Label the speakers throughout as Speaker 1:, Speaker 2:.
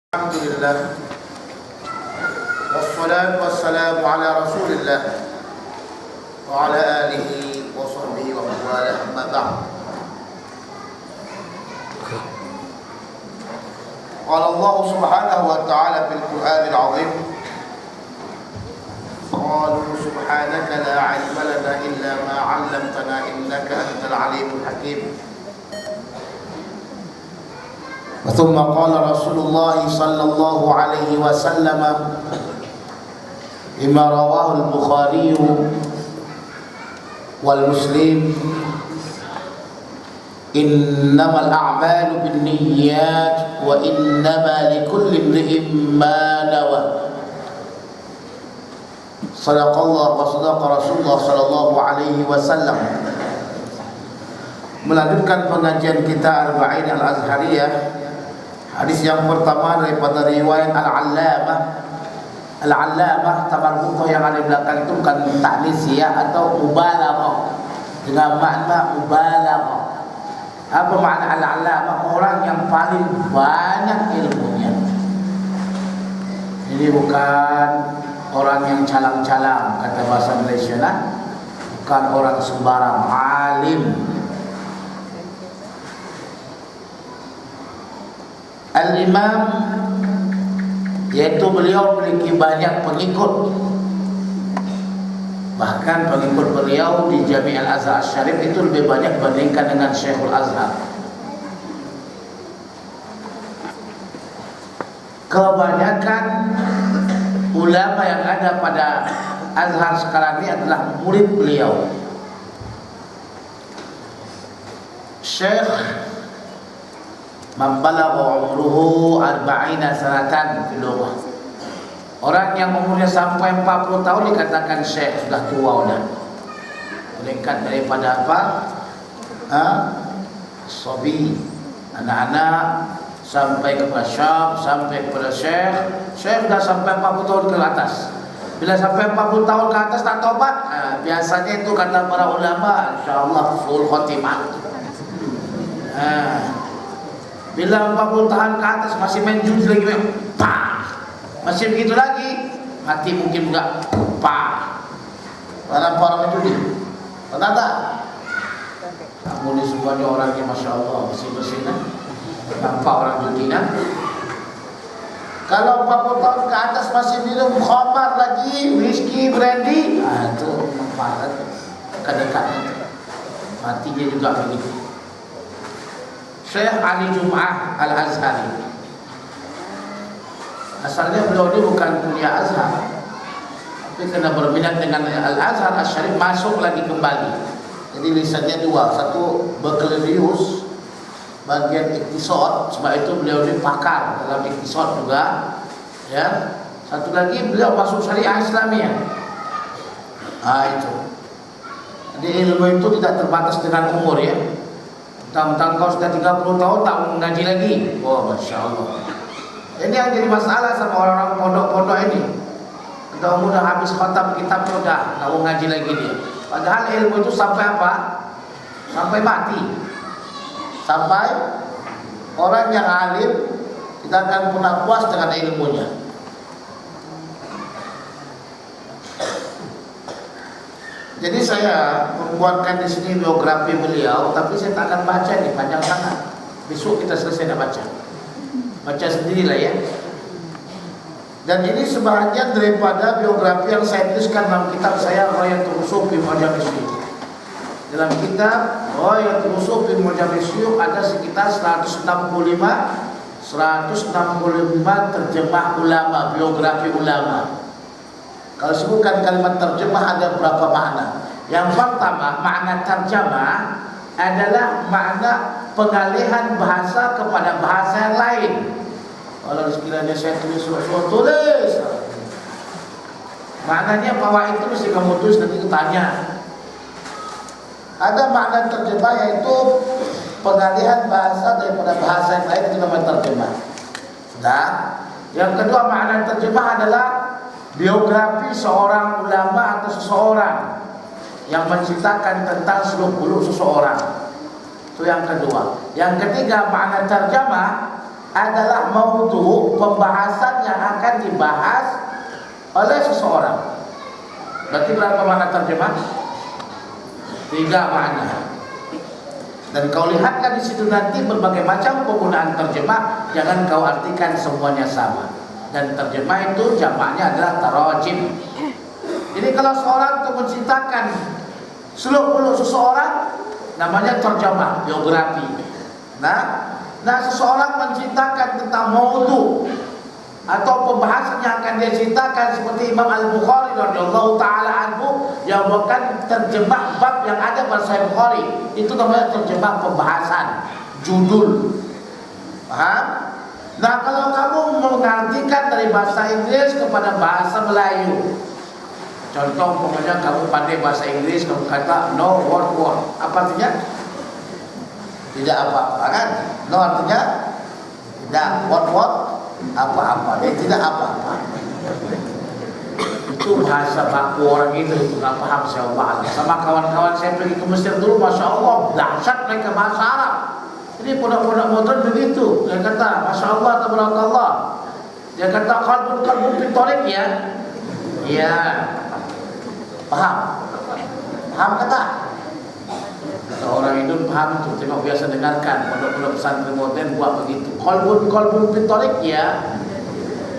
Speaker 1: Alhamdulillah wassalatu wassalamu ala rasulillah wa ala alihi wa sahbihi wa mawala amma ba'd. Qala Allah subhanahu wa ta'ala fil Qur'anil 'azim, qalu subhanaka la 'ilma lana illa ma 'allamtana innaka antal 'alimul hakim. ثم قال رسول الله صلى الله عليه وسلم بما رواه البخاري والمسلم إنما الأعمال بالنيات وإنما لكل امرئ ما نوى. صدق الله وصدق رسول الله صلى الله عليه وسلم. Melanjutkan pengajian kita Arba'in Al-Azhariyah. Hadis yang pertama daripada riwayat Al-Allamah Tabarbuto yang ada di belakang itu bukan ta'nisiyah atau mubalaghah, dengan makna mubalaghah. Apa makna Al-Allamah? Orang yang paling banyak ilmunya. Ini bukan orang yang calang-calang, kata bahasa Malaysia, bukan orang sembarang, alim. Al-Imam, yaitu beliau memiliki banyak pengikut. Bahkan pengikut beliau di Jami' Al-Azhar Syarif itu lebih banyak dibandingkan dengan Syekhul Azhar. Kebanyakan ulama yang ada pada Azhar sekarang ini adalah murid beliau. Syekh man balagha umruhu 40 sanatan fil lughah. Orang yang umurnya sampai 40 tahun dikatakan syekh, sudah tua sudah. Meningkat daripada apa? Sabi, anak-anak, sampai kepada syab, sampai kepada syekh. Syekh sudah sampai 40 tahun ke atas. Bila sampai 40 tahun ke atas tak taubat, biasanya itu kata para ulama, insyaallah full khotimah. Bila 40 tahun ke atas masih main judi lagi, masih begitu lagi, mati mungkin juga. Dalam para judi, betul tak? Kamu ni semuanya orangnya masya Allah bersih-bersih, nampak orang judi kan? Kalau 40 tahun ke atas masih minum khamar lagi, whisky, brandy, itu memang kadang-kadang matinya juga begitu. Syekh Ali Jum'ah Al-Azhari, asalnya beliau ini bukan kuliah Azhar, tapi karena berminat dengan Al-Azhar Al-Syarif masuk lagi kembali. Jadi lisannya dua, satu bakalorius bagian iktisad, sebab itu beliau ini pakar dalam iktisad juga, ya. Satu lagi beliau masuk syariah Islamiyah. Itu. Jadi ilmu itu tidak terbatas dengan umur, ya. Tentang kau sudah 30 tahun tak mengaji lagi. Oh, Masya Allah. Ini yang jadi masalah sama orang-orang pondok-pondok ini. Kita sudah habis khatam kitab sudah, tak mengaji lagi dia. Padahal ilmu itu sampai apa? Sampai mati. Sampai orang yang alim tidak akan pernah puas dengan ilmunya. Jadi saya membuatkan di sini biografi beliau, tapi saya tak akan baca nih, panjang sangat. Besok kita selesai nak baca. Baca sendirilah, ya. Dan ini sebahagian daripada biografi yang saya tuliskan dalam kitab saya Ghayatul Usul fi Mu'jamil Syuyukh. Dalam kitab Ghayatul Usul fi Mu'jamil Syuyukh ada sekitar 165 terjemah ulama, biografi ulama. Kalau sebutkan kalimat terjemah ada berapa makna? Yang pertama, makna terjemah adalah makna pengalihan bahasa kepada bahasa yang lain. Kalau sekiranya saya tulis tulis, maknanya bahwa itu mesti kamu tulis, nanti tanya. Ada makna terjemah yaitu pengalihan bahasa daripada bahasa yang lain, itu namanya terjemah. Sudah. Yang kedua, makna terjemah adalah biografi seorang ulama atau seseorang yang menceritakan tentang seluk-beluk seseorang. Itu yang kedua. Yang ketiga, makna terjemah adalah maudhu, pembahasan yang akan dibahas oleh seseorang. Berarti berapa makna terjemah? 3 makna. Dan kau lihatkan di situ nanti berbagai macam penggunaan terjemah, jangan kau artikan semuanya sama. Dan terjemah itu jamaknya adalah tarajim. Jadi kalau seorang itu menceritakan seluk-beluk seseorang, namanya terjemah, biografi. Nah seseorang menceritakan tentang maudhu atau pembahasan yang akan dia ceritakan, seperti Imam Al-Bukhari radhiyallahu taala anhu yang bukan terjemah bab yang ada pada Sahih Bukhari, itu namanya terjemah pembahasan, judul. Paham? Nah kalau kamu mengartikan dari bahasa Inggris kepada bahasa Melayu, contoh pokoknya kamu pandai bahasa Inggris, kamu kata no word, apa artinya? Tidak apa-apa kan? No artinya tidak, word apa-apa, dia tidak apa-apa. Itu bahasa baku orang itu nggak paham saya Allah. Sama kawan-kawan saya pergi ke Mesir dulu, masya Allah, dahsyat mereka bahasa Arab. Ini pondok-pondok modern begitu. Dia kata, masya Allah, tabarakallah. Dia kata kalbun pitorik ya. Iya. Paham kata? Orang Indon paham itu, tengok biasa dengarkan pondok-pondok pesantren modern buat begitu. Kalbun pitorik ya.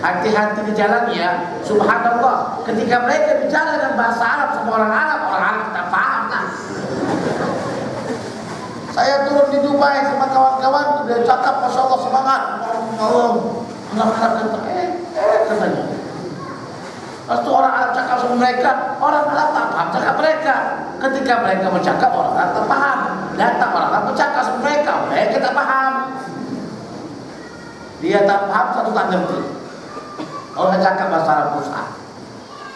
Speaker 1: Hati-hati di jalan ya. Subhanallah, ketika mereka bicara dengan bahasa Arab sama orang Arab kita paham lah. Saya turun di Dubai sama kawan-kawan, dia cakap masya Allah semangat. Orang Arab kata katanya. Lepas itu orang Arab cakap sama mereka, orang Arab tak paham cakap mereka. Ketika mereka bercakap, orang Arab tak paham. Datang orang Arab bercakap sama mereka tak paham. Dia tak paham, satu tak ngerti. Orang cakap bahasa Arab Pusat.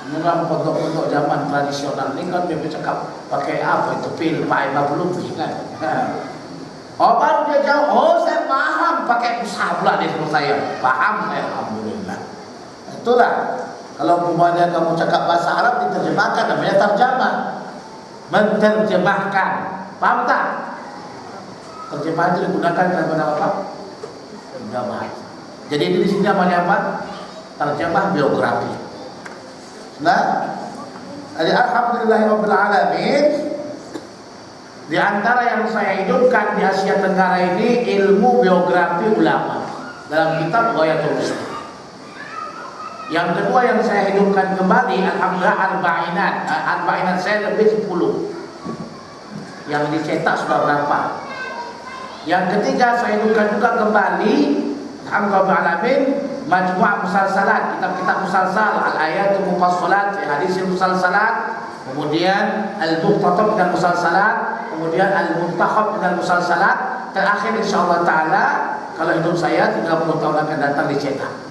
Speaker 1: Memang pondok-pondok zaman tradisional ini kan dia bercakap pakai apa itu pil, pakai belum kan. Baru dia jawab, saya paham, pakai pusat pula dia sama saya. Paham saya, alhamdulillah. Itulah. Kalau umpamanya kamu cakap bahasa Arab diterjemahkan, namanya terjemah. Menerjemahkan. Paham tak? Terjemah itu digunakan dalam apa? Terjemah. Jadi di sini namanya apa? Terjemah biografi. Nah, alhamdulillahirabbil alamin. Di antara yang saya hidupkan di Asia Tenggara ini ilmu biografi ulama dalam kitab Ghayatul Mustaq. Yang kedua yang saya hidupkan kembali, alhamdulillah, arba'inat saya lebih 10. Yang dicetak sudah berapa? Yang ketiga saya hidupkan juga kembali, alhamdulillah, majmu' musalsalat, kitab-kitab musalsal, al-ayatul mufassalat, hadis musalsalat, kemudian al-muqtatab dan musalsalat, kemudian al-muntakhab dan musalsalat, terakhir insyaallah taala kalau hidup saya 30 tahun akan datang dicetak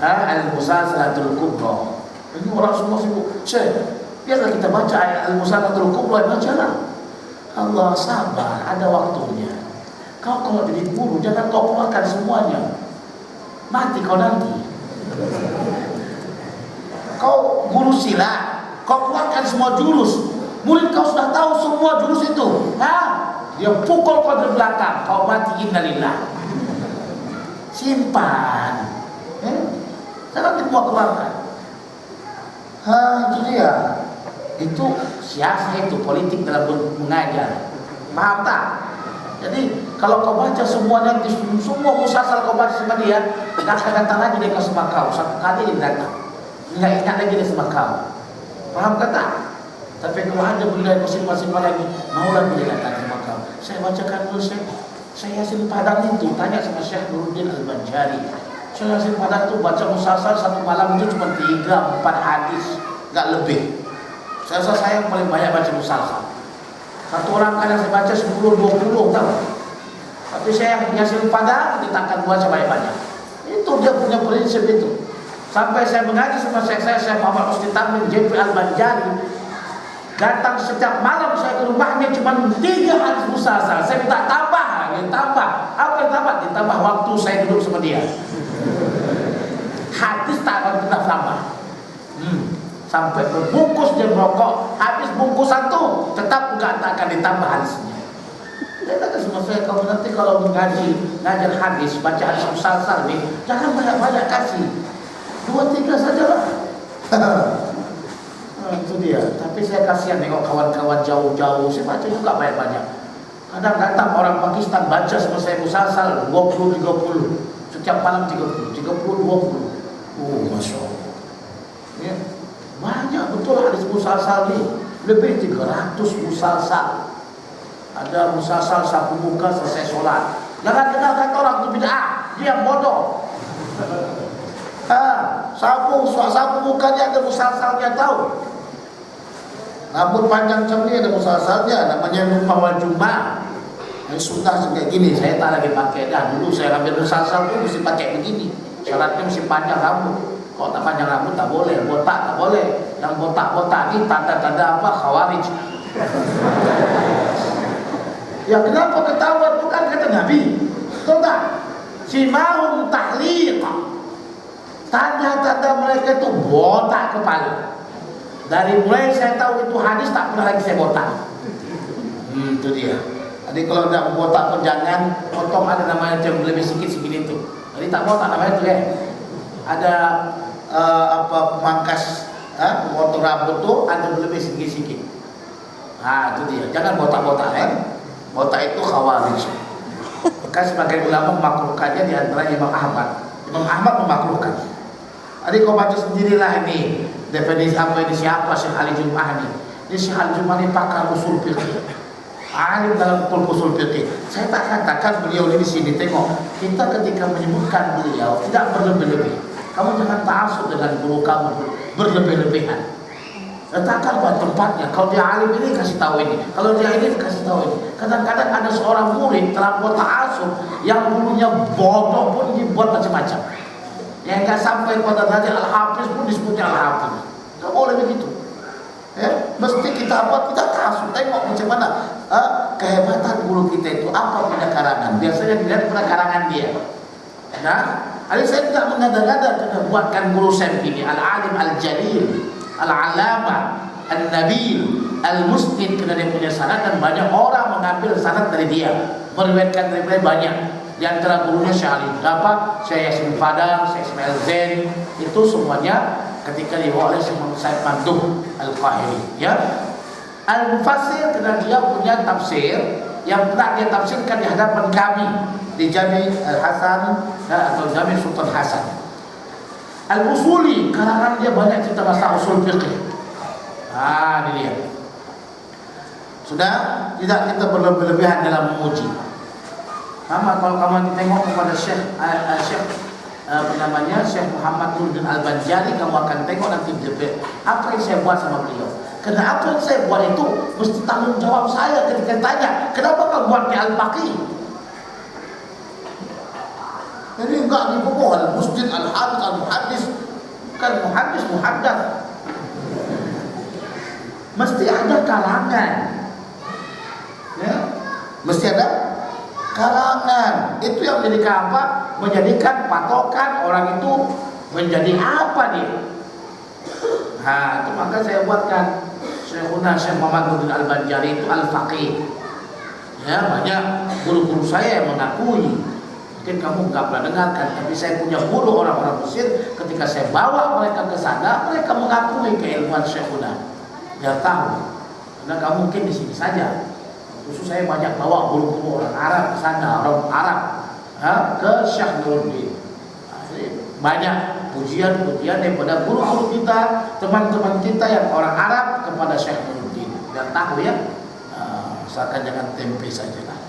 Speaker 1: al-musalsalatul kubra. Ini orang semua sibuk, Syekh, biarlah kita baca ayat al-musalsalatul kubra, bacalah. Allah, sabar, ada waktunya. Kau kalau jadi guru jangan kau keluarkan semuanya, mati kau nanti. Kau guru silat, kau keluarkan semua jurus, murid kau sudah tahu semua jurus itu, dia pukul kau dari belakang, kau mati, innalillah. Simpan, jangan dibuat keluarkan. Itu dia. Itu siasat, itu politik dalam mengajar. Paham tak? Jadi kalau kau baca semuanya, semua musalsal kau baca sama dia, tak akan datang lagi dia ke sama kau. Satu kali dia datang, nggak ingat lagi dia sama kau. Paham kata? Tapi kalau ada bila masing-masing lagi, mau lagi dia datang sama kau. Saya bacakan dulu, saya Yasin Padang itu, tanya sama Syekh Nuruddin Al-Banjari. Syekh Yasin Padang itu baca musalsal satu malam itu cuma 3-4 hadis, nggak lebih. Saya rasa saya yang paling banyak baca musalsal. Satu orang kadang saya baca 10-20 tahu. Tapi saya yang Yasin Padang kita akan baca banyak-banyak. Itu dia punya prinsip itu. Sampai saya mengaji sama Syekh Muhammad Husni Tamim JP Al-Banjari, datang setiap malam saya ke rumahnya cuma 3 hadis musalsal. Saya minta tambah, dia tambah. Apa yang tambah? Ditambah waktu saya duduk sama dia. Hadis tak akan pernah tambah. Sampai berbungkus dia merokok, habis bungkus satu tetap enggak akan ditambah hadisnya. Saya kata sama saya, kamu nanti kalau ngajar hadis, baca hadis musalsal nih, jangan banyak-banyak kasih, 2-3 sajalah. Itu dia. Tapi saya kasihan tengok kawan-kawan jauh-jauh, saya baca juga banyak-banyak. Kadang datang orang Pakistan baca sama saya musalsal 20-30, setiap malam 30-20. Oh, Masya Allah. Ya. Banyak betul hadis musalsal ni, lebih 300 musalsal. Ada musalsal sapu muka selesai solat. Jangan dengar kata orang itu bid'ah, dia bodoh. Sapu muka dia ada musalsalnya, tahu. Rambut panjang macam ni ada musalsalnya, namanya lupa wal jummah. Yang sunnah kayak gini, saya tak lagi pakai dah. Dulu saya ambil musalsal tu mesti pakai begini. Syaratnya mesti panjang rambut. Kalau tak panjang rambut tak boleh, botak tak boleh. Yang botak-botak ni tanda-tanda apa? Khawarij. Ya kenapa ketahuan tu kan kata Nabi, betul tak? Simahum tahliq, tanda-tanda mereka itu botak kepala. Dari mulai saya tahu itu hadis tak pernah lagi saya botak. Itu dia. Jadi kalau nak botak pun jangan potong, ada namanya yang lebih sikit segini tu. Jadi tak botak namanya tu Ada pemangkas potong rambut tu ada lebih sikit-sikit. Itu dia. Jangan botak-botak Botak itu khawarij. Maka sebagai ulama memakruhkannya, di antaranya Imam Ahmad. Imam Ahmad memakruhkan. Adik kau baca sendirilah ini definisi apa ini, siapa Syekh Ali Jum'ah ini. Ini Syekh Ali Jum'ah ini pakar usul fiqh, alim dalam usul fiqh. Saya tak katakan beliau ini di sini. Tengok, kita ketika menyebutkan beliau tidak berlebih-lebih. Kamu jangan ta'assub dengan guru kamu berlebih-lebihan. Letakkan pada tempatnya. Kalau dia alim ini kasih tahu ini, kalau dia ini kasih tahu ini. Kadang-kadang ada seorang murid terlampau ta'assub, yang dulunya bodoh pun dibuat macam-macam. Yang enggak sampai pada derajat al-hafiz pun disebutnya al-hafiz. Tak boleh begitu. Mesti kita kita ta'assub. Tengok macam mana kehebatan guru kita itu, apa punya karangan. Biasanya dilihat pada karangan dia. Jadi saya tidak mengada-ngada kena buatkan guru saya begini, al-alim al-jalil, al-alama, al-nabil, al-musnid, kena dia punya sanad, dan banyak orang mengambil sanad dari dia, meriwayatkan dari dia banyak. Di antara gurunya Syekh Yasin Fadal, Syekh Ismail Zain, itu semuanya ketika dibawa oleh Syekh Said Manduh Al-Qahiri. Al-Mufassir, kena dia punya tafsir yang pernah dia tafsirkan di hadapan kami di Jami Al-Hasan atau Jami Sultan Hasan. Al-Usuli, karangan dia banyak cerita masalah usul fiqh. Ini dia. Sudah, tidak kita berlebihan dalam memuji. Sama kalau kamu tengok kepada Syekh Syekh Muhammad Nuruddin Al-Banjari, kamu akan tengok nanti apa yang saya buat sama beliau. Karena apa yang saya buat itu mesti tanggung jawab saya ketika tanya, kenapa kau buat di Al-Baqi? Jadi enggak dibubuh al-musjid, al-hadis, al-muhaddis. Bukan muhaddis, muhaddath. Mesti ada kalangan. Mesti ada kalangan. Itu yang menjadikan apa? Menjadikan patokan orang itu menjadi apa dia. Itu maka saya buatkan Syekhuna Syekh Muhammad Nuruddin Al-Banjari itu al-faqih. Banyak guru-guru saya yang mengakui. Mungkin kamu enggak pernah dengarkan, tapi saya punya guru orang-orang Mesir. Ketika saya bawa mereka ke sana, mereka mengakui keilmuan Syekhuna. Dia tahu. Karena kamu mungkin di sini saja. Khusus saya banyak bawa guru-guru orang Arab ke sana, orang Arab ke Syekh Nuruddin. Banyak pujian-pujian daripada guru-guru kita, teman-teman kita yang orang Arab kepada Syekh Nuruddin. Dia tahu usahakan jangan tempe sajalah.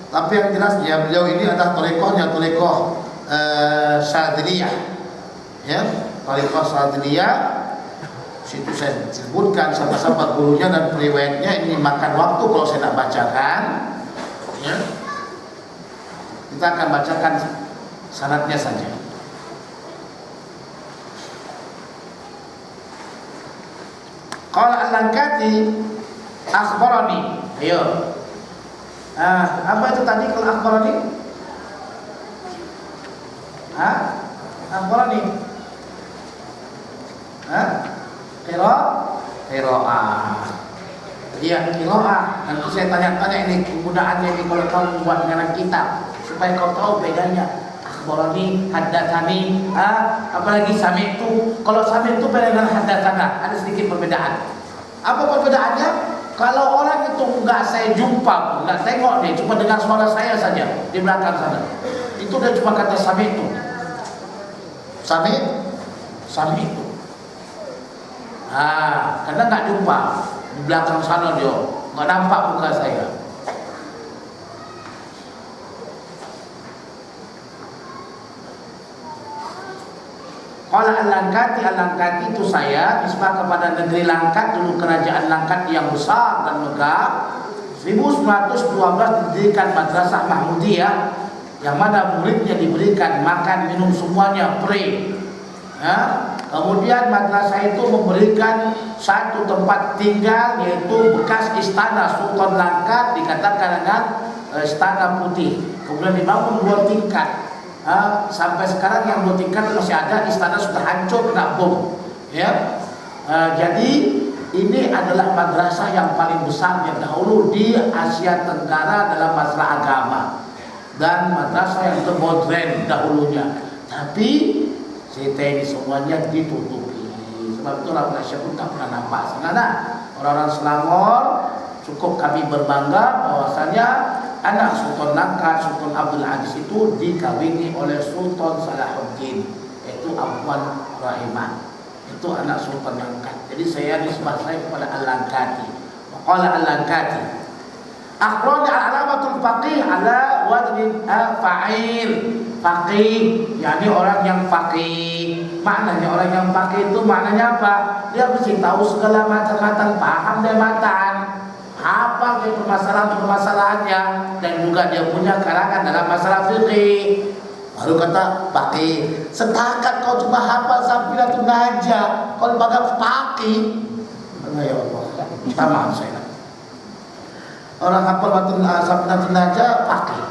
Speaker 1: Tapi yang jelas beliau ini adalah torekohnya, torekoh Syadiliyah. Torekoh Syadiliyah. Situ saya sebutkan sama-sama gurunya dan periwayatnya. Ini makan waktu kalau saya nak bacakan. Kita akan bacakan sanadnya saja. Qala al-Lankati akhbarani. Ayo. Apa itu tadi kalau akhbarani? Akhbarani. Qira'ah. Iya, kiroah. Nanti saya tanya-tanya ini kegunaannya ini kalau kau buat dengan kitab supaya kau tahu bedanya. Akhbarani, haddatsani, apalagi sami'tu. Kalau sami'tu beda dengan haddatsana, ada sedikit perbedaan. Apa perbedaannya? Kalau orang itu enggak saya jumpa, enggak tengok dia, cuma dengar suara saya saja di belakang sana. Itu dia cuma kata sami'tu. Sami'tu. Karena enggak jumpa. Di belakang sana dia nggak nampak muka saya. Kalau Al-Langkati itu saya nisbah kepada negeri Langkat, dulu kerajaan Langkat yang besar dan megah. 1912 didirikan Madrasah Mahmudiyah yang mana muridnya diberikan makan minum semuanya free. Kemudian madrasah itu memberikan satu tempat tinggal, yaitu bekas istana Sultan Langkat, dikatakan dengan Istana Putih. Kemudian dibangun 2 tingkat. Sampai sekarang yang 2 tingkat masih ada, istana sudah hancur kena bom. Ya. Jadi ini adalah madrasah yang paling besar yang dahulu di Asia Tenggara dalam masalah agama, dan madrasah yang termodern dahulunya. Tapi cerita ini semuanya ditutupi. Sebab itu orang Malaysia pun tak pernah nampak sana. Orang-orang Selangor cukup kami berbangga bahwasanya anak Sultan Langkat, Sultan Abdul Aziz itu dikawini oleh Sultan Salahuddin, yaitu Afwan Rahimah. Itu anak Sultan Langkat. Jadi saya nisbah saya kepada Al-Langkati. Qala Al-Langkati. Akhbarani alamatul faqih ala wadrin fa'il. Faqih, yakni orang yang faqih. Maknanya orang yang faqih itu maknanya apa? Dia mesti tahu segala macam-macam, paham dia matan, apa dia permasalahan-permasalahannya, dan juga dia punya karangan dalam masalah fikih. Baru kata faqih. Setakat kau cuma hafal Safinatun Najah, kau bagai faqih. Ya Allah, minta maaf saya. Orang hafal Safinatun Najah faqih.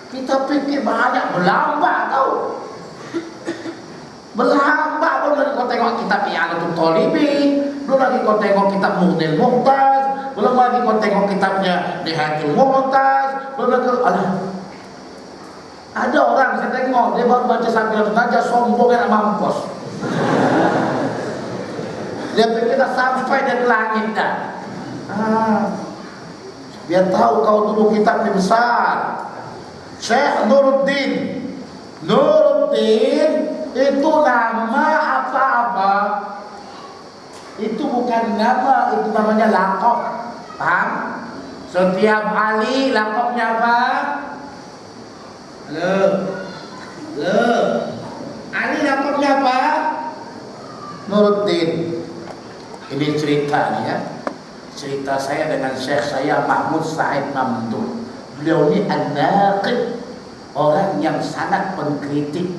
Speaker 1: Kita pikir banyak, berlambak tau. Berlambak, belum lagi kau tengok kitab I'anatul Talibin, belum lagi kau tengok kitab Mughnil Muhtaj, belum lagi kau tengok kitabnya Nihayatul Muhtaj, belum lagi ada orang saya tengok dia baru baca Safinatun Najah sombong yang mampus. Dia pikir dah sampai dia ke langit dah. Biar tahu kau dulu kitabnya besar. Syekh Nuruddin. Nuruddin itu nama apa-apa. Itu bukan nama, itu namanya laqab. Paham? Setiap Ali laqabnya apa? Halo. Ali laqabnya apa? Nuruddin. Ini cerita nih ya. Cerita saya dengan Syekh saya Mahmud Said Mamdun. Beliau ini an-naqid, orang yang sangat pengkritik.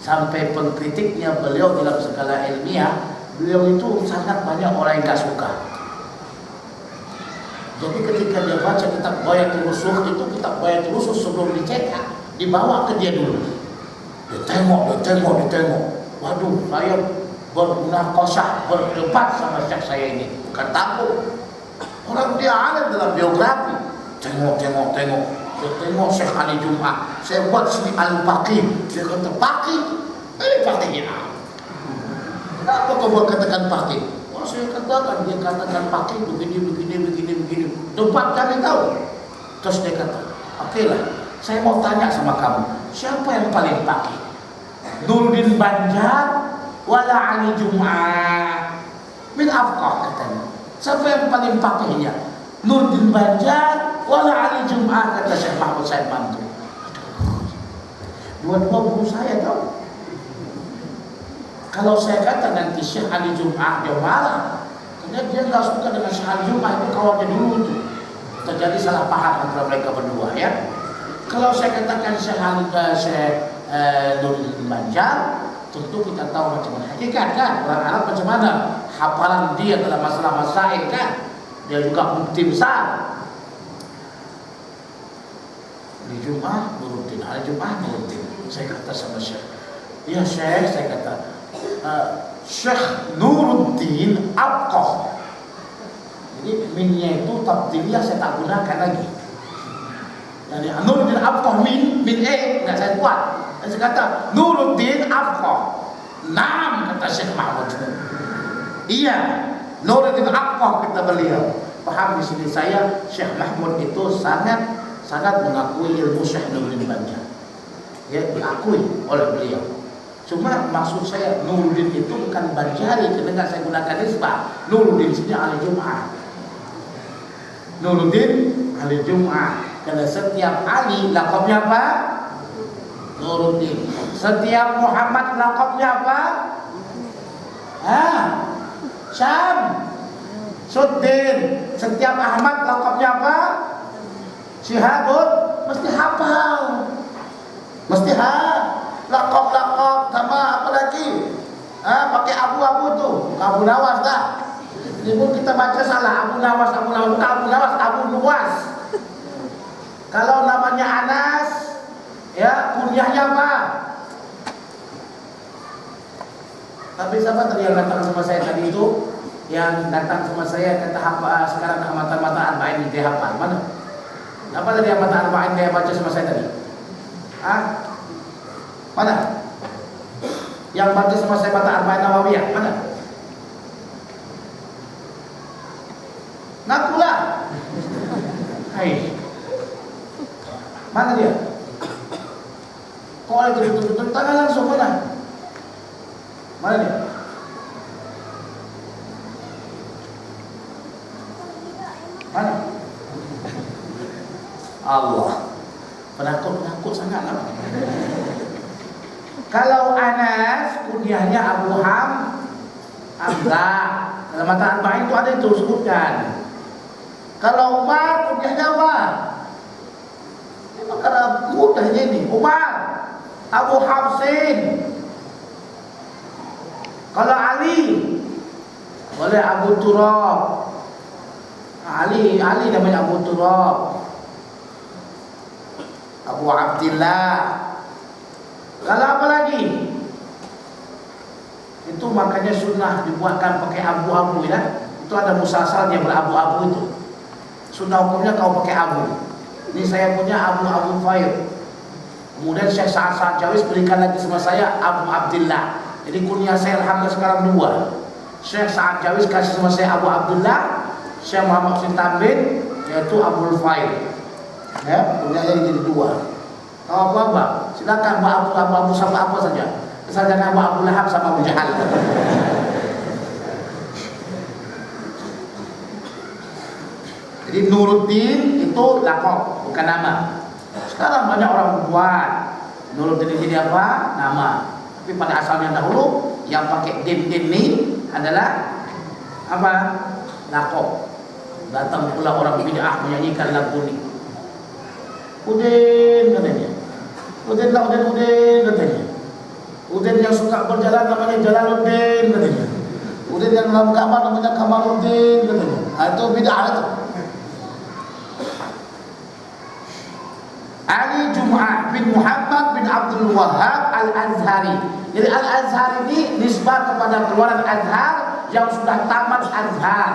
Speaker 1: Sampai pengkritiknya beliau dalam skala ilmiah, beliau itu sangat banyak orang yang gak suka. Jadi ketika dia baca kitab Bayatul Rusuh, itu kitab Bayatul Rusuh sebelum dicetak, dibawa ke dia dulu. Dia tengok. Waduh, saya bernaqashah, berdebat sama Syekh saya ini. Bukan takut. Orang dia alim dalam biografi. Tengok. Dia tengok Syekh Ali Jum'ah. Saya buat sini Al-Faqih. Dia kata Faqih. Faqih ya. Kenapa kau buat katakan Faqih? Oh, saya katakan, dia katakan Faqih begini. Debat kami tahu. Terus dia kata, oke lah, saya mau tanya sama kamu, siapa yang paling Faqih? Nuruddin Banjar wala Ali Jum'ah? Min afqah katanya. Siapa yang paling faqihnya? Nuruddin Banjar wala Ali Jum'ah, kata Syekh Mahmud Said Mamdun. Dua-dua guru saya tahu. Kalau saya kata nanti Syekh Ali Jum'ah, dia marah. Karena dia nggak suka dengan Syekh Ali Jum'ah, itu kawannya dulu itu. Terjadi salah paham antara mereka berdua ya. Kalau saya katakan Syekh Nuruddin Banjar, tentu kita tahu macam mana hakikat kan. Orang Arab macam mana hafalan dia dalam masalah masail kan. Dia juga mufti besar. Di Jum'ah Nuruddin, hari Jum'ah Nuruddin. Saya kata sama Syekh, ya Syekh, saya kata Syekh Nuruddin Abqah. Jadi minnya itu tabdiliyah saya tak gunakan lagi. Jadi Nuruddin Afqah min enggak saya buat. Dan saya kata Nuruddin Afqah. Naam, kata Syekh Mahmud. Iya, Nuruddin Afqah kata beliau. Paham di sini saya, Syekh Mahmud itu sangat mengakui ilmu Syekh Nuruddin Banja. Ya, diakui oleh beliau. Cuma maksud saya Nuruddin itu bukan Banjari, karena saya gunakan nisbah. Nuruddin sini ahli Jum'ah. Nuruddin ahli Jum'ah. Karena setiap Ali laqabnya apa? Nuruddin. Setiap Muhammad laqabnya apa? Syam. Suddin. Setiap Ahmad laqabnya apa? Syihabun. Mesti hafal. Mesti laqab sama apa lagi? Pakai abu-abu tuh. Abu Nawas dah. Ini pun kita baca salah. Abu Nawas, Abu Nuwas. Kalau namanya Anas, ya kunyahnya apa? Tapi siapa tadi yang datang sama saya tadi itu? Yang datang sama saya kata apa sekarang mata arba'in dia hafal. Mana? Apa tadi yang mata arba'in dia baca sama saya tadi? Mana? Yang baca sama saya mata arba'in Nawawiyah, mana? Ngakulah. Hai. Mana dia? Kok ada tutup tangan langsung mana? Mana dia? Mana? Allah. Penakut sangat lah. Kalau Anas kunyahnya Abu Hamzah. Dalam mata arba'in itu ada itu sebutkan. Kalau Umar kunyahnya apa? Ini perkara mudahnya ini. Umar, Abu Hafsin. Kalau Ali, boleh Abu Turab. Ali namanya Abu Turab. Abu Abdillah. Kalau apa lagi? Itu makanya sunnah dibuatkan pakai abu-abu ya. Itu ada musalsalnya berabu-abu itu. Sunnah hukumnya kau pakai abu. Ini saya punya Abu Faid. Kemudian Syekh Sa'ad Jawis berikan lagi sama saya Abu Abdillah. Jadi kunyah saya alhamdulillah sekarang 2. Syekh Sa'ad Jawis kasih sama saya Abu Abdullah, Syekh Muhammad Husin Tambin yaitu Abu Faid. Ya, kunyahnya jadi 2. Kalau apa? Silakan Abu sama apa saja. Asal jangan Abu Lahab sama Abu Jahal. Jadi Nuruddin itu laqab, bukan nama. Sekarang banyak orang buat Nuruddin ini apa? Nama. Tapi pada asalnya dahulu yang pakai din ini adalah apa? Laqab. Datang pula orang bid'ah menyanyikan lagu ini. Udin katanya. Udin katanya. Udin yang suka berjalan namanya Jalaluddin katanya. Udin yang dalam kamar namanya Kamaluddin katanya. Itu bid'ah itu. Ali Jum'ah bin Muhammad bin Abdul Wahhab Al-Azhari. Jadi Al-Azhar ini nisbah kepada keluaran Azhar yang sudah tamat Azhar,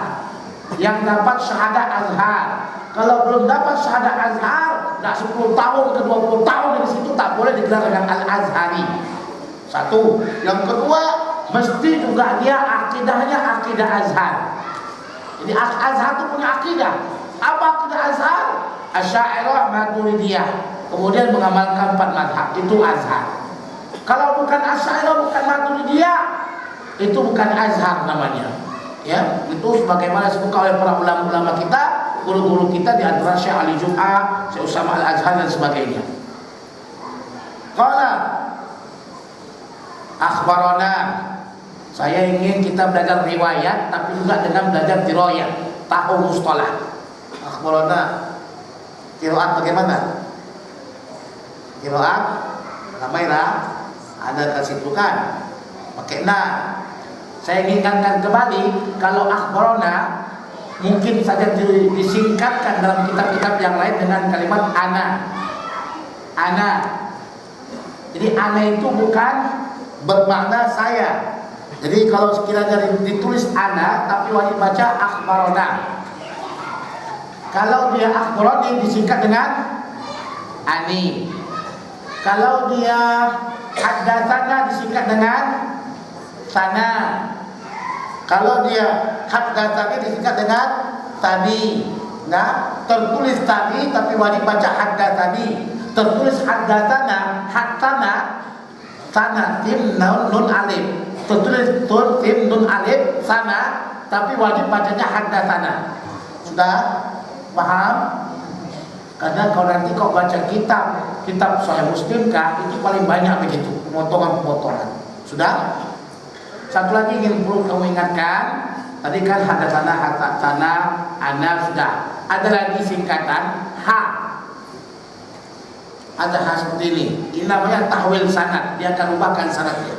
Speaker 1: yang dapat syahadah Azhar. Kalau belum dapat syahadah Azhar, nak 10 tahun ke 20 tahun dari situ tak boleh digelar dengan Al-Azhari. Satu. Yang kedua, mesti juga dia akidahnya akidah Azhar. Jadi Azhar itu punya akidah. Apa akidah Azhar? Asy'ariyah, Maturidiyah. Kemudian mengamalkan 4 mazhab. Itu Azhar. Kalau bukan Asy'ariyah, bukan Maturidiyah, itu bukan Azhar namanya. Ya, itu sebagaimana disebutkan oleh para ulama-ulama kita, guru-guru kita di antara Syekh Ali Jum'ah, Syekh Usama Al-Azhar dan sebagainya. Qala akhbarana. Saya ingin kita belajar riwayat tapi juga dengan belajar dirayat, tahu mustalah. Akhbarana. Qiraat bagaimana? Qiraat Lamairah ada ke situ kan? Pakai na. Saya ingatkan kembali kalau akhbarana mungkin saja disingkatkan dalam kitab-kitab yang lain dengan kalimat ana. Ana. Jadi ana itu bukan bermakna saya. Jadi kalau sekiranya ditulis ana tapi wajib baca akhbarana. Kalau dia akhbarani disingkat dengan ani. Kalau dia haddatsana disingkat dengan sana. Kalau dia haddatsani disingkat dengan tadi. Nah, tertulis tadi tapi wajib baca haddatsani. Tertulis haddatsana, hatsana, sana tim nun alif. Tertulis tim nun alif sana tapi wajib bacanya haddatsana. Sudah paham? Karena kalau nanti kau baca kitab Sahih Muslim kah, itu paling banyak begitu pemotongan-pemotongan. Sudah? Satu lagi ingin perlu kamu ingatkan. Tadi kan haddatsana, ana sudah. Ada lagi singkatan ha. Ada ha seperti ini. Ini namanya tahwil sanad. Dia akan ubahkan sanadnya.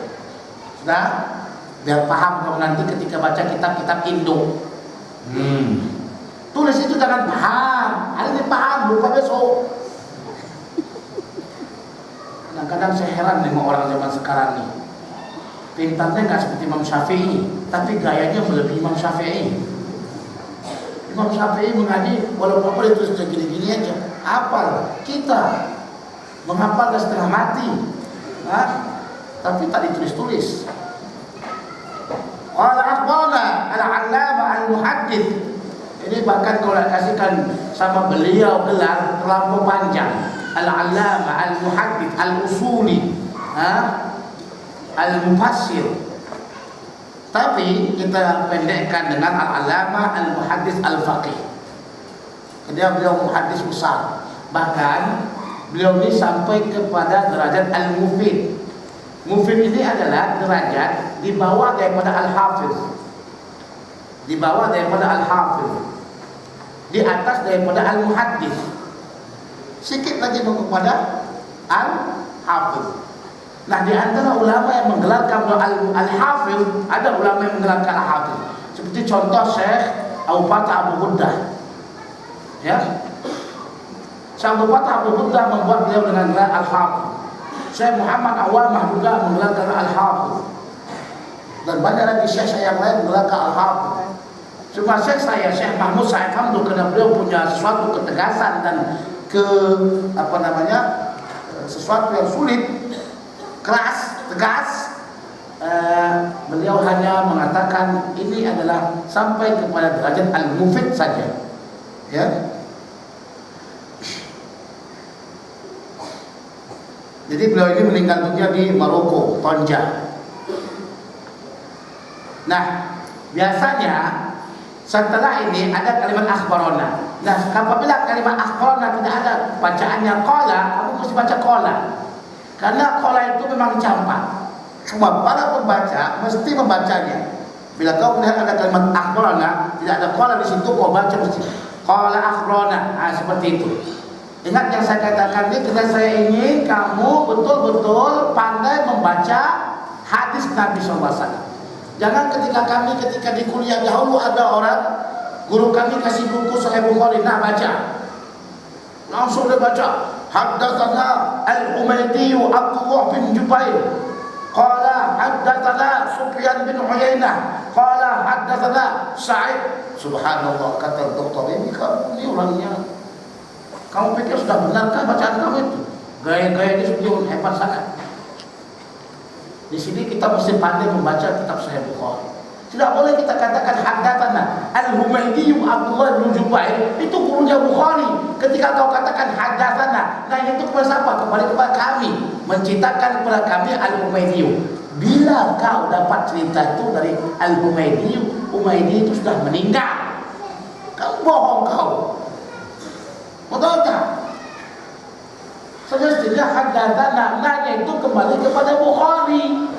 Speaker 1: Sudah? Biar paham kamu nanti ketika baca kitab-kitab Indo. Tulis itu jangan paham. Hari ini paham, lupa besok. Kadang-kadang saya heran dengan orang zaman sekarang nih. Pintarnya nggak seperti Imam Syafi'i, tapi gayanya melebihi Imam Syafi'i. Imam Syafi'i mengaji walaupun apa itu sudah gini-gini aja. Hafal. Kita menghafal dan setengah mati. Tapi tak ditulis-tulis. Qala akhbarana al-'allamah al-muhaddits. Ini bahkan kalau kasihkan sama beliau gelar terlampau panjang. Al-'allamah al-muhaddits al-usuli, al-mufassir. Tapi kita pendekkan dengan al-'allamah al-muhaddits al-faqih. Dia beliau muhaddis besar. Bahkan beliau ini sampai kepada derajat al-mufid. Mufid ini adalah derajat di bawah daripada al-hafiz. Di bawah daripada al-hafiz, di atas daripada al-muhaddis, sikit lagi kepada al-hafiz. Nah, di antara ulama yang menggelarkan al-hafiz, ada ulama yang menggelarkan al-hafiz. Seperti contoh Syekh Abu Fatah Abu Ghuddah. Ya, Syekh Abu Fatah Abu Ghuddah membuat beliau dengan gelar al-hafiz. Syekh Muhammad Awamah juga menggelarkan al-hafiz. Dan banyak lagi syekh yang lain menggelarkan al-hafiz. Cuma syekh saya, Syekh Mahmud Sa'id Hamdu, karena beliau punya sesuatu ketegasan dan sesuatu yang sulit, keras, tegas, beliau hanya mengatakan ini adalah sampai kepada derajat al-mufid saja. Ya. Jadi beliau ini meninggal dunia di Maroko, Tonja. Nah, biasanya setelah ini ada kalimat akhbarona. Nah, apabila kalimat akhbarona tidak ada bacaannya qala, kamu mesti baca qala. Karena qala itu memang campak. Semua para pembaca mesti membacanya. Bila kau melihat ada kalimat akhbarona, tidak ada qala di situ, kau baca mesti qala akhbarona. Seperti itu. Ingat yang saya katakan ini, karena saya ingin kamu betul-betul pandai membaca hadis Nabi SAW. Jangan ketika di kuliah dahulu ada orang, guru kami kasih buku Sahih Bukhari, nah baca. Langsung dia baca. Haddatsana Al-Humaydi Abdullah bin Jubair. Qala haddatsana Sufyan bin Uyainah. Qala haddatsana Sa'id. Subhanallah, kata doktor ini, kamu ini orangnya. Kamu pikir sudah benarkah bacaan kamu itu? Gaya-gaya ini sudah hebat sangat. Di sini kita mesti pandai membaca kitab Sahih Bukhari. Tidak boleh kita katakan haddatsana Al-Humaydi Abdullah bin Jubair, itu gurunya Bukhari. Ketika kau katakan haddatsana, nah itu kepada siapa? Kembali kepada kami, menciptakan kepada kami Al-Humaydi. Bila kau dapat cerita itu dari Al-Humaydi, Humaydi itu sudah meninggal. Kau bohong kau. Betul tak? Semestinya haddatsana, nanya itu kembali kepada Bukhari.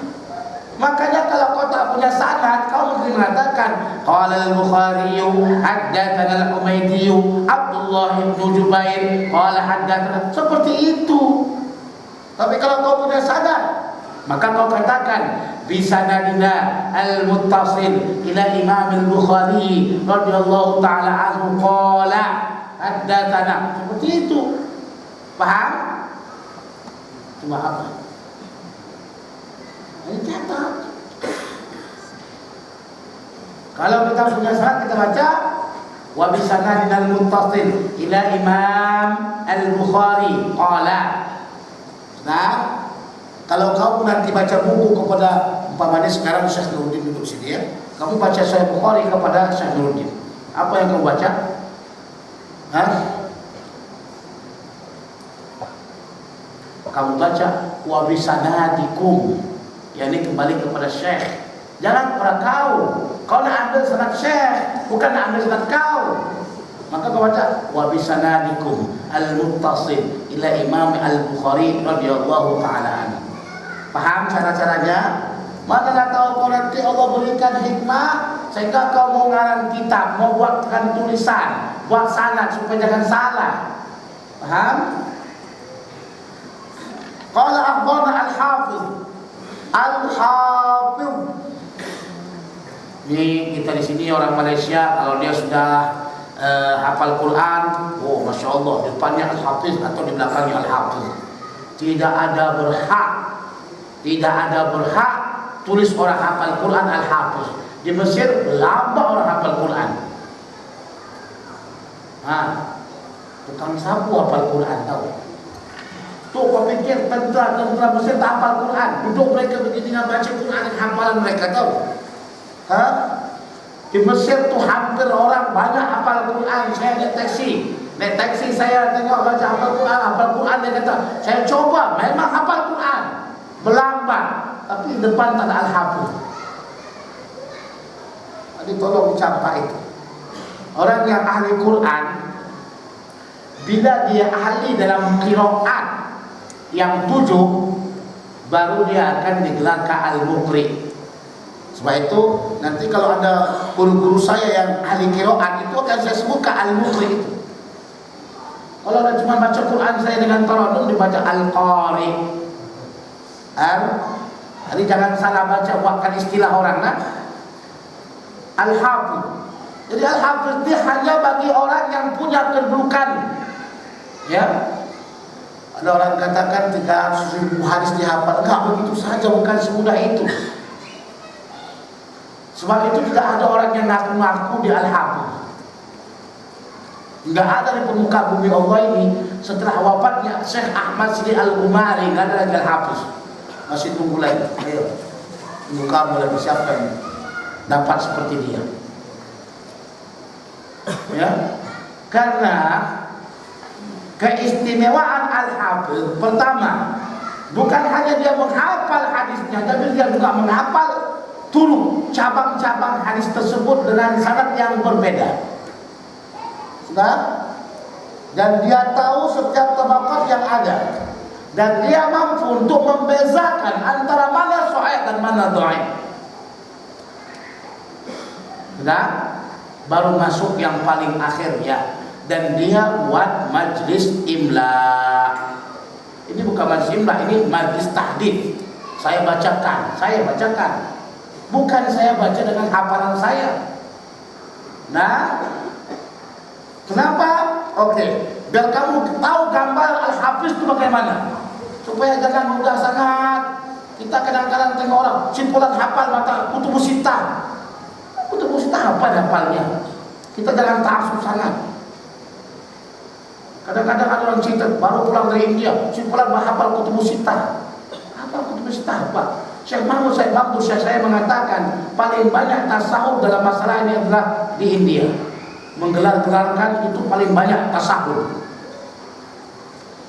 Speaker 1: Makanya kalau kau tak punya sanad, kau mesti mengatakan qala al-Bukhari haddatsana al-Humaydi Abdullah bin Jubair qala haddatsana, seperti itu. Tapi kalau kau punya sanad, maka kau katakan bi sanadina al-muttasil ila Imam al-Bukhari radhiyallahu taala anhu qala haddatsana, seperti itu. Paham? Cuma apa? Ini catat. Kalau kita punya sanad kita baca wa bi sanadin al-muttasil ila Imam Al-Bukhari qala. Nah, kalau kamu nanti baca buku kepada, umpamanya sekarang Syekh Nuruddin duduk sini ya, kamu baca Sahih Bukhari kepada Syekh Nuruddin, apa yang kamu baca? Hah? Kamu baca wa bi sanadikum, yakni kembali kepada Syekh. Jangan kepada kau. Kau nak ambil sanad Syekh, bukan nak ambil sanad kau. Maka kau baca wa bi sanadikum al-muttasil ila Imam Al-Bukhari radhiyallahu taala anhu. Paham cara-caranya? Mana tahu kau nanti Allah berikan hikmah sehingga kau mau ngarang kitab, mau buatkan tulisan, buat sanad supaya jangan salah. Paham? Qala akhbarana al-Hafiz. Al-Hafiz. Ini kita di sini orang Malaysia, kalau dia sudah hafal Quran, oh masya Allah, depannya Al-Hafiz atau di belakangnya Al-Hafiz. Tidak ada berhak tulis orang hafal Quran Al-Hafiz. Di Mesir lama orang hafal Quran. Tukang sapu hafal Quran, tahu? Tuh kau pikir tentara Mesir tak hafal Quran, duduk mereka begini baca Quran dan hafalan mereka, tahu? Di Mesir tuh hampir orang banyak hafal Quran. Saya naik taksi saya tengok baca hafal Quran, dia kata saya coba memang hafal Quran, berlambat, tapi depan tak ada Al-Hafiz. Jadi tolong capai itu. Orang yang ahli Quran, bila dia ahli dalam qiraat yang 7, baru dia akan digelar al-muqri. Sebab itu nanti kalau ada guru-guru saya yang ahli qiraat itu akan saya sebut al-muqri itu. Kalau ada cuma baca Quran saya dengan taradum dibaca al-qari. Jadi jangan salah baca, buatkan istilah orang nah. Al-Hafiz. Jadi Al-Hafiz ini hanya bagi orang yang punya kedudukan. Ya. Ada orang katakan 300.000 hadis dihafal. Enggak begitu saja, bukan semudah itu. Sebab itu tidak ada orang yang ngaku-ngaku di Al-Hafiz. Enggak ada di permukaan bumi Allah ini setelah wafatnya Syekh Ahmad Siddiq Al-Umari, enggak ada lagi Al-Hafiz. Masih tunggu lagi. Ayo. Tunggu kamu lagi siapa yang dapat seperti dia. Ya. Karena keistimewaan Al-Hafiz pertama, bukan hanya dia menghafal hadisnya, tapi dia juga menghafal turuk cabang-cabang hadis tersebut dengan sanad yang berbeda. Sudah? Dan dia tahu setiap tabaqat yang ada. Dan dia mampu untuk membezakan antara mana sahih dan mana dhaif. Sudah? Baru masuk yang paling akhir ya. Dan dia buat majlis imla. Ini bukan majlis imla, ini majlis tahdits. Saya bacakan. Bukan saya baca dengan hafalan saya. Nah, kenapa? Oke, biar kamu tahu gambar Al-Hafiz itu bagaimana. Supaya jangan mudah sangat. Kita kadang-kadang tengok orang simpulan hafal maka kutubus sittah. Kutubus sittah apa hafalnya? Kita jangan ta'assub sangat. Kadang-kadang ada orang cerita baru pulang dari India, simpulan hafal kutubus sittah. Apa kutubus sittah apa? Syekh Mahmud Said Baktur saya mengatakan paling banyak tasawuf dalam masalah ini adalah di India. Menggelar-gelarkan itu paling banyak tasawuf.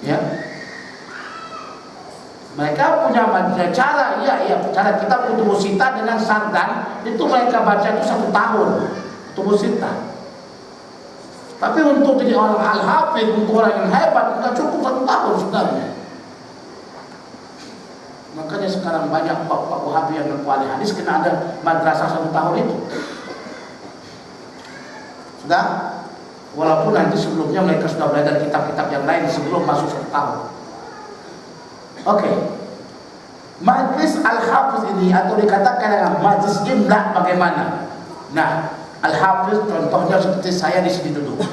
Speaker 1: Ya. Mereka punya cara, cara kita kutubus sittah dengan sardan itu mereka baca itu 1 tahun kutubus sittah. Tapi untuk jadi orang Al-Hafiz, untuk orang yang hebat, tidak cukup 1 tahun sebenarnya. Makanya sekarang banyak pak Wahabi yang mengaku ahli hadis kena ada madrasah 1 tahun itu. Sudah? Walaupun nanti sebelumnya mereka sudah belajar kitab-kitab yang lain sebelum masuk 1 tahun. Oke. Majlis Al-Hafiz ini atau dikatakan dengan majlis imla bagaimana? Nah, Al-Hafiz contohnya seperti saya di sini duduk.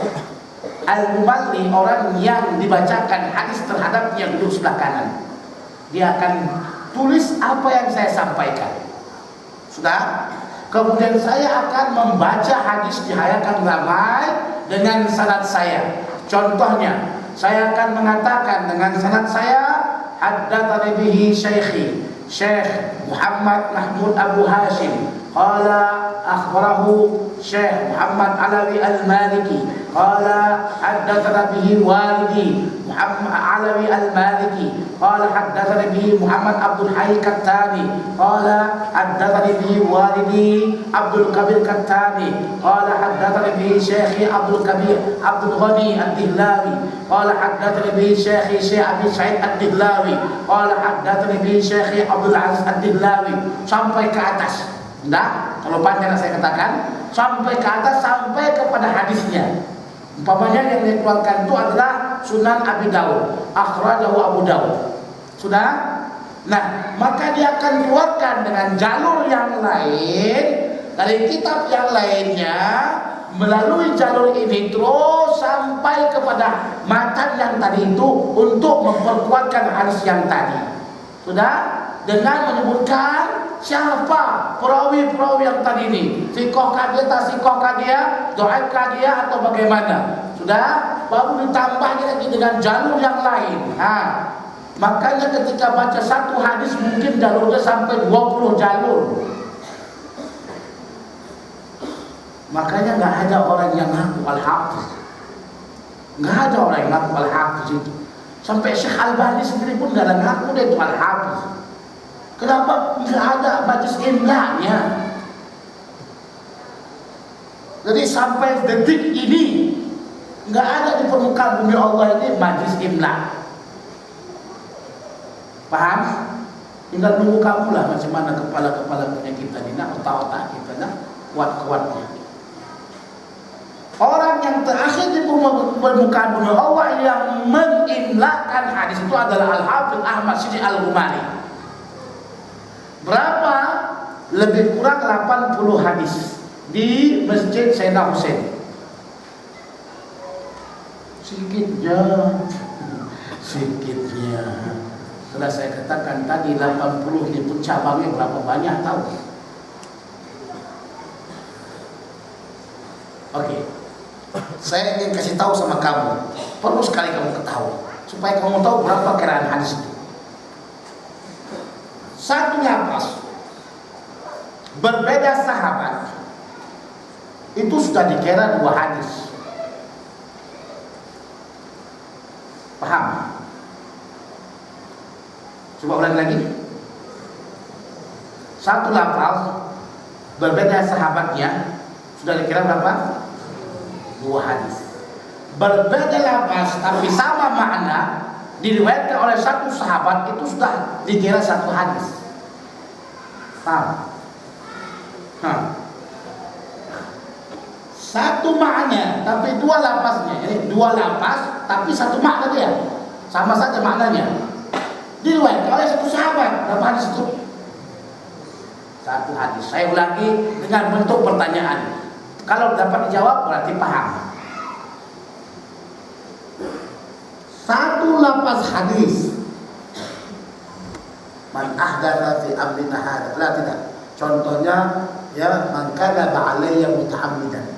Speaker 1: Al-Mumalli orang yang dibacakan hadis terhadap yang duduk sebelah kanan. Dia akan tulis apa yang saya sampaikan. Sudah? Kemudian saya akan membaca hadis di hadapan ramai dengan sanad saya. Contohnya, saya akan mengatakan dengan sanad saya, haddatsani bihi syaikhi Syekh Muhammad Mahmud Abu Hashim qala akhbarahu Syekh Muhammad Alawi Al-Maliki qala haddatsana bihi walidi Muhammad Alawi Al-Maliki qala haddatsani bihi Muhammad Abdul Hayy Kattani qala haddatsani bihi walidi Abdul Kabir Kattani qala haddatsani bihi Syekhi Abdul Kabir Abdul Ghani Ad-Dihlawi qala haddatsani bihi Syekhi Syekh Abi Sa'id Ad-Dihlawi qala haddatsani bihi Syekhi Abdul Aziz Ad-Dihlawi sampai ke atas. Enggak, kalau panjang saya katakan sampai ke atas, sampai kepada hadisnya. Umpamanya yang dikeluarkan itu adalah Sunan Abi Dawud, akhrajahu Abu Dawud. Sudah? Nah, maka dia akan keluarkan dengan jalur yang lain dari kitab yang lainnya, melalui jalur ini terus sampai kepada matan yang tadi itu untuk memperkuatkan hadis yang tadi. Sudah? Dengan menyebutkan siapa perawi-perawi yang tadi ini, sikohkah dia, tak sikohkah dia, doaikah dia, atau bagaimana. Sudah, baru ditambah lagi dengan jalur yang lain. Makanya ketika baca satu hadis mungkin jalurnya sampai 20 jalur. Makanya nggak ada orang yang ngaku al-hafiz, nggak ada orang yang ngaku al-hafiz itu. Sampai Syekh Albani sendiri pun nggak ada ngaku dia itu al-hafiz. Kenapa? Nggak ada majlis imla'nya. Jadi sampai detik ini nggak ada di permukaan bumi Allah ini majlis imla'. Paham? Tinggal nunggu kamu lah macam mana kepala-kepala punya kita ini, nak otak-otak kita nak kuat-kuatnya. Orang yang terakhir di permukaan bumi Allah yang mengimlakan hadis itu adalah Al-Hafidz Ahmad Siddiq Al-Ghumari. Berapa? Lebih kurang 80 hadis di Masjid Sayyidina Husain. Sedikitnya. Setelah saya katakan tadi 80 ini pun cabangnya berapa banyak tahu? Oke. Saya ingin kasih tahu sama kamu, perlu sekali kamu ketahui supaya kamu tahu berapa kiraan hadis itu. Satu nafas berbeda sahabat itu sudah dikira 2 hadis. Paham? Coba ulangi lagi. Satu lafaz berbeda sahabatnya sudah dikira berapa? 2 hadis. Berbeda lafaz tapi sama makna diriwayatkan oleh satu sahabat itu sudah dikira 1 hadis. Paham? Satu makna tapi 2 lafaznya. Jadi 2 lafaz tapi 1 makna dia. Sama saja maknanya. Diriwayatkan oleh satu sahabat. Berapa hadis itu? 1 hadis. Saya ulangi dengan bentuk pertanyaan. Kalau dapat dijawab berarti paham. 1 lafaz hadis. Man ahdatsa fi amrina hadza. Tidak. Contohnya ya, man kadzaba alayya muta'ammidan.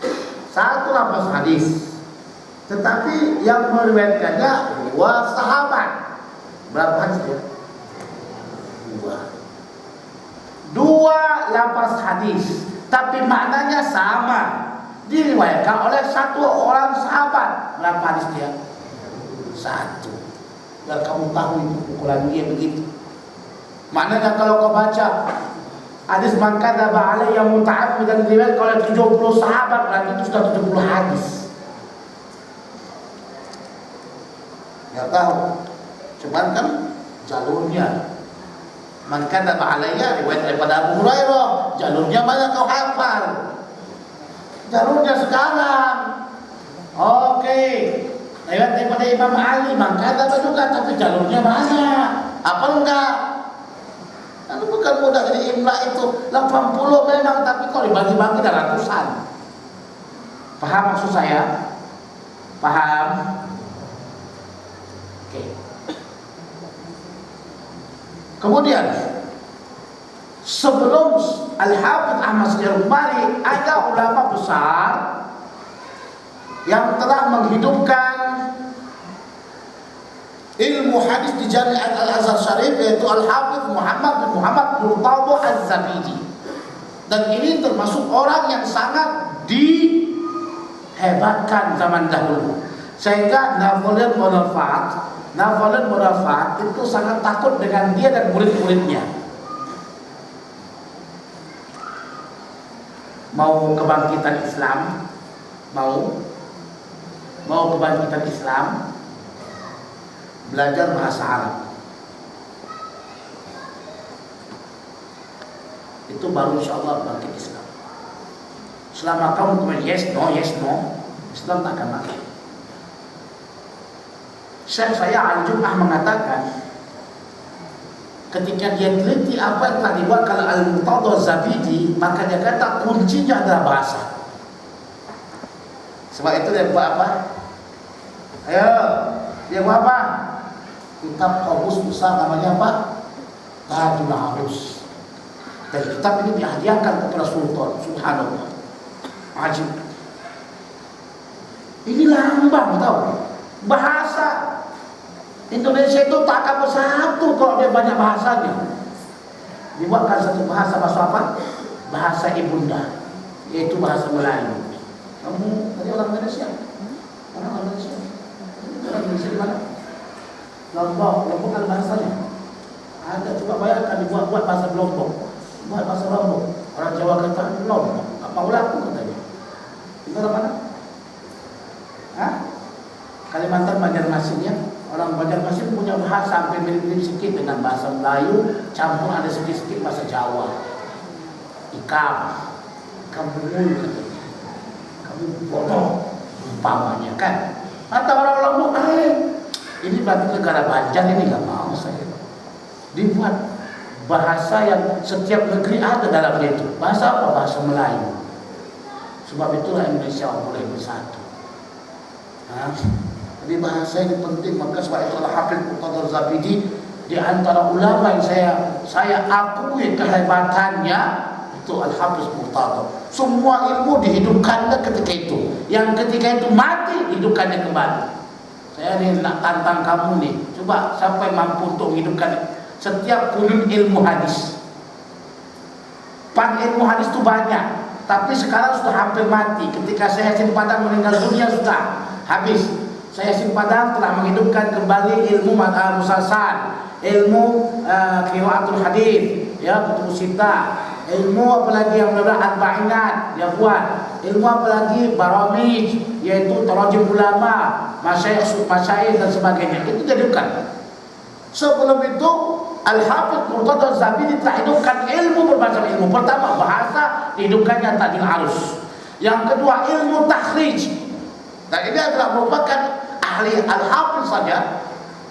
Speaker 1: 1 lafaz hadis. Tetapi yang meriwayatkannya 2 sahabat. Berapa hadis ya? 2 lafaz hadis, tapi maknanya sama. Diriwayatkan oleh 1 orang sahabat. Berapa hadis dia? 1. Biar kamu tahu itu ukuran dia begitu. Maknanya kalau kau baca hadis man kadzaba alayya muta'ammidan diriwayatkan oleh 70 sahabat, berarti itu sudah 70 hadis. Ya tahu. Cuman kan jalurnya. Man kadzaba alayya riwayat daripada Abu Hurairah, jalurnya mana kau hafal? Jalurnya sekarang. Oke. Riwayat daripada Imam Ali, man kadzaba juga, tapi jalurnya mana? Apa enggak? Itu bukan mudah jadi imla itu. 80 memang, tapi kok dibagi-bagi dah ratusan. Paham maksud saya? Paham? Oke. Kemudian Sebelum Al-Hafidh Ahmad Syarif ada ulama besar yang telah menghidupkan ilmu hadis di Jami'at Al-Azhar Syarif, yaitu Al-Hafidh Muhammad bin Muhammad Murtadha Az-Zabidi. Dan ini termasuk orang yang sangat dihebatkan zaman dahulu, sehingga Napoleon Bonaparte itu sangat takut dengan dia dan murid-muridnya. Mau kebangkitan Islam, mau kebangkitan Islam, belajar bahasa Arab. Itu baru insyaAllah bangkit Islam. Selama kamu cuma yes no, Islam tak akan bangkit. Syekh saya Al-Jum'ah mengatakan, ketika dia teliti apa yang telah dibuat oleh Al-Murtadha Az-Zabidi, maka dia kata kuncinya adalah bahasa. Sebab itu dia buat apa? Ayo, dia buat apa? Kitab kamus besar namanya apa? Tajul Arus. Dan kitab ini dihadiahkan kepada Sultan. Subhanallah, ajib. Ini lambang, tahu? Bahasa Indonesia itu tak akan bersatu kalau dia banyak bahasanya. Dibuatkan satu bahasa apa? Bahasa ibunda, yaitu bahasa Melayu. Kamu tadi orang Indonesia? Orang Indonesia di mana? Lombok kan bahasanya. Ada, coba bayangkan dibuat bahasa Lombok. Buat bahasa Lombok. Orang Jawa kata Lombok. Apa ulaku katanya? Itu orang mana? Hah? Kalimantan, Banjarmasin ya. Orang Banjarmasin punya bahasa hampir mirip-mirip sedikit dengan bahasa Melayu, campur ada sedikit-sedikit bahasa Jawa. Kamu bodoh umpamanya kan. Atau orang Lombok, ini berarti negara Banjar, ini gak mau saya. Dibuat bahasa yang setiap negeri ada dalamnya itu. Bahasa apa? Bahasa Melayu. Sebab itulah Indonesia boleh bersatu. Jadi bahasa ini penting, maka sebab itu Al-Hafidh Murtadha Az-Zabidi di antara ulama yang saya akui kehebatannya itu Al-Hafidh Murtadha. Semua ilmu dihidupkannya ketika itu. Yang ketika itu mati, hidupkannya kembali. Saya ini nak tantang kamu nih, coba siapa yang mampu untuk menghidupkan setiap kunun ilmu hadis. Ilmu hadis itu banyak, tapi sekarang sudah hampir mati. Ketika saya Yasin Padang meninggal dunia sudah habis. Saya Yasin Padang telah menghidupkan kembali ilmu musalsal, ilmu qiraatul hadis, ya, kutub sita, ilmu apalagi yang benar-benar arba'inat dia buat, ilmu apalagi baramij, yaitu tarajim ulama, masyayikh dan sebagainya. Itu dihidupkan. Sebelum itu Al-Hafidh Murtadha Az-Zabidi telah hidupkan ilmu bermacam ilmu. Pertama, bahasa, dihidupkannya Tajul Arus. Yang kedua, ilmu takhrij. Dan ini adalah merupakan ahli Al-Hafidh saja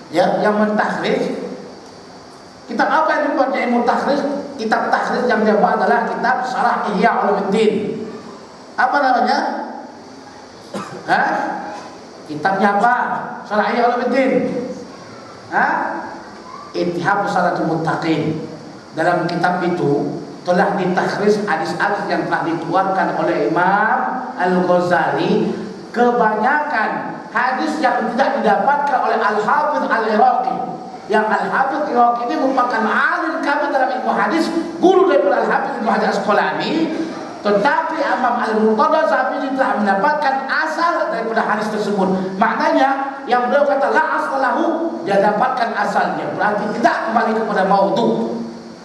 Speaker 1: ya, yang mentakhrij. Kitab apa yang dibuatnya ilmu takhrij? Kitab takhrij yang dia buat adalah kitab Syarah Ihya Ulumuddin. Apa namanya? Kitabnya apa? Syarah Ihya Ulumuddin. Ittihab Usaratul Muttaqin. Dalam kitab itu telah ditakhrij hadis-hadis yang telah dikeluarkan oleh Imam Al-Ghazali. Kebanyakan hadis yang tidak didapatkan oleh Al-Hafidh Al-Iraqi. Yang Al-Hafidh Al-Iraqi ini merupakan alim kami dalam ilmu hadis, guru daripada Al-Hafidh Ibnu Hajar Asqalani. Tetapi Imam Al-Murtadha Az-Zabidi telah mendapatkan asal daripada hadis tersebut. Maknanya yang beliau kata la aslahu, dia dapatkan asalnya, berarti tidak kembali kepada maudhu.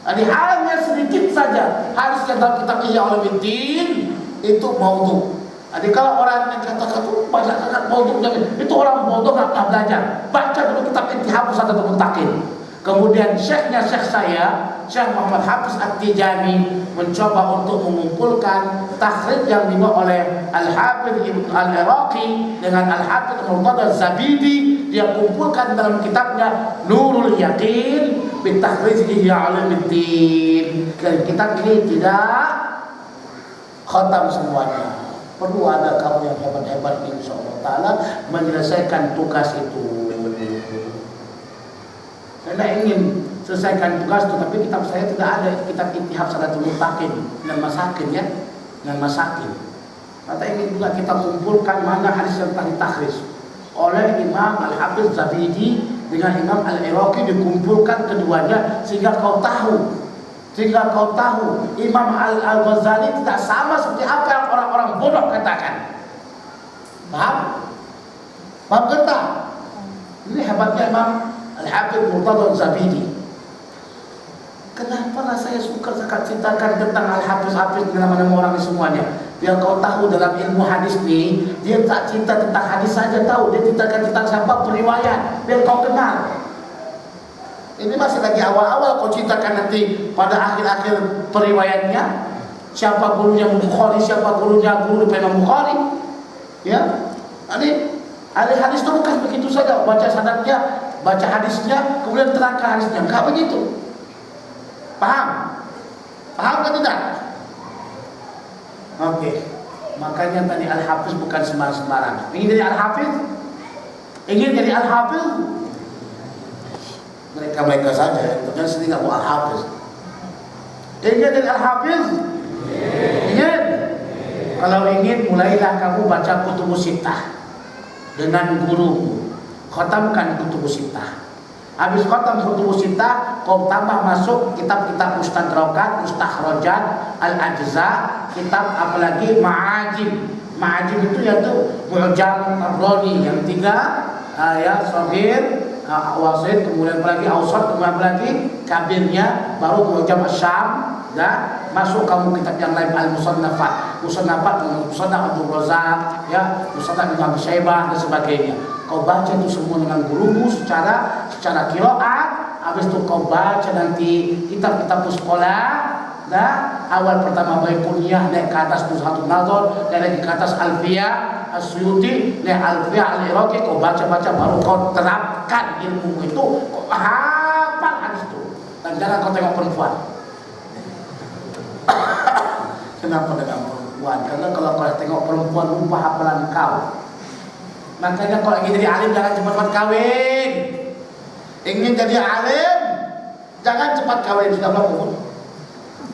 Speaker 1: Jadi hanya sedikit saja hadis yang dalam kitab Ihya Ulumuddin itu maudhu. Jadi kalau orang yang katakan itu banyak sangat bodoh, itu orang bodoh nggak pernah belajar. Baca dulu kitab Ittihab Usaratul Muttaqin. Kemudian Syekh saya, Syekh Muhammad Hafiz At-Tijani, mencoba untuk mengumpulkan takhrij yang dibuat oleh Al-Hafidh Al-Iraqi dengan Al-Hafidh Murtadha Az-Zabidi. Dia kumpulkan dalam kitabnya Nurul Yaqin bi Takhrij Ihya Ulumuddin. Dan kitab ini tidak khatam semuanya. Perlu ada kamu yang hebat-hebat insyaallah ta'ala menyelesaikan tugas itu. Saya ingin selesaikan tugas itu. Tapi kitab saya tidak ada, kitab Ittihad Salatul Muttaqin dan Masakin ya, dan Masakin. Kata ini juga kita kumpulkan mana hadis yang telah ditakhrij oleh Imam Al-Hafiz Zabidi dengan Imam Al-Iraqi, dikumpulkan keduanya sehingga kau tahu Imam Al-Ghazali tidak sama seperti apa yang orang-orang bodoh katakan. Paham? Paham tak? Ini hebatnya Imam Al-Hafiz Murtada Zabidi. Kenapa saya suka ceritakan tentang Al-Hafiz dengan nama-nama orang ini semuanya? Biar kau tahu dalam ilmu hadis ni, dia tak cerita tentang hadis saja tahu, dia ceritakan tentang siapa periwayat, biar kau kenal. Ini masih lagi awal-awal, kau ceritakan nanti pada akhir-akhir periwayatnya, siapa gurunya Bukhari, siapa gurunya guru Imam Bukhari. Ya, ini ahli hadis itu bukan begitu saja, baca sanadnya, baca hadisnya, kemudian terangkan hadisnya, enggak begitu. Paham? Paham kan tidak? Oke. Makanya tadi Al-Hafiz bukan sembarang-sembarang. Ingin jadi Al-Hafiz? Ingin jadi Al-Hafiz? Mereka saja, jangan sendiri nggak mau Al-Hafiz. Ingin jadi Al-Hafiz? Ingin? Kalau ingin, mulailah kamu baca Kutubus Sittah dengan gurumu. Khatamkan Kutubus Sittah. Habis khatam Kutubus Sittah, kau tambah masuk kitab-kitab Mustadrakat, Mustakhrajat, Al-Ajza, kitab apalagi Ma'ajim. Ma'ajim itu yaitu Mu'jam Tabrani yang 3, ya Shaghir, Wasit, kemudian apalagi Awsat, kemudian apalagi Kabirnya, baru Mu'jam Asyam. Dan masuk kamu kitab yang lain, Al-Musannafat, Musannaf Abdul Razak, ya, Musannaf Ibnu Abi Syaibah dan sebagainya. Kau baca itu semua dengan gurumu secara qiraat. Habis itu kau baca nanti kitab-kitab sekolah. Nah, awal pertama baik kuliah, naik ke atas Nuzhatun Nazar, dan lagi ke atas Alfiyah As-Suyuti, naik Alfiyah Al-Iraqi, kau baca-baca baru kau terapkan ilmu itu, kau hafal hadis itu. Dan jangan kau tengok perempuan. Kenapa dengan perempuan? Karena kalau kau tengok perempuan lupa hafalan kau. Makanya kalau ingin jadi alim jangan cepat-cepat kawin. Ingin jadi alim jangan cepat kawin. Sudah berapa umur?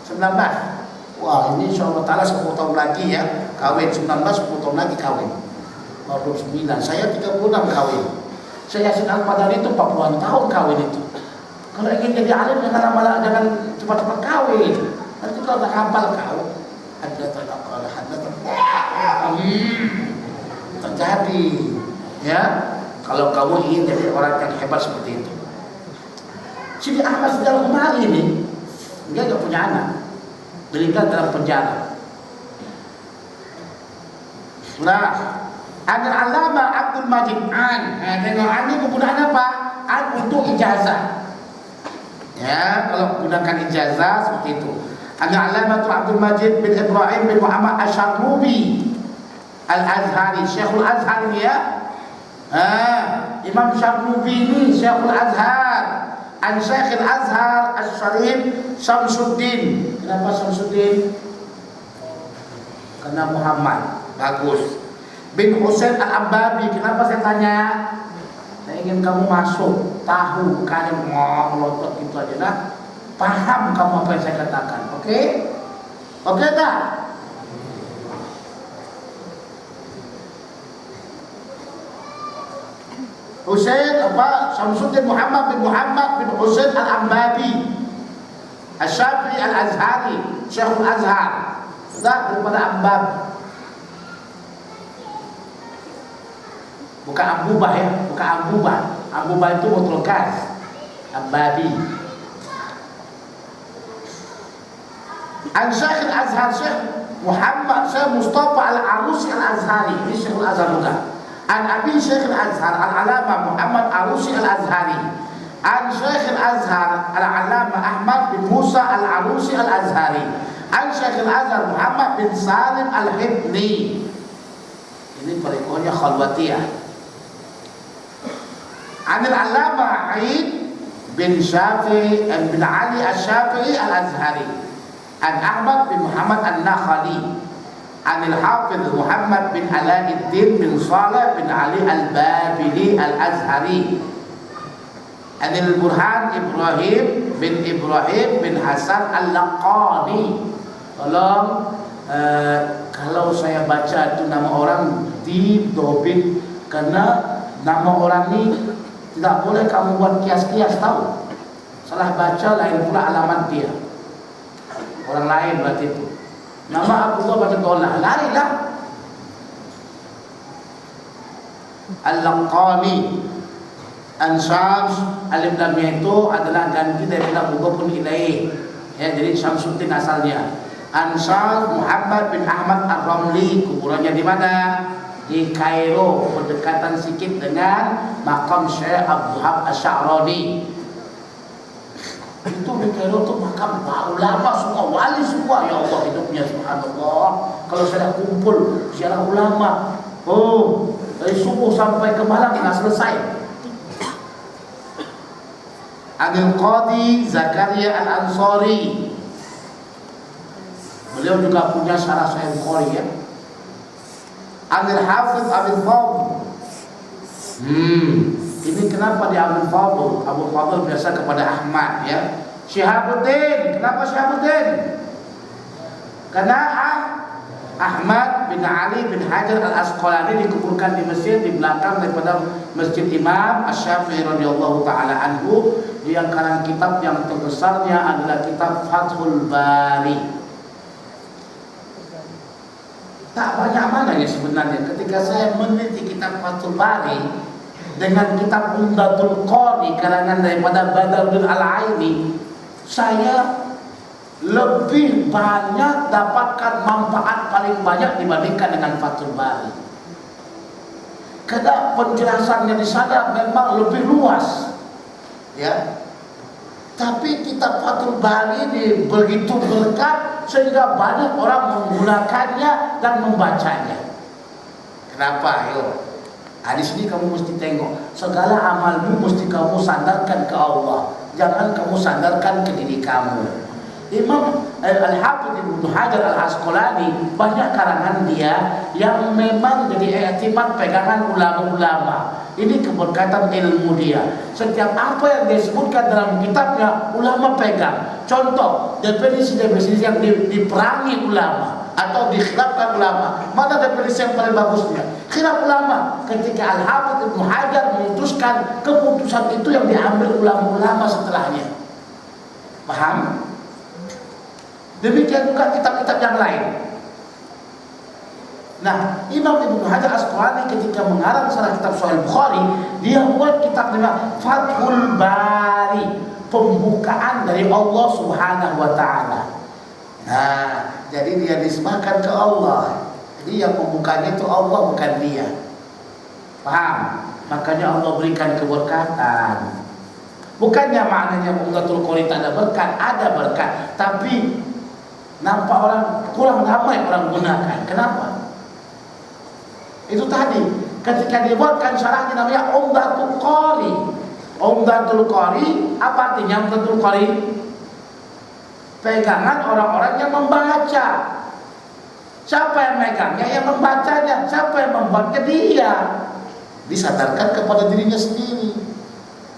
Speaker 1: 19. Wah, ini insyaallah taala 10 tahun lagi ya kawin. 19 10 tahun lagi kawin. Baru 9. Saya 36 kawin. Saya Yasin Al-Padani itu 40-an tahun kawin itu. Kalau ingin jadi alim jangan cepat-cepat kawin. Nanti kalau tak hafal kau terjadi, ya. Kalau kamu ingin jadi orang yang hebat seperti itu. Sidi Ahmad Syekhul Mali ini dia nggak punya anak, meninggal dalam penjara. Nah, ada Alama Abdul Majid An. Tengok An ini kegunaan apa? An untuk ijazah. Ya, kalau gunakan ijazah seperti itu. Ada Alama Abdul Majid bin Ibrahim bin Muhammad Asy-Syarnubi Al-Azhari, Syekhul Azhar ini ya. Imam Syarnubi ini Syekhul Azhar. An Syekhul Azhar Asy-Syarif Syamsuddin. Kenapa Syamsuddin? Karena Muhammad. Bagus. Bin Husain Al-Ambabi. Kenapa saya tanya? Saya ingin kamu masuk, tahu, bukan melotot gitu aja nah. Paham kamu apa yang saya katakan, oke? Oke tak? Husain apa? Syamsuddin Muhammad bin Husain Al-Ambabi Asy-Syafi'i Al-Azhari, Syekhul Azhar. Sudah daripada Ambab. Bukan Ambubah ya, bukan Ambubah. Ambubah itu Mutlaqas. Ambabi. An Syekh Al-Azhar, Syekh Muhammad Syekh Mustafa Al-Arusi Al-Azhari, ini Syekh Al-Azhar juga. An Abi Syekh Al-Azhar Al-Alama Muhammad Arusi Al-Azhari. An Syekh Al-Azhar Al-Alama Ahmad bin Musa Al-Arusi Al-Azhari. An Syekh Al-Azhar Muhammad bin Salim Al-Hibni. Ini perikodnya khalwatiyah. An Al-Alama Aid bin Syafi'i bin Ali Asy-Syafi'i Al-Azhari. An Ahmad bin Muhammad An-Nakhali. An Al-Hafiz Muhammad bin Alauddin bin Saleh bin Ali Al-Babili Al-Azhari. Anil Burhan Ibrahim bin Hasan Al-Laqani. Tolong kalau saya baca itu nama orang didobit, karena nama orang ini tidak boleh kamu buat kias-kias, tahu. Salah baca lain pula alamat dia. Orang lain berarti itu. Nama Abdullah baca tolak, larilah. Al-Laqani Syams, alif lamnya itu adalah ganti daripada mudhofun ilaih. Ya, jadi Syamsuddin asalnya. Syams Muhammad bin Ahmad Ar-Ramli, kuburannya di mana? Di Kairo, berdekatan sedikit dengan makam Syekh Abdul Wahab Asy-Sya'rani. Itu di Kairo tuh makam ulama semua, wali semua. Ya Allah, hidupnya subhanallah. Kalau saya kumpul ziarah ulama, dari subuh sampai ke malam nggak selesai. Anil Qadi Zakaria Al-Ansari, beliau juga punya syarah Sahih Bukhari, ya. Anil Hafiz Abil Fadl. Ini kenapa dia Abil Fadl? Abu Fadl biasa kepada Ahmad, ya. Syihabuddin, kenapa Syihabuddin? Karena Ahmad bin Ali bin Hajar Al-Asqalani dikuburkan di Mesir, di belakang daripada Masjid Imam Asy-Syafi'i radhiyallahu taala anhu. Yang karang kitab yang terbesarnya adalah kitab Fathul Bari. Tak banyak mananya sebenarnya ketika saya meneliti kitab Fathul Bari dengan kitab Umdatul Qari karangan daripada Badruddin Al-Aini, saya lebih banyak dapatkan manfaat paling banyak dibandingkan dengan Fathul Bari. Karena penjelasannya di sana memang lebih luas, ya. Tapi kitab Fathul Bari ini begitu berkat sehingga banyak orang menggunakannya dan membacanya. Kenapa? Yo, di sini kamu mesti tengok, segala amalmu mesti kamu sandarkan ke Allah, jangan kamu sandarkan ke diri kamu. Imam Al-Hafidz Ibnu Hajar Al-Asqalani banyak karangan dia yang memang jadi i'timad pegangan ulama-ulama. Ini keberkatan ilmu dia. Setiap apa yang dia sebutkan dalam kitabnya, ulama pegang. Contoh, definisi-definisi yang diperangi ulama atau dikhilafkan ulama, mana definisi yang paling bagusnya? Khilaf ulama. Ketika Al-Hafidz Ibnu Hajar memutuskan, keputusan itu yang diambil ulama-ulama setelahnya. Paham? Demikian juga kitab-kitab yang lain. Nah, Imam Ibnu Hajar Asqalani ketika mengarang syarah kitab Sahih Bukhari, dia buat kitab dengan Fathul Bari, pembukaan dari Allah Subhanahu wa taala. Nah, jadi dia disembahkan ke Allah. Jadi yang pembukanya itu Allah, bukan dia. Paham? Makanya Allah berikan keberkatan. Bukannya maknanya Umdatul Qari tak ada berkat, ada berkat, tapi nampak orang kurang ramai orang gunakan. Kenapa? Itu tadi ketika dibuatkan syarahnya namanya Umdatul Qari. Umdatul Qari, apa artinya Umdatul Qari? Pegangan orang-orang yang membaca. Siapa yang megangnya? Yang membacanya. Siapa yang membuatnya? Dia. Disadarkan kepada dirinya sendiri.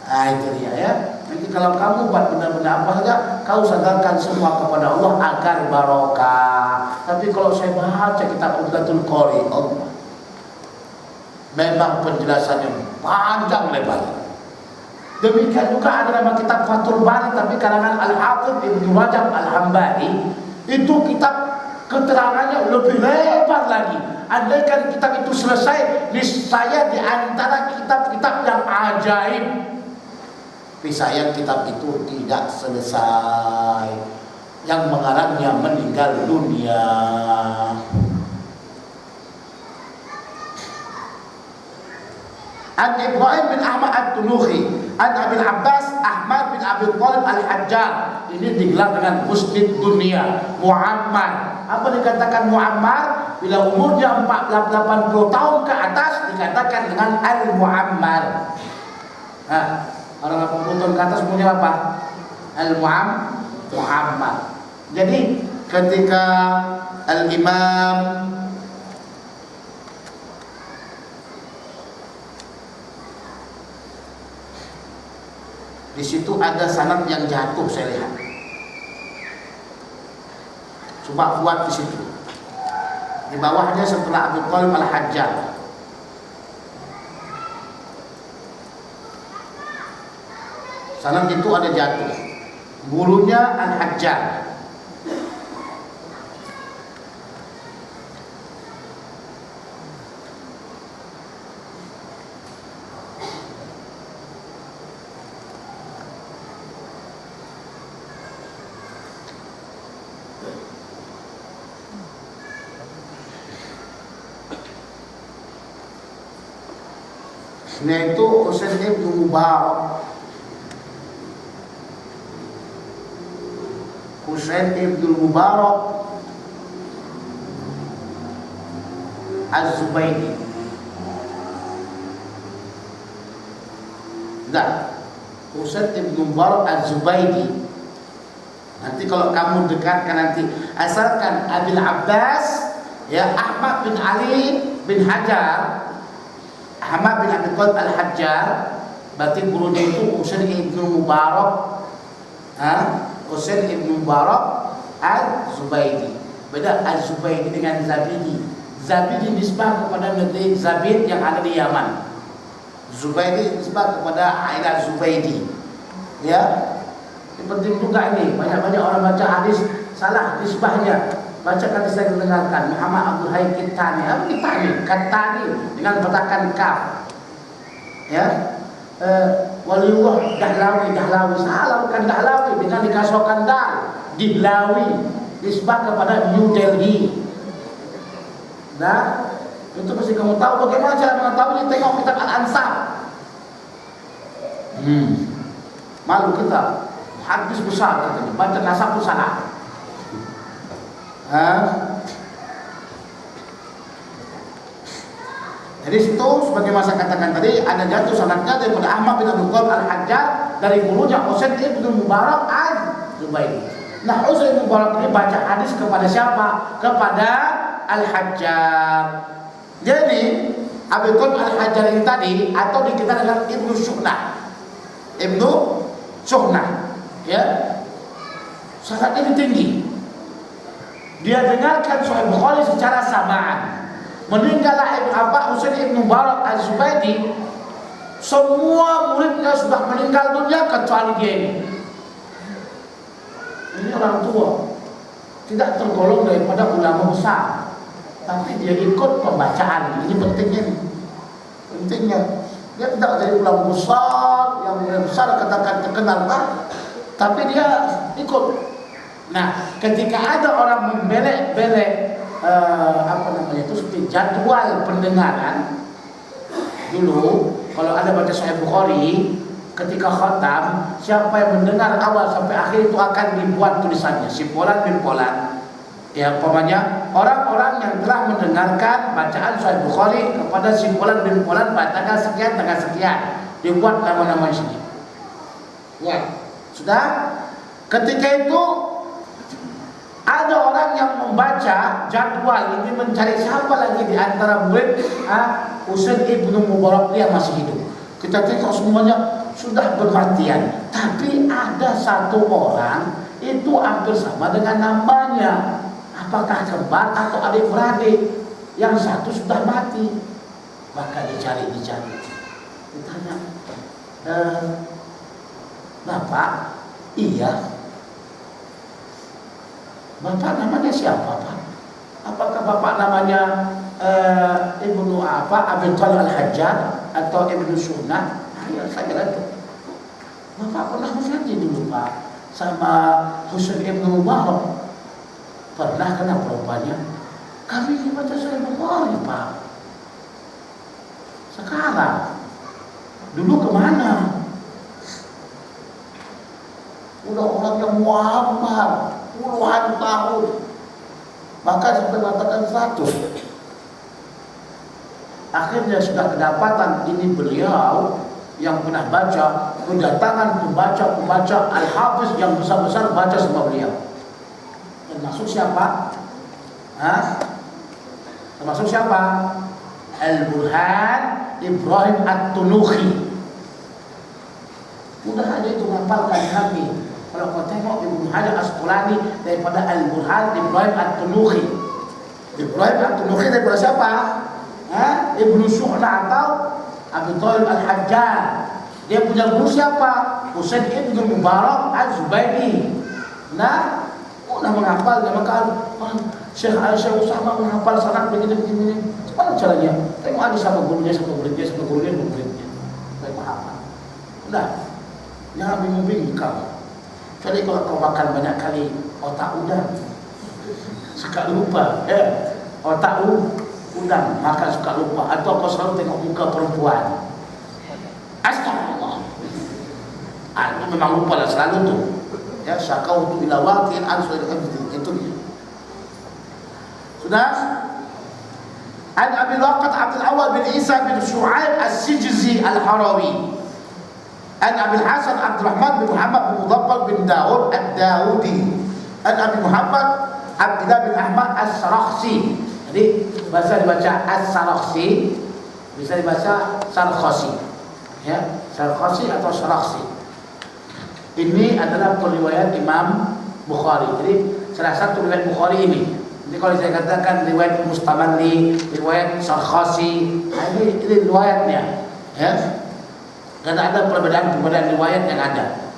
Speaker 1: Nah, itu dia, ya. Nanti kalau kamu buat benda-benda apa saja, kau sadarkan semua kepada Allah agar barokah. Tapi kalau saya baca kitab Umdatul Qari, Allah, memang penjelasannya panjang lebar. Demikian juga ada nama kitab Fathul Bari, tapi karangan Al-Hafidz Ibnu Rajab Al-Hambali. Itu kitab keterangannya lebih lebar lagi. Andaikan kitab itu selesai, niscaya di antara kitab-kitab yang ajaib. Tapi sayang kitab itu tidak selesai. Yang mengarangnya meninggal dunia. An Ibrahim bin Ahmad At-Tunuhi, An Abil Abbas Ahmad bin Abi Thalib Al-Hajjar. Ini digelar dengan Musnid Dunia, Muammar. Apa dikatakan Muammar? Bila umurnya 80 tahun ke atas dikatakan dengan Al-Muammar. Nah, orang 80 tahun ke atas umurnya apa? Al-Muammar. Jadi ketika Al-Imam Di situ ada sanad yang jatuh saya lihat. Coba buat di situ. Di bawahnya setelah Abu Thalib Al-Hajjaj. Sanad itu ada jatuh. Gurunya Al-Hajjaj. Yaitu Husain ibn Mubarak. Husain ibn Mubarak Az-Zubaydi. Enggak, Husain ibn Mubarak Az-Zubaydi. Nanti kalau kamu dekatkan nanti, asalkan Abil Abbas ya Ahmad bin Ali bin Hajar, Ahmad bin Abi Thalib Al-Hajjaj, berarti gurunya itu Husain ibn Mubarak, Husain ibn Mubarak Az-Zubaydi. Beda Az-Zubaydi dengan Zabidi. Zabidi nisbah kepada negeri Zabid yang ada di Yaman. Zubaydi nisbah kepada Ailah Zubaydi. Ya, ini penting juga ini. Banyak-banyak orang baca hadis salah nisbahnya. Bacakan saya mendengarkan Muhammad Abdul Hayy Kittani. Apa Kittani? Kittani dengan betakan kaf. Ya, Waliullah Dahlawi. Salah bukan Dahlawi dengan dikasihkan dal. Dihlawi nisbah kepada New Delhi. Nah, itu mesti kamu tahu. Bagaimana cara mengetahui? Tengok kitab Al-Ansab. Malu kita. Hadis besar katanya. Baca nasab pun salah. Jadi situ sebagai masa katakan tadi ada jatuh sanadnya daripada Ahmad bin Abu Thalib Al-Hajjaj dari gurunya Husain ibn Mubarak Az-Zubaydi. Nah, Husain ibn Mubarak ini baca hadis kepada siapa? Kepada Al-Hajjaj. Jadi Abu Thalib Al-Hajjaj ini tadi atau dikenal dengan Ibnu Syuhnah, ya, sanadnya tinggi. Dia dengarkan Sahih Bukhari secara samaan. Meninggallah Ibnu Abbas Husain ibn Mubarak Az-Zubaydi. Semua muridnya sudah meninggal dunia kecuali dia ini. Ini orang tua, tidak tergolong daripada ulama besar, tapi dia ikut pembacaan. Ini pentingnya. Dia tidak jadi ulama besar yang besar katakan terkenal kan, tapi dia ikut. Nah, ketika ada orang membelek-belek itu seperti jadwal pendengaran dulu, kalau ada baca Sahih Bukhari ketika khatam, siapa yang mendengar awal sampai akhir itu akan dibuat tulisannya, simpolan. Ya, umpamanya orang-orang yang telah mendengarkan bacaan Sahih Bukhari kepada simpolan pada tanggal sekian, dibuat nama-nama sini. Ya, sudah. Ketika itu ada orang yang membaca jadwal ini mencari siapa lagi di antara murid Husain ibn Mubarak yang masih hidup. Kita tengok semuanya sudah bermatian, tapi ada satu orang itu hampir sama dengan namanya. Apakah kembar atau adik-beradik? Yang satu sudah mati. Maka dicari. Ditanya, Bapak? Iya. Bapak namanya siapa, Pak? Apakah Bapak namanya Ibnu Abi Thalib Al-Hajjaj atau Ibnu Syuhnah? Ya, saya kira itu. Bapak pernah mengaji dulu, Pak, sama Husain ibn Mubarak. Pernah, kenapa rupanya? Kami baca Sahih Bukhari, Pak. Sekarang, dulu kemana? Udah orang yang muamar puluhan tahun, bahkan sampai mengatakan 100. Akhirnya sudah kedapatan ini beliau yang pernah baca, kedatangan pembaca Al-Hafiz yang besar-besar baca sama beliau. Termasuk siapa? Termasuk siapa? Al-Burhan Ibrahim At-Tunukhi. Mudah aja itu menghafalkan kami. Kalau kau tengok Ibnu Hajar Asqalani daripada Al-Burhan, Ibrahim At-Tunukhi. Ibrahim At-Tunukhi daripada siapa? Ibnu Syu'na atau Abu Thalib Al-Hajjar. Dia punya guru siapa? Husain Ibnu Mubarak Az-Zubairi. Nah, mudah menghafal. Maka Syekh Usama menghafal sanad begini. Mana caranya? Tengok aja sama gurunya, sama muridnya, sama gurunya. Saya menghafal. Udah, jangan bingung-bingung kamu. Kecuali kalau kau makan banyak kali otak udang, suka lupa. Otak udang makan suka lupa. Atau kau selalu tengok muka perempuan. Astagfirullah. Itu memang lupa lah selalu tuh. Ya, syakau tu ila waqin ansur itu dia. Sudah. An Abi Waqat Abdul Awwal bin Isa bin Shu'aib As-Sijzi Al-Harawi. An Abi Hasan Abdurrahman bin Muhammad bin Mudaffar bin Daud Ad-Daudi. An Abi Muhammad Abdullah bin Ahmad As-Sarakhsi. Jadi bahasa dibaca As-Sarakhsi, bisa dibaca Sarkhasi. Ya, Sarkhasi atau Sarakhsi. Ini adalah periwayat Imam Bukhari. Jadi salah satu riwayat Bukhari ini. Jadi kalau saya katakan riwayat Mustamalli, riwayat Sarkhasi, ini riwayatnya. Ya. Karena ada perbedaan riwayat yang ada.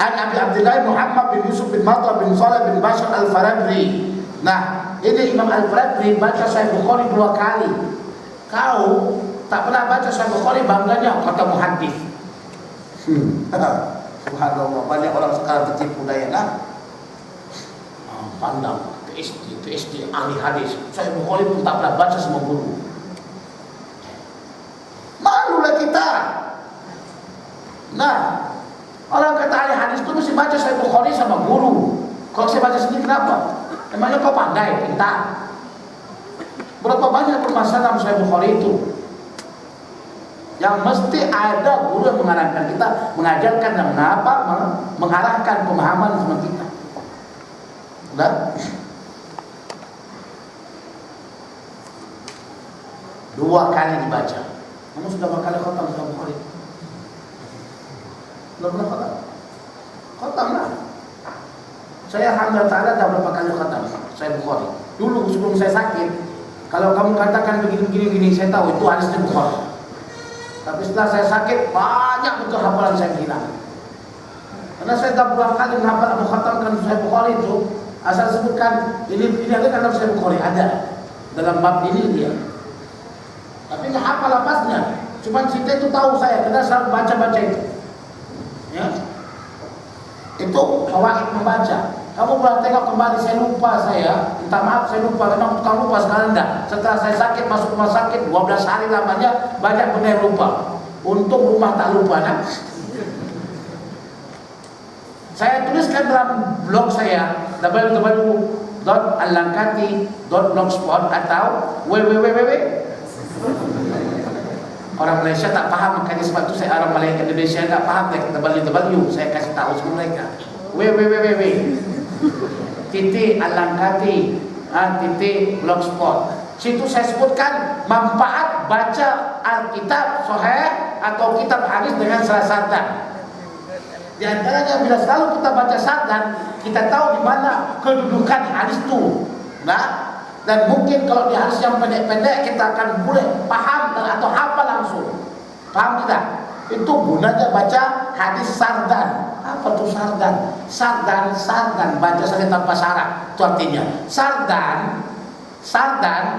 Speaker 1: An Abi Abdullah Muhammad bin Yusuf bin Matar bin Saleh bin Bashar Al-Farabri. Nah, ini Imam Al-Farabri baca Sahih Bukhari 2 kali. Kau tak pernah baca Sahih Bukhari, bangganya kata muhaddis. Subhanallah, banyak orang sekarang tertipu daya kan? Pandang PhD ahli hadis. Sahih Bukhari pun tak pernah baca sama guru. Malulah kita. Nah, orang kata ahli hadis itu mesti baca Sahih Bukhari sama guru. Kalau saya baca sendiri kenapa? Emangnya kau pandai, pintar? Berapa banyak permasalahan Sahih Bukhari itu? Yang mesti ada guru yang mengarahkan kita, mengajarkan dan mengarahkan pemahaman sama kita. Udah? Dua kali dibaca. Kamu sudah berapa kali khatam Sahih Bukhari? Belum pernah khatam? Khatam lah. Saya alhamdulillah ta'ala dah berapa kali khatam Sahih Bukhari. Dulu sebelum saya sakit, kalau kamu katakan begini-gini, saya tahu itu hadisnya Bukhari. Tapi setelah saya sakit, banyak betul hafalan saya hilang. Karena saya dah beberapa kali menghafal mengkhatamkan Sahih Bukhari itu, asal sebutkan ini ada dalam Sahih Bukhari, ada dalam bab ini dia. Tapi nggak hafal lapasnya. Cuma cerita itu tahu saya, karena saya baca-baca itu. Ya, itu fawaid membaca. Kamu boleh tengok kembali, saya lupa saya. Minta maaf saya lupa, memang tukang lupa sekarang enggak. Setelah saya sakit, masuk rumah sakit 12 hari lamanya, banyak benda yang lupa. Untung rumah tak lupa nah. Saya tuliskan dalam blog saya www.allangkati.blogspot atau www. Orang Malaysia tak paham, makanya sebab itu saya orang Malaysia Indonesia tak paham www. Saya kasih tahu semua mereka www. Allangkati.blogspot. Situ saya sebutkan manfaat baca Alkitab Sahih atau kitab hadis dengan salah sardan. Di antaranya bila selalu kita baca sardan, kita tahu di mana kedudukan hadis itu. Nah, dan mungkin kalau di hadis yang pendek-pendek kita akan boleh paham atau hafal langsung. Paham tidak? Itu gunanya baca hadis sardan. Apa itu sardan? Sardan baca saja tanpa syarat. Itu artinya sardan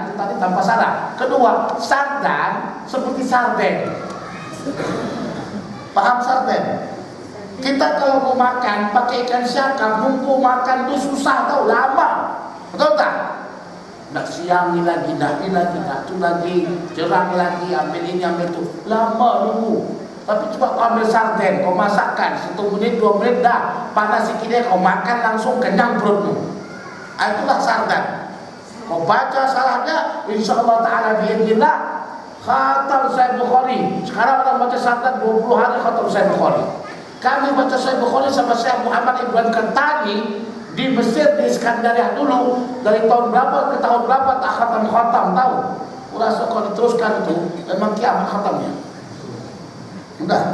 Speaker 1: itu tadi tanpa syarat. Kedua, sardan seperti sarden. Paham sarden? Kita kalau mau makan pakai ikan siakap, nunggu makan itu susah tau, lama. Betul tak? Nak siang ni lagi, nak ni lagi, nak tu lagi, jerang lagi, ambil ini, ambil itu. Lama nunggu. Tapi coba kau ambil sarden, kau masakkan 1 menit, 2 menit dah panas sikit dia, kau makan langsung kenyang perutmu. Itulah sarden. Kau baca salahnya, insyaAllah ta'ala bi'idnillah khatam Sahih Bukhari. Sekarang orang baca sarden 20 hari khatam Sahih Bukhari. Kami baca Sahih Bukhari sama Syekh Muhammad Ibrahim Kantani di Mesir, di Iskandaria dulu, dari tahun berapa ke tahun berapa tak khatam tahu. Rasa kalau diteruskan itu memang kiamat khatamnya. Enggak.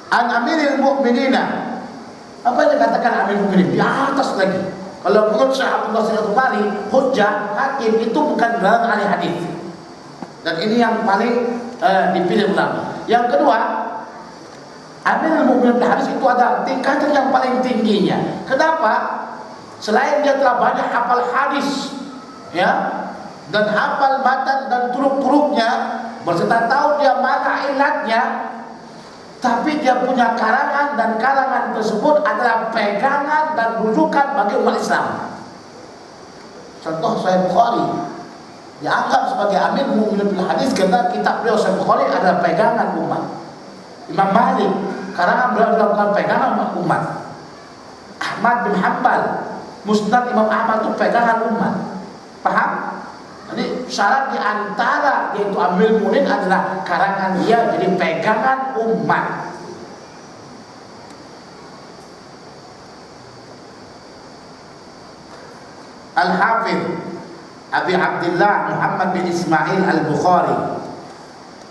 Speaker 1: an amiril mu'minina. Apa yang dikatakan amiril mu'minin? Di atas lagi. Kalau menurut Syekh Abdullah Sa'id Bali, hujjah hakim itu bukan dalam ahli hadis. Dan ini yang paling dipilih ulama. Yang kedua, amirul mu'minin hadis itu ada tingkatan yang paling tingginya. Kenapa? Selain dia telah banyak hafal hadis, ya, dan hafal matan dan turuk-turuknya, berserta tahu dia mana ilatnya, tapi dia punya karangan dan karangan tersebut adalah pegangan dan rujukan bagi umat Islam. Contoh Sahih Bukhari dianggap sebagai amir mu'minin bil hadis karena kitab beliau Sahih Bukhari adalah pegangan umat. Imam Malik karangan beliau adalah pegangan umat. Ahmad bin Hanbal Musnad Imam Ahmad itu pegangan umat. Paham? Jadi syarat di antara yaitu amil mu'min adalah karangan dia jadi pegangan umat. Al-Hafidh Abi Abdullah Muhammad bin Ismail Al-Bukhari,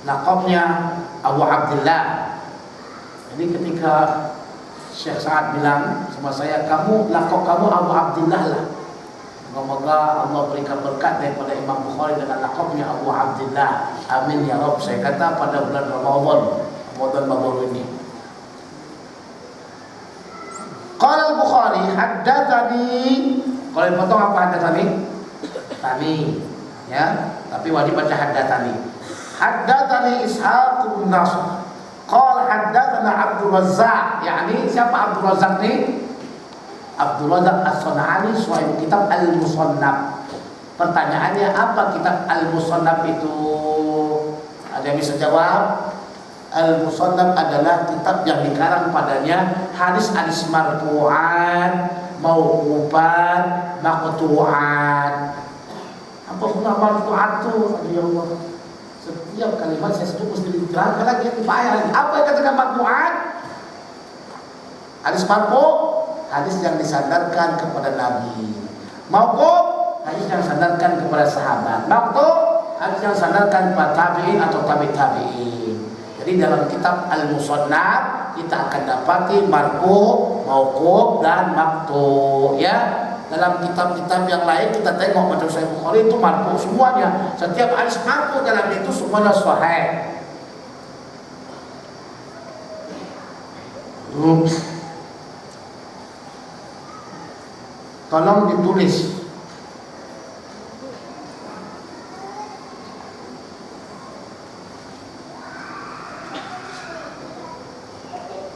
Speaker 1: laqabnya Abu Abdullah. Jadi ketika Syekh Sa'ad bilang sama saya, kamu laqab kamu Abu Abdullah lah. Semoga Allah berikan berkat daripada Imam Bukhari dengan laqabnya Abu Abdullah. Amin ya Rabb. Saya kata pada bulan Ramadan baru ini. Qala Al-Bukhari haddatsani. Kalau dipotong apa haddatsani? Tani, ya. Tapi wajib baca haddatsani. Haddatsani Ishaq bin Nasr. Qala haddatsana Abdul Razzaq. Yani siapa Abdul Razzaq ni? Abdul Razzaq As-San'ani, sahib kitab Al-Musannaf. Pertanyaannya, apa kitab Al-Musannaf itu? Ada yang bisa jawab? Al-Musannaf adalah kitab yang dikarang padanya hadis-hadis marfu'an, mauqufan, maqtu'an. Apa guna marfu'an itu? Ya Allah. Setiap kalimat saya sebut mesti diterangkan lagi, payah lagi. Apa yang katakan marfu'an? Hadis marfu', hadis yang disandarkan kepada Nabi. Mauquf, hadis yang disandarkan kepada sahabat. Maqtu', hadis yang disandarkan kepada tabi'in atau tabi'in. Jadi dalam kitab Al-Musannaf kita akan dapati marfu', mauquf dan maqtu', ya. Dalam kitab-kitab yang lain kita tengok macam Sahih Bukhari itu marfu' semuanya. Setiap hadis marfu' dalam itu semuanya sahih. Tolong ditulis.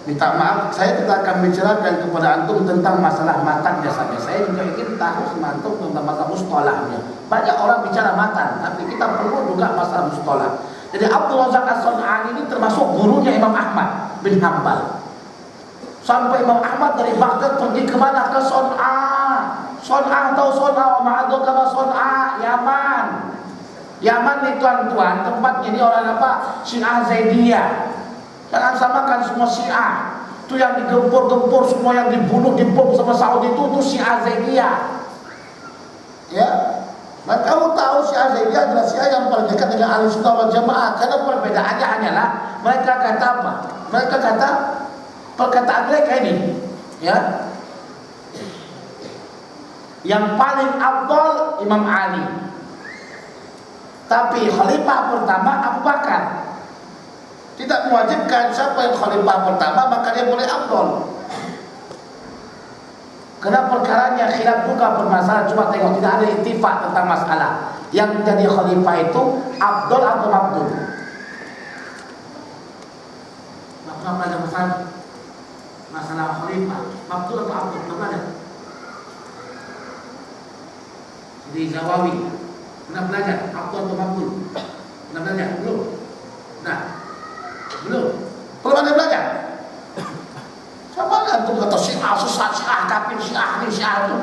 Speaker 1: Minta maaf, saya tidak akan bicarakan kepada antum tentang masalah matan biasanya. Saya juga ingin tahu sama antum tentang masalah mustalahnya. Banyak orang bicara matan, tapi kita perlu juga masalah mustalah. Jadi Abdul Razzaq As-San'ani ini termasuk gurunya Imam Ahmad bin Hanbal. Sampai Imam Ahmad dari Baghdad pergi ke mana? Ke Son'a. Son'a atau Son'a, ma'adul kama Son'a, Yaman. Yaman nih tuan-tuan, tempatnya ini orang apa? Syiah Zaidiyah. Jangan samakan semua Syiah. Itu yang digempur-gempur, semua yang dibunuh, dibom sama Saudi itu Syiah Zaidiyah. Ya. Dan kamu tahu Syiah Zaidiyah adalah Syiah yang paling dekat dengan Ahlussunnah wal Jamaah. Karena perbedaannya hanyalah mereka kata apa? Mereka kata perkataan mereka ini, ya. Yang paling afdal Imam Ali. Tapi khalifah pertama Abu Bakar. Tidak mewajibkan siapa yang khalifah pertama maka dia boleh afdal. Karena perkaranya khilaf juga bermasalah. Cuma tengok tidak ada ittifaq tentang masalah. Yang jadi khalifah itu afdal atau mabdul. Kenapa ada masalah khalifah mabdul atau afdal? Kenapa ada? Di Zawawi pernah belajar afdal atau mabdul? Pernah belajar? Belum? Nah, belum ada belajar. Siapa gantung kata Syiah, sesat Syiah, kafir Syiah, ini Syiah itu.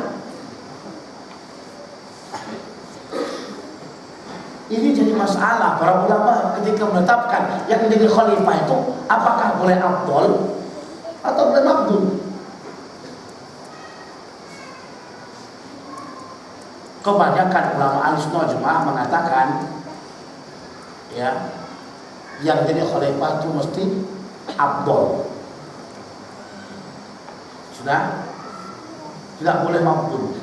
Speaker 1: Ini jadi masalah para ulama ketika menetapkan yang menjadi khalifah itu apakah boleh afdal atau boleh mabdul. Kebanyakan ulama Ahlussunnah wal Jamaah mengatakan, ya, yang jadi khalifah itu mesti afdal. Sudah? Tidak boleh maqbul.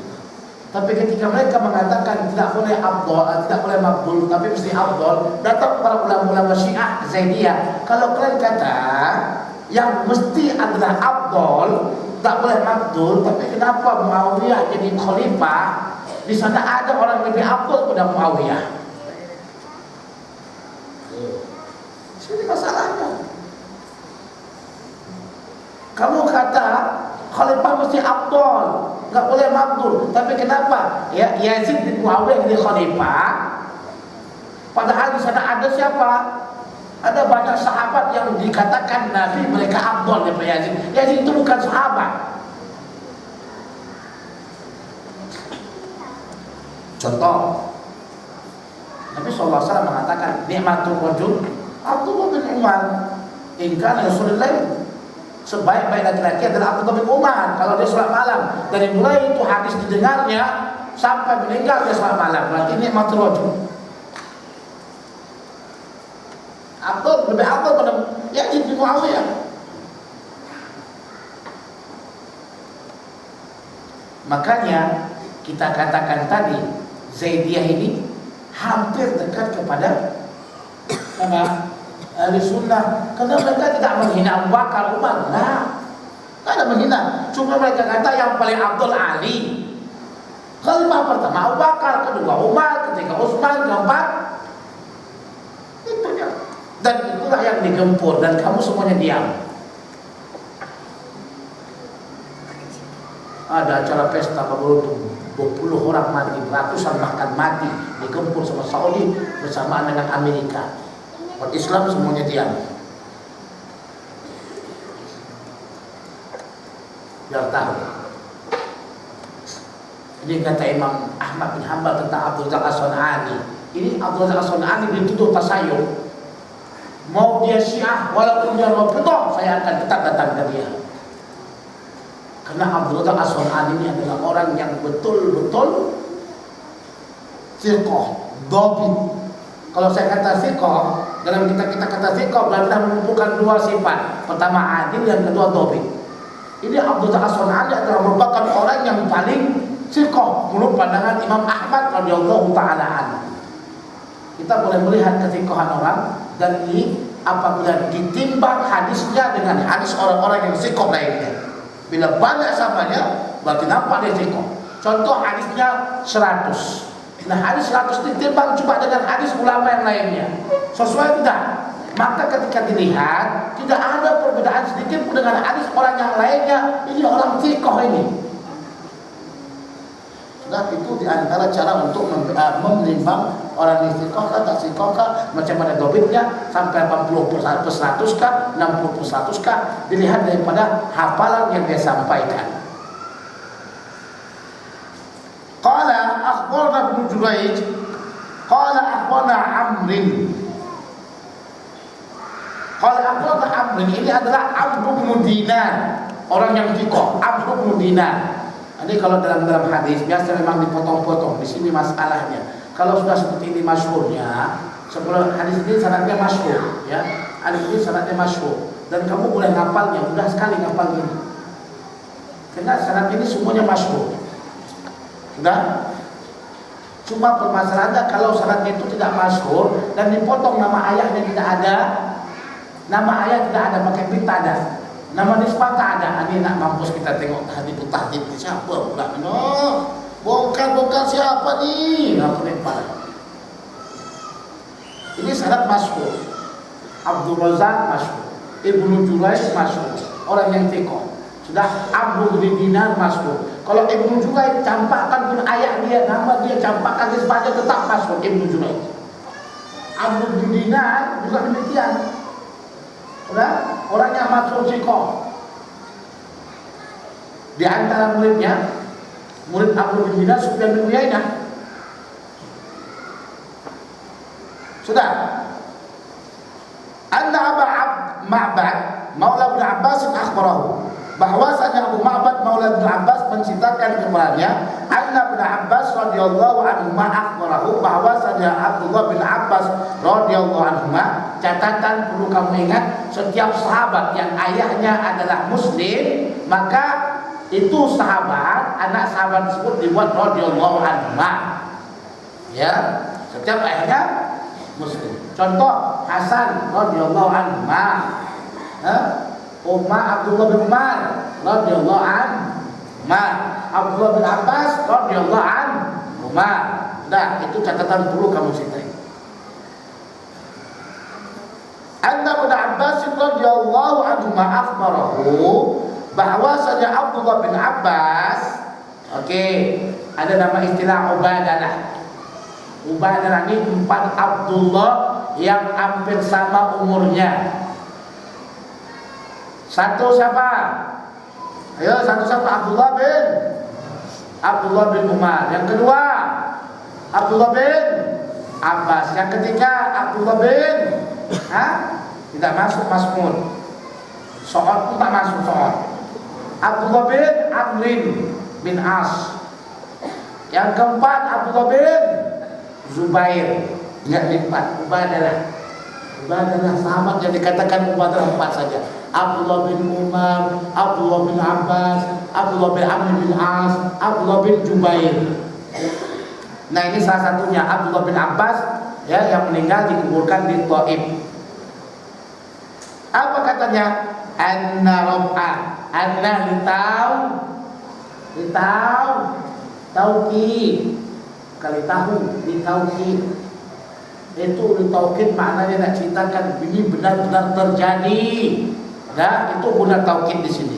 Speaker 1: Tapi ketika mereka mengatakan tidak boleh afdal, tidak boleh maqbul, tapi mesti afdal, datang para ulama-ulama Syiah Zaidiyah. Kalau kalian kata yang mesti adalah afdal, tak boleh maqbul, tapi kenapa Muawiyah jadi khalifah? Di sana ada orang lebih afdal pada Muawiyah. Ini masalahnya. Kamu kata khalifah mesti afdal, enggak boleh maqbul, tapi kenapa ya Yazid bin Muawiyah jadi khalifah? Padahal di sana ada siapa? Ada banyak sahabat yang dikatakan Nabi mereka afdal daripada Yazid. Yazid itu bukan sahabat. Contoh, Nabi SAW mengatakan nikmatul rajul Abdullah bin Umar. Ingkar Rasulullah, sebaik-baik laki-laki adalah Abdullah bin Umar. Kalau dia sholat malam, dari mulai itu hadis didengarnya sampai meninggal dia sholat malam, berarti nikmatul rajul. Abdul lebih Abdul pada Yazid bin Muawiyah. Makanya kita katakan tadi Zaidiyah ini hampir dekat kepada ahli sunnah, karena mereka tidak menghina Abu Bakar, Umar, nah, tidak ada menghina. Cuma mereka kata yang paling Abdul Ali. Khalifah pertama Abu Bakar, kedua Umar, ketiga Utsman, keempat itu ya. Dan itulah yang digempur dan kamu semuanya diam. Ada acara pesta beruntung 20 orang mati, ratusan bahkan mati, digempur sama Saudi bersamaan dengan Amerika. Umat Islam semuanya diam. Biar tahu. Ini kata Imam Ahmad bin Hanbal tentang Abdul Razak As-San'ani. Ini Abdul Razak As-San'ani dituduh tasayuf. Mau dia Syiah walaupun dia Rafidhah, saya akan tetap datang ke dia. Karena Abdul Razak As-San'ani ini adalah orang yang betul-betul thiqah, dhabit. Kalau saya kata thiqah, dalam kita kata thiqah berarti mengumpulkan dua sifat. Pertama adil, yang kedua dhabit. Ini Abdul Razak As-San'ani adalah merupakan orang yang paling thiqah menurut pandangan Imam Ahmad radhiyallahu taala anhu. Kita boleh melihat kethiqahan orang, dan ini apabila ditimbang hadisnya dengan hadis orang-orang yang thiqah lainnya. Bila banyak samanya, berarti nampak dia thiqah. Contoh hadisnya 100. Nah hadis 100 ditimbang coba dengan hadis ulama yang lainnya, sesuai tidak? Maka ketika dilihat tidak ada perbedaan sedikit pun dengan hadis orang yang lainnya. Ini orang thiqah ini. Nah itu diantara cara untuk menimbang orang yang thiqah kah, tak thiqah kah, macam mana dobitnya, sampai 80% per 100 kah, 60 per 100 kah, dilihat daripada hafalan yang dia sampaikan. Qala akhbarana Ibnu Jurayj qala akhbarana Amrin. Qala akhbarana Amrin, ini adalah Amr bin Dinar, orang yang thiqah, Amr bin Dinar. Ini kalau dalam hadis biasa memang dipotong-potong. Di sini masalahnya. Kalau sudah seperti ini masyhurnya, sebelum hadis ini sanadnya masyhur, ya. Hadis ini sanadnya masyhur dan kamu boleh ngapalnya, mudah sekali ngapal ini. Karena sanad ini semuanya masyhur. Sudah? Cuma permasalahannya kalau sanadnya itu tidak masyhur dan dipotong nama ayahnya tidak ada. Nama ayah tidak ada, pakai bint ada. Nama nisbah tak ada. Ini nak mampus kita tengok tahdid siapa pula? No, bongkar siapa ni? Apa ni parah? Ini sanad masyhur. Abdul Razak masyhur, Ibnu Jurayj masyhur, orang yang thiqah. Sudah Abu bin Dinar masyhur. Kalau Ibnu Jurayj campakkan pun ayah dia, nama dia campakkan nisbahnya tetap masyhur Ibnu Jurayj. Abu bin Dinar juga demikian. Sudah, orang yang masyhur thiqah. Di antara muridnya, murid Abu bin Dinar Sufyan bin Uyainah. Sudah. Anna Aba Ma'bad Maula bin Abbas akhbarahu, bahwasanya Abu Ma'bad Maula bin Abbas menceritakan kepadanya, anna bin Abbas radhiyallahu anhu akhbarahu, bahwasanya Abdullah bin Abbas radhiyallahu anhu. Catatan perlu kamu ingat, setiap sahabat yang ayahnya adalah muslim, maka itu sahabat, anak sahabat tersebut dibuat radhiyallahu anhu. Ya, setiap ayahnya Muslim. Contoh Hasan radhiyallahu anhu. Umar Abdullah bin Umar radhiyallahu anhu. Abdullah bin Abbas radhiyallahu anhu. Nah, itu catatan dulu kamu cintai. Anna bin Abbas radhiyallahu anhu akhbarahu bahwasanya Abdullah bin Abbas, ada nama istilah Ubadalah. Ubadalah ini 4 Abdullah yang hampir sama umurnya. Satu siapa? Ayo, satu Abdullah bin Umar. Yang kedua Abdullah bin Abbas. Yang ketiga Abdullah bin tidak masuk Mas'ud. Soal pun tak masuk soal. Abdullah bin Amrin bin As. Yang keempat Abdullah bin Zubair. Yang keempat Ubadalah sahabat yang dikatakan Ubadalah 4 saja. Abdullah bin Umar, Abdullah bin Abbas, Abdullah bin Amr bin As, Abdullah bin Zubair. Nah, ini salah satunya Abdullah bin Abbas yang meninggal dikuburkan di Thaif. Apa katanya? Anna Rab'ah, anna tauqid. Kali tahu di tauqid. Itu taukid maknanya nak ceritakan ini benar-benar terjadi. Nah, itu guna taukid di sini.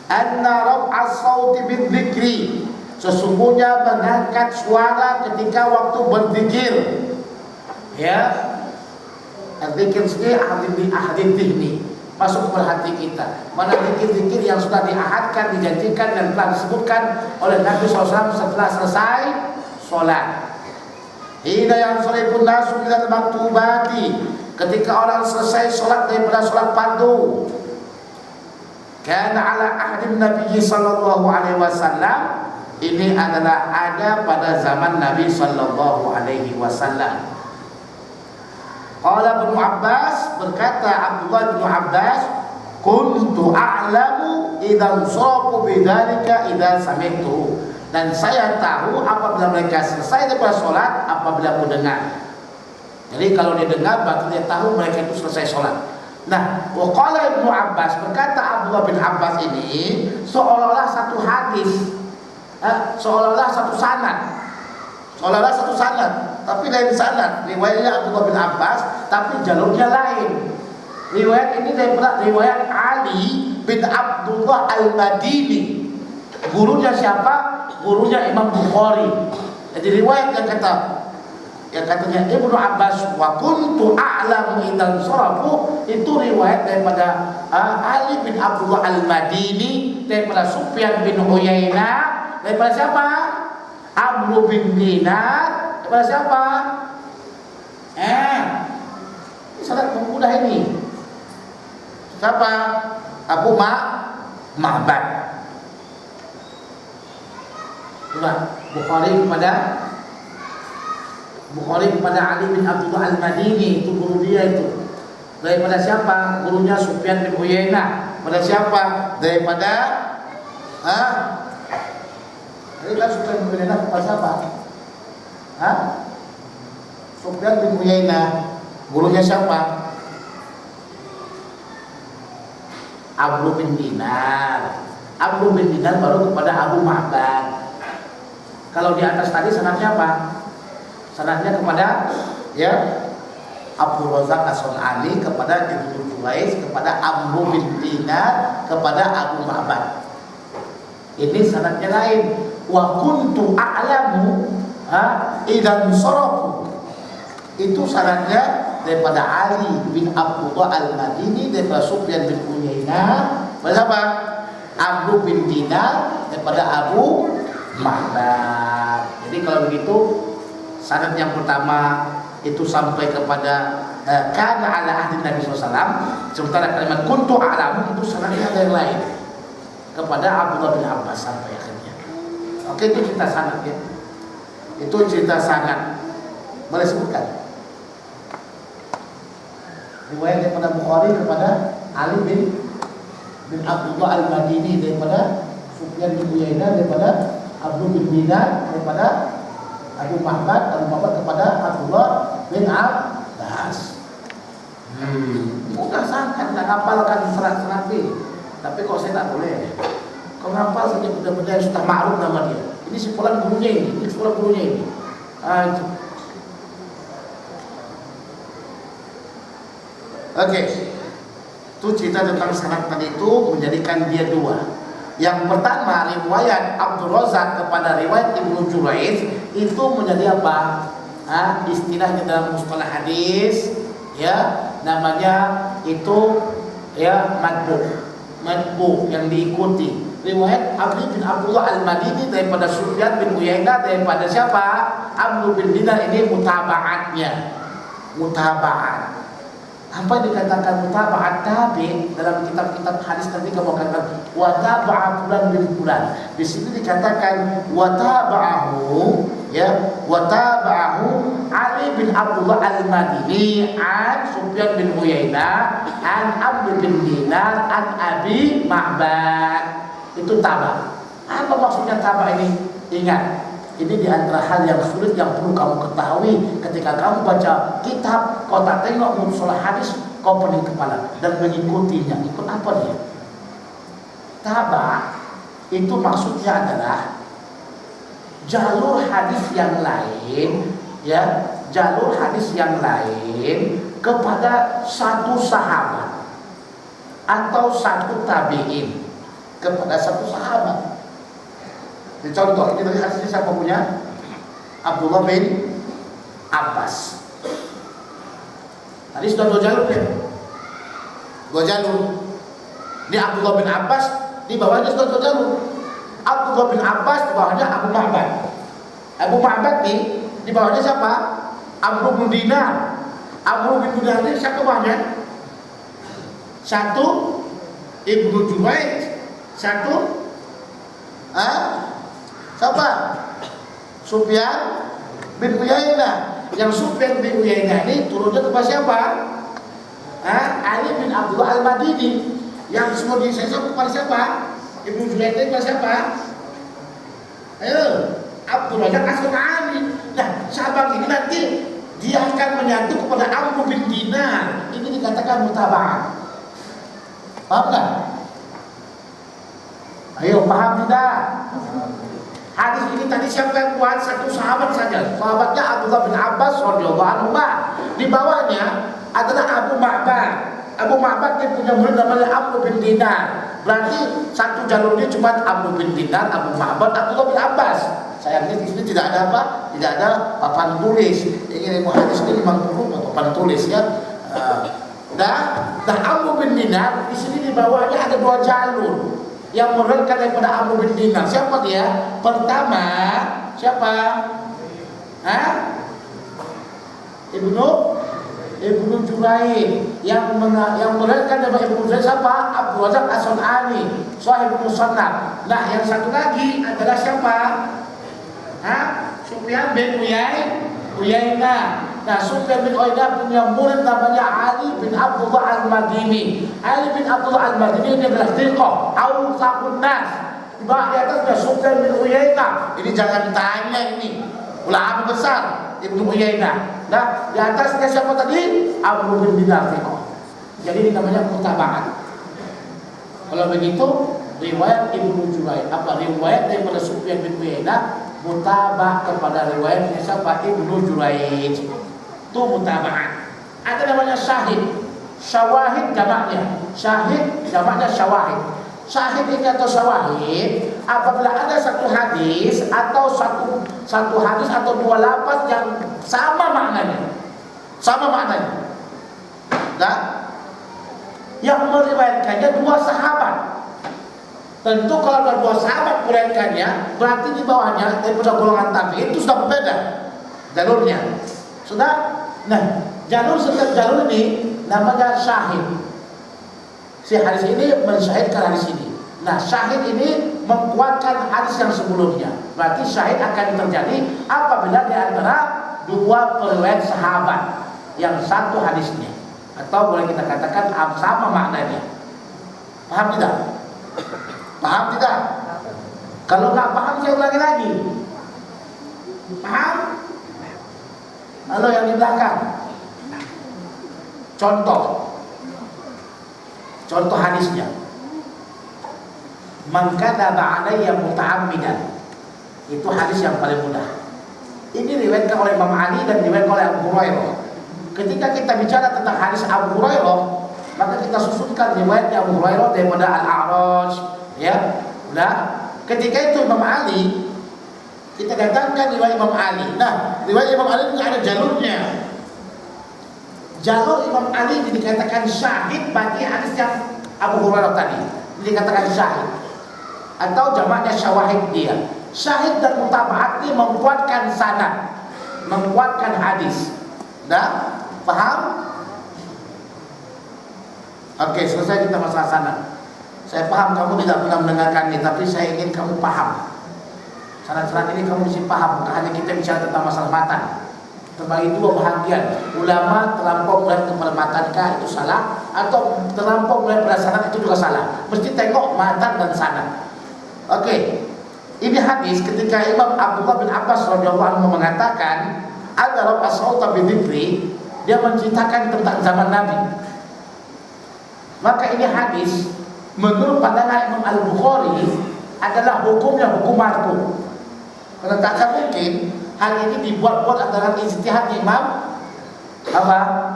Speaker 1: Anna raf'as sauti bidzikri, sesungguhnya mengangkat suara ketika waktu berzikir. Ya. Zikir sendiri ahadin dihni, masuk ke hati kita. Mana zikir-zikir yang sudah diahadkan, dijanjikan dan telah disebutkan oleh Nabi SAW setelah selesai sholat. Hina yang salihun nasu minal maktubati, ketika orang selesai sholat daripada sholat fardu. Kana ala ahdi Nabi sallallahu alaihi wasallam, ini adalah ada pada zaman Nabi sallallahu alaihi wasallam. Qala Ibnu Abbas, berkata Abdullah bin Abbas, kuntu a'lamu idzan sarafu bidzalika idza sami'tu. Dan saya tahu apabila mereka selesai daripada sholat, apabila aku dengar. Jadi kalau dia dengar, berarti dia tahu mereka itu selesai sholat. Nah, waqala Ibnu Abbas, berkata Abdullah bin Abbas ini seolah-olah satu hadis, seolah-olah satu sanad, tapi lain sanad. Riwayatnya Abdullah bin Abbas, tapi jalurnya lain. Riwayat ini daripada riwayat Ali bin Abdullah Al-Madini. Gurunya siapa? Gurunya Imam Bukhari. Jadi riwayat yang katanya Ibnu Abbas wa kuntu a'lamu idzan sarafu, itu riwayat daripada Ali bin Abdullah Al-Madini, daripada Sufyan bin Uyainah, daripada siapa? Amr bin Dinar, daripada siapa? Ini sangat mudah ini. Siapa? Abu Ma'bad. Bukhari kepada Ali bin Abdullah Al-Madini, itu guru dia itu. Daripada siapa? Gurunya Sufyan bin Uyainah. Pada siapa? Daripada ini kan Sufyan bin Uyainah kepada siapa? Sufyan bin Uyainah. Gurunya siapa? Amr bin Dinar. Amr bin Dinar baru kepada Abu Ma'bad. Kalau di atas tadi sanadnya apa? Sanadnya kepada Abdul Razak As-Sun'ani, kepada Ibnu Juwais, kepada Amr bin Dinar, kepada Abu Ma'bad. Ini sanadnya lain. Wa kuntu a'lamu idzan sarafu. Itu sanadnya daripada Ali bin Abdullah Al-Madini, daripada Sufyan bin Uyainah, siapa? Amr bin Dinar, daripada Abu Ma'bad. Jadi kalau begitu sanad yang pertama itu sampai kepada kana ala ahdi Nabi SAW. Sementara kalimat kuntu a'lamu itu sanadnya ada yang lain kepada Abdullah bin Abbas sampai akhirnya. Oke, itu cerita sanad ya. Itu cerita sanad. Boleh sebutkan riwayat daripada Bukhari kepada Ali bin Abdullah Al-Madini, daripada Sufyan bin Uyainah daripada Amr bin Dinar, daripada Abu Ma'bad kepada Abdullah bin Abbas. Mudah sangat nak hafalkan serat-serat ini. Tapi kok saya tak boleh. Kau hafal saja benda-benda yang sudah ma'ruf nama dia. Ini sekolah gurunya ini sekolah gurunya ini. Oke. Itu cerita tentang sanad tadi itu menjadikan dia dua. Yang pertama riwayat Abdul Razak kepada riwayat Ibnu Jurayj itu menjadi apa? Istilahnya dalam mustalah hadis ya namanya itu ya matbu yang diikuti. Riwayat Abdi bin Abdullah Al-Madini daripada Sufyan bin Uyainah daripada siapa? Amr bin Dinar, ini mutaba'atnya. Mutaba'at. Apa yang dikatakan mutaba'at tabi dalam kitab-kitab hadis nanti kamu katakan wa taba'a fulan bin fulan. Di sini dikatakan wa taba'ahu ya wa taba'ahu Ali bin Abdullah Al-Madini an Sufyan bin Uyainah an Amr bin Dinar an Abi Ma'bad. Itu taba. Apa maksudnya taba ini? Ingat, ini di antara hal yang sulit yang perlu kamu ketahui ketika kamu baca kitab. Kau tak tengok mustalah hadis, kau pening kepala dan mengikutinya. Ikut apa dia? Taba itu maksudnya adalah jalur hadis yang lain, ya, jalur hadis yang lain kepada satu sahabat atau satu tabi'in kepada satu sahabat. Contoh, ini dari hadisnya siapa punya? Abdullah bin Abbas. Tadi sudah dua jalur ya? Dua jalur. Ini Abdullah bin Abbas, di bawahnya sudah dua jalur. Abdullah bin Abbas, di bawahnya Abu Ma'bad. Abu Ma'bad nih, di bawahnya siapa? Amr bin Dinar. Amr bin Dinar ini siapa bawahnya? Satu Ibnu Jurayj, satu siapa? Sufyan bin Uyainah. Yang Sufyan bin Uyainah ini turunnya kepada siapa? Ali bin Abdullah Al-Madini. Yang semua disebut kepada siapa? Ibnu Jurayj itu kepada siapa? Ayo, Abdul Razak As-San'ani. Nah, sahabat ini nanti dia akan menyatu kepada Amr bin Dinar. Ini dikatakan mutaba'ah. Paham tak? Ayo, paham tidak? Hadis ini tadi siapa yang buat? Satu sahabat saja. Sahabatnya Abdullah bin Abbas radhiyallahu anhu. Di bawahnya adalah Abu Ma'bad. Abu Ma'bad dia punya murid namanya Amr bin Dinar. Berarti satu jalurnya cuma Amr bin Dinar, Abu Ma'bad, Abdullah bin Abbas. Sayangnya di sini tidak ada apa? Tidak ada papan tulis. Ini ilmu hadis ini memang perlu papan tulis ya. Dan Amr bin Dinar di sini di bawahnya ada dua jalur yang meriwayatkan daripada Amr bin Dinar. Siapa dia? Pertama, siapa? Ibnu Jurayj. Yang meriwayatkan daripada Ibnu Jurayj siapa? Abdul Razak As-San'ani, Shahihul Musannaf. Nah, yang satu lagi adalah siapa? Sufyan bin Uyainah. Nah, Sufyan bin Uyainah punya murid namanya Ali bin Abdullah Al-Madini. Ali bin Abdullah Al-Madini ini adalah thiqah, awsaqun nas. Di bawah di atasnya Sufyan bin Uyainah. Ini jangan tanya ini. Ulama besar Ibnu Uyainah. Nah, di atasnya siapa tadi? Amr bin Dinar thiqah. Jadi ini namanya mutaba'at. Kalau begitu, riwayat Ibnu Jurayj riwayat daripada Sufyan bin Uyainah mutabah kepada riwayatnya siapa? Ibnu Jurayj. Itu mutaba'at. Ada namanya syahid. Syawahid jamaknya. Syahid jamaknya syawahid. Syahid ini atau syawahid apabila ada satu hadis atau satu hadis atau dua lafaz yang sama maknanya. Sama maknanya. Nah, yang meriwayatkannya dua sahabat. Tentu kalau ada dua sahabat meriwayatkannya, berarti di bawahnya daripada golongan tabi'in itu sudah berbeda jalurnya. Sudah. Nah, setiap jalur ini namanya syahid. Si hadis ini mensyahidkan hadis ini. Nah, syahid ini menguatkan hadis yang sebelumnya. Berarti syahid akan terjadi apabila di antara dua periwayat sahabat yang satu hadisnya, atau boleh kita katakan sama maknanya. Paham tidak? Paham tidak? Kalau nggak paham saya ulangi lagi. Paham? Lalu yang di belakang. Contoh hadisnya. Man kadzaba alayya muta'ammidan. Itu hadis yang paling mudah. Ini diriwayatkan oleh Imam Ali dan diriwayatkan oleh Abu Hurairah. Ketika kita bicara tentang hadis Abu Hurairah, maka kita susunkan riwayatnya Abu Hurairah daripada Al-A'raj, ya. Nah, ketika itu Imam Ali, kita datangkan riwayat Imam Ali. Nah, riwayat Imam Ali juga ada jalurnya. Jalur Imam Ali dikatakan syahid bagi hadis yang Abu Hurairah tadi. Dikatakan syahid atau jamaknya syawahid dia. Syahid dan mutaba'at ini menguatkan sanad, menguatkan hadis. Dah? Paham? Oke, selesai kita masalah sanad. Saya paham kamu tidak pernah mendengarkan ini, tapi saya ingin kamu paham. Sanad-sanad ini kamu mesti paham, bukan hanya kita bicara tentang masalah matan. Terbagi dua bahagian. Ulama terlampau melihat kepada matankah itu salah, atau terlampau melihat pada sanad itu juga salah. Mesti tengok matan dan sanad. Oke. Ini hadis ketika Imam Abdullah bin Abbas radhiyallahu anhu mengatakan, "Ada rabb as-sauta bi dzikri", dia menceritakan tentang zaman Nabi. Maka ini hadis menurut pandangan Imam Al-Bukhari adalah hukumnya hukum marfu. Karena tak mungkin hal ini dibuat-buat antara ijtihad Imam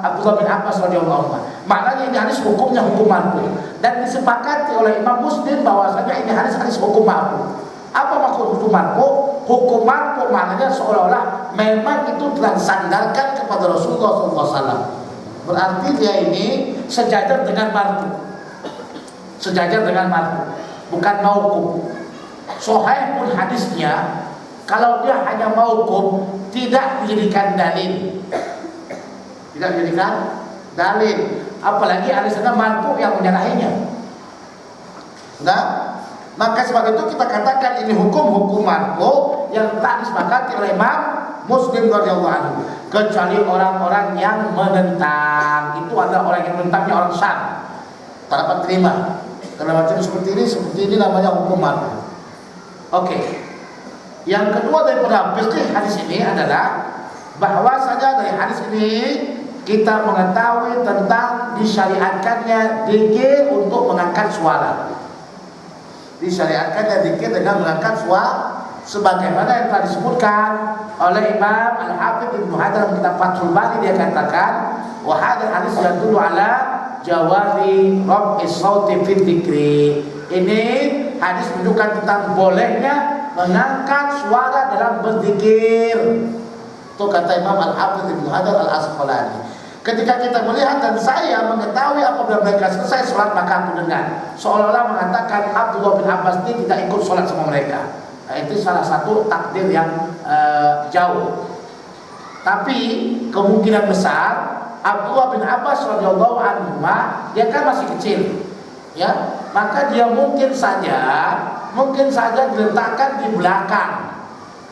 Speaker 1: Abdullah bin Abbas radhiyallahu anhu. Maknanya ini hadis hukumnya hukum marfu dan disepakati oleh Imam Muslim bahwasanya ini hadis hukum marfu. Apa maksud hukum marfu? Hukum marfu maknanya seolah-olah memang itu telah disandarkan kepada Rasulullah SAW. Berarti dia ini sejajar dengan marfu. Sejajar dengan marfu, bukan mauquf. Sahih pun hadisnya, kalau dia hanya mauquf tidak dijadikan dalil. Tidak dijadikan dalil. Apalagi ada sana marfu yang menyalahinya. Nah, maka sebab itu kita katakan ini hukum marfu yang tak disepakati oleh Imam Muslim radhiyallahu anhu, kecuali orang-orang yang menentang. Itu adalah orang yang menentangnya orang Syam. Tak dapat terima. Karena macam seperti ini namanya hukum marfu. Oke. Yang kedua daripada fikih hadis ini adalah bahwasanya dari hadis ini kita mengetahui tentang disyariatkannya zikir untuk mengangkat suara. Disyariatkannya zikir dengan mengangkat suara sebagaimana yang telah disebutkan oleh Imam Al-Hafidz Ibnu Hajar dalam kitab Fathul Bari. Dia katakan wa hadzal hadis yadullu ala jawazi raf'is sauti fi dzikri. Ini hadis menunjukkan tentang bolehnya mengangkat suara dalam berzikir. Itu kata Imam Al-Hafidz Ibnu Hajar Al-Asqalani. Ketika kita melihat dan saya mengetahui apabila mereka selesai sholat maka aku dengar, seolah-olah mengatakan Abdullah bin Abbas ini tidak ikut sholat sama mereka. Nah, itu salah satu takdir yang jauh. Tapi kemungkinan besar Abdullah bin Abbas radhiyallahu anhu dia kan masih kecil, ya, maka dia mungkin saja diletakkan di belakang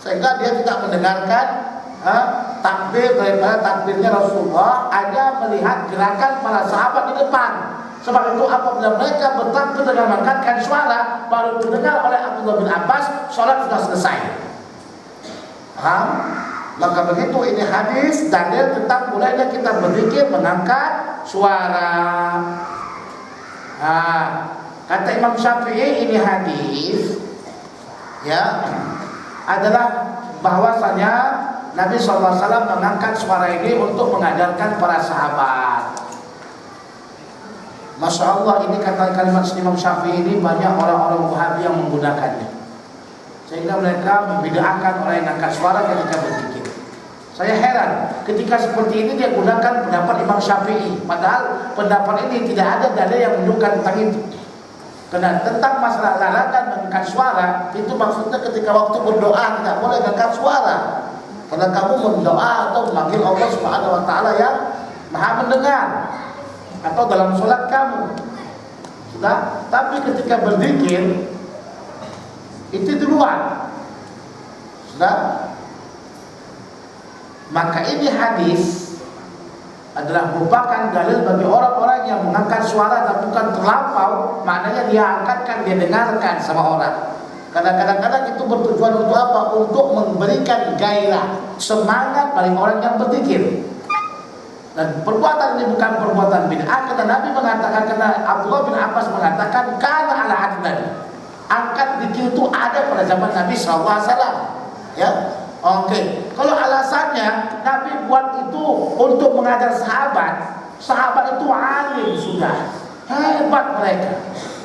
Speaker 1: sehingga dia tidak mendengarkan takbir daripada takbirnya Rasulullah, hanya melihat gerakan para sahabat di depan. Sebab itu apabila mereka bertakbir dengan mengangkatkan suara baru didengar oleh Abdullah bin Abbas, sholat sudah selesai. Paham? Maka begitu ini hadis dalil tentang bolehnya kita berzikir mengangkat suara. Kata Imam Syafi'i ini hadis ya adalah bahwasanya Nabi SAW mengangkat suara ini untuk mengajarkan para sahabat. Masya Allah, ini kata kalimat Imam Syafi'i ini banyak orang-orang Wahabi yang menggunakannya, sehingga mereka membid'ahkan orang yang angkat suara ketika berzikir. Saya heran ketika seperti ini dia gunakan pendapat Imam Syafi'i, padahal pendapat ini tidak ada dalil yang menunjukkan tentang itu. Karena tentang masalah larangan mengangkat suara itu maksudnya ketika waktu berdoa tidak boleh mengangkat suara. Karena kamu berdoa atau memanggil Allah Subhanahu wa taala yang Maha mendengar, atau dalam sholat kamu. Sudah, tapi ketika berzikir itu di luar. Sudah. Maka ini hadis adalah merupakan dalil bagi orang-orang yang mengangkat suara dan bukan terlampau, maknanya dia angkatkan, dia dengarkan sama orang. Kadang-kadang itu bertujuan untuk apa? Untuk memberikan gairah, semangat bagi orang yang berzikir. Dan perbuatan ini bukan perbuatan bid'ah. Karena Nabi mengatakan, karena Abdullah bin Abbas mengatakan, kana ala ahdi Nabi. Angkat zikir itu ada pada zaman Nabi SAW. Ya, oke. Kalau alasannya Nabi buat itu untuk mengajar sahabat, sahabat itu alim sudah, hebat mereka.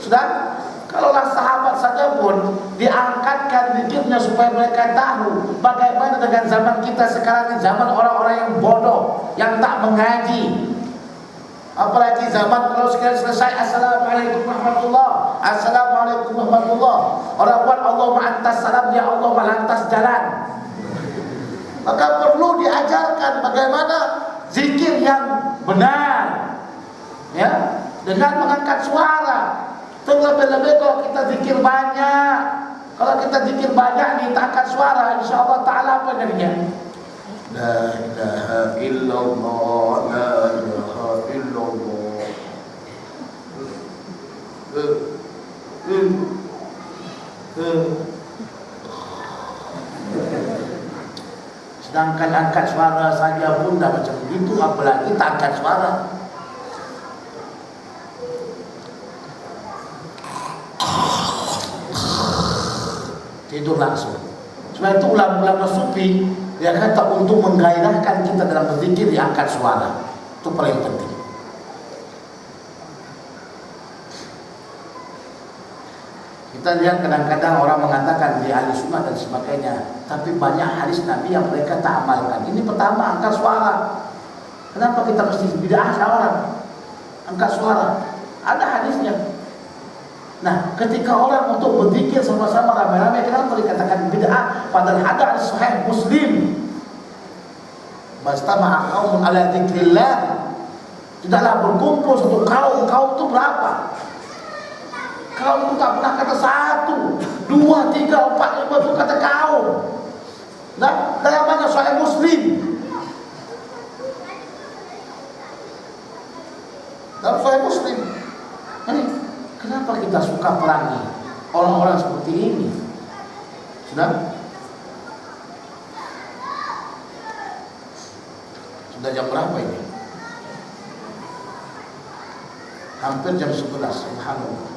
Speaker 1: Sudah. Kalaulah sahabat saja pun diangkatkan zikirnya supaya mereka tahu bagaimana dengan zaman kita sekarang ini, zaman orang-orang yang bodoh, yang tak mengaji. Apalagi zaman kalau sekali selesai Assalamualaikum warahmatullah, Assalamualaikum warahmatullah, orang buat Allah ma'antas salam, ya Allah malantas jalan. Maka perlu diajarkan bagaimana zikir yang benar, ya, dengan mengangkat suara. Terlebih-lebih kalau kita zikir banyak, kalau kita zikir banyak nih, tak angkat suara, insyaallah ta'ala apa jadinya? La ilaha illallah, la ilaha illallah. Sedangkan angkat suara saja pun dah macam begitu, apalagi tak angkat suara. Tidur langsung. Sebab itu ulama-ulama sufi dia kata untuk menggairahkan kita dalam berzikir diangkat suara. Itu paling penting. Kita lihat kadang-kadang orang mengatakan di ahli sunnah dan sebagainya, tapi banyak hadis Nabi yang mereka tak amalkan. Ini pertama, angkat suara. Kenapa kita mesti bid'ah orang? Angkat suara. Ada hadisnya. Nah, ketika orang untuk berzikir sama-sama ramai-ramai, kenapa dikatakan bid'ah? Padahal ada sahih Muslim. Bastama'a qaumun ala dzikrillah. Tidaklah berkumpul satu kaum. Kaum itu berapa? Kaum itu tak pernah kata 1, 2, 3, 4, 5 itu kata kaum. Nah, dalam mana sahih Muslim? Dalam sahih Muslim. Ini kenapa kita suka perangi orang-orang seperti ini? Sudah jam berapa ini? Hampir jam 11. Subhanallah.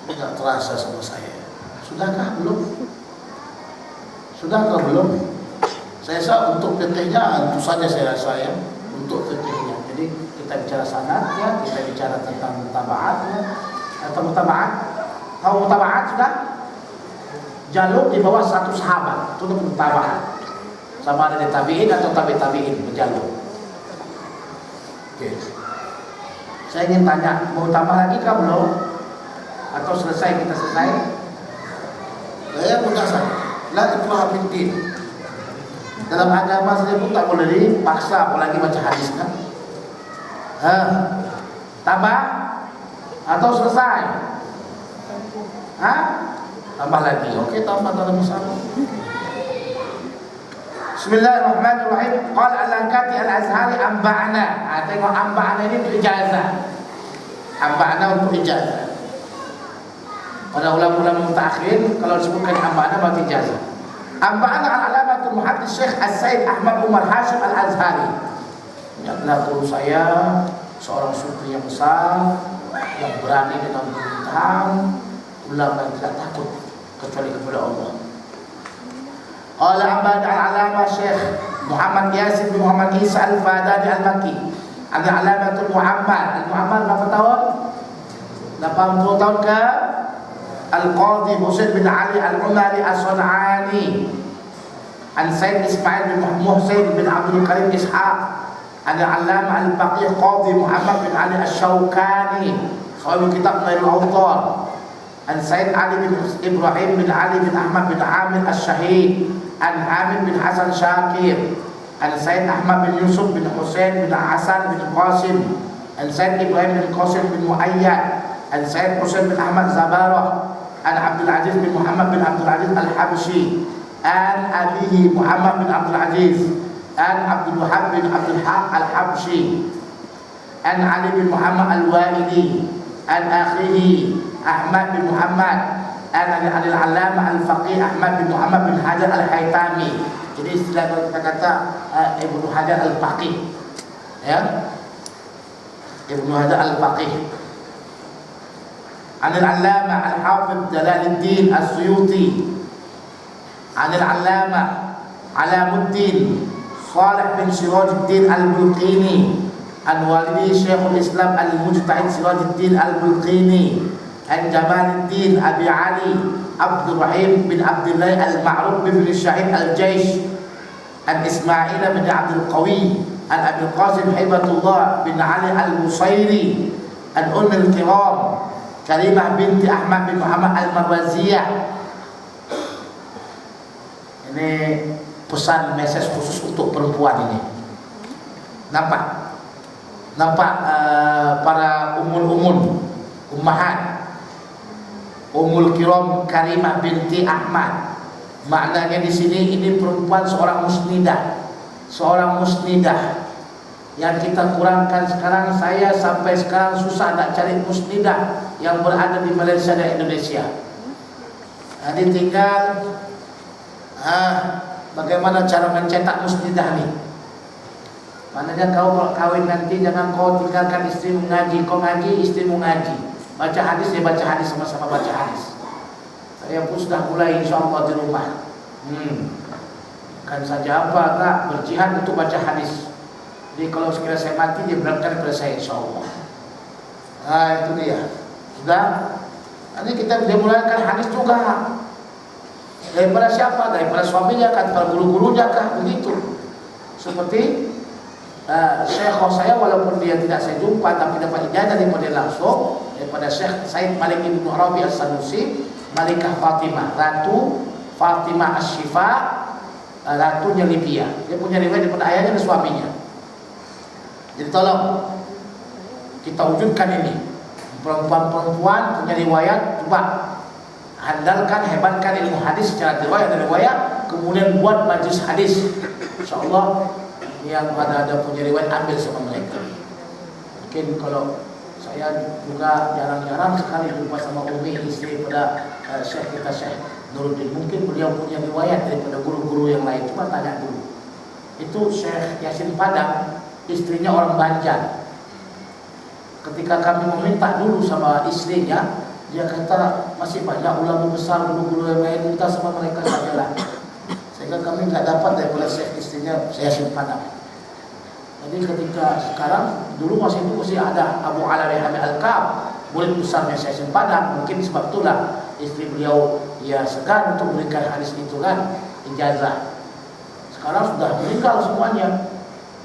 Speaker 1: Tidak terasa sama saya. Sudahkah belum? Sudahkah belum? Saya rasa untuk fikihnya itu saja saya rasa ya. Untuk fikihnya. Jadi kita bicara sanadnya, kita bicara tentang mutabaatnya, atau mutabaat. Tahu mutabaat sudah? Jalur di bawah satu sahabat, itu mutabaat. Sama ada di tabi'in atau tabi'in berjalur. Oke. Saya ingin tanya, mau tambah lagi kah belum? Atau selesai kita selesai? Saya punya la ikraha fid din. Dalam agama saja pun tak boleh dipaksa, apalagi baca hadis kan? Tambah atau selesai? Tambah lagi. Oke, tambah dalam masalah. Bismillahirrahmanirrahim. Qala al-Lankati al-Azhari amba'ana. Tengok amba'ana ini untuk ijazah. Amba'ana untuk ijazah. Pada ulama-ulama mutaakhirin kalau disebutkan amba'ana berarti ijazah. Amba'ana al-alamatul muhaddits Syekh As-Said Ahmad Umar Hashim Al-Azhari. Ini adalah guru saya, seorang sufi yang besar, yang berani dengan bintang, ulama yang tidak takut kecuali kepada Allah. Qala Abad al-Alama Syekh Muhammad Yasin bin Muhammad Isa Al-Fadani Al-Makki. Al-Alamatul Muhammad. Al-Muhammad berapa tahun? 80 tahun ke? Al-Qadhi Husain bin Ali Al-Umari As-Sun'ani. Al-Sayyid Ismail bin Muhsin bin Abdul Karim Ishaq. Al-Alama Al-Faqih Qadhi Muhammad bin Ali Asy-Syaukani. Sahib kitab Nailul Awtar. Al-Sayyid Ali bin Ibrahim bin Ali bin Ahmad bin Amir Asy-Syahid. Al-Hamid bin Hasan Syakir. Al-Sayyid Ahmad bin Yusuf bin Husain bin Hasan bin Qasim. Al-Sayyid Ibrahim bin Qasim bin Muayyad. Al-Sayyid Husain bin Ahmad Zabarah. Al-Abdul Aziz bin Muhammad bin Abdul Aziz Al-Habsyi. Al-Abihi Muhammad bin Abdul Aziz. Al-Abdul Wahab bin Abdul Haq Al-Habsyi. Al-Ali bin Muhammad Al-Walidi. Al-Akhihi Ahmad bin Muhammad. Anil Allamah Al-Faqih Ahmad bin Muhammad bin Hajar Al-Haytami. Jadi istilah kalau kita kata Ibnu Hajar Al-Faqih, ya, Ibnu Hajar Al-Faqih. Anil Allamah Al-Hafidh Jalaluddin As-Suyuti. Anil Allamah Alamuddin Salih bin Sirajuddin Al-Bulqini. An walidi Syekhul Islam Al-Mujtahid Sirajuddin Al-Bulqini. An Jamaluddin Abi Ali Abdul Rahim bin Abdullah Al-Ma'ruf bin Syahid Al-Jaish. An Ismail bin Abdul Qawi. An Abi Qasim Hibatullah bin Ali Al-Musairi. An Ummul Kiram Karimah binti Ahmad bin Muhammad Al-Marwaziyah. Ini pesan message khusus untuk perempuan ini. Nampak para ummahat Ummul Kiram Karimah binti Ahmad. Maknanya di sini ini perempuan seorang musnidah yang kita kurangkan sekarang. Saya sampai sekarang susah nak cari musnidah yang berada di Malaysia dan Indonesia. Jadi tinggal bagaimana cara mencetak musnidah ni. Maknanya kau kalau kahwin nanti jangan kau tinggalkan istri mengaji, kau ngaji istri mengaji. Baca hadis, dia baca hadis, sama-sama baca hadis. Saya pun sudah mulai insyaAllah di rumah. Kan saja apa tak berjihad untuk baca hadis. Jadi kalau sekiranya saya mati, dia berangkat kepada saya insyaAllah. Itu dia. Sudah. Nanti kita dimulaikan hadis juga. Daripada siapa? Daripada suaminya kan, daripada guru-gurunya kan, begitu. Seperti Syekh saya, walaupun dia tidak saya jumpa, tapi dapat ijazah daripada langsung daripada Syekh Said Malik bin Arabi As-Sanusi, Malikah Fatimah, Ratu Fatimah Asy-Syifa, ratunya Libya. Dia punya riwayat daripada ayahnya dan suaminya. Jadi tolong kita wujudkan ini. Perempuan-perempuan punya riwayat, coba andalkan, hebatkan ilmu hadis secara riwayat, kemudian buat majlis hadis. InsyaAllah yang ada punya riwayat, ambil sama mereka. Mungkin kalau saya juga jarang-jarang sekali jumpa sama Umi, istri pada Syekh kita, Syekh Nuruddin. Mungkin beliau punya riwayat daripada guru-guru yang lain. Coba tanya dulu. Itu Syekh Yasin Padang, istrinya orang Banjar. Ketika kami meminta dulu sama istrinya, dia kata masih banyak ulama besar, guru-guru yang lain, minta sama mereka sajalah. Sehingga kami tidak dapat daripada Syekh istrinya, saya Padang. Jadi ketika sekarang, dulu masih ada Abu Alawi Hamid Al-Kab, murid besarnya Syekh Padang. Mungkin sebab itulah istri beliau ya segan untuk memberikan hadis itu kan, ijazah. Sekarang sudah meninggal semuanya.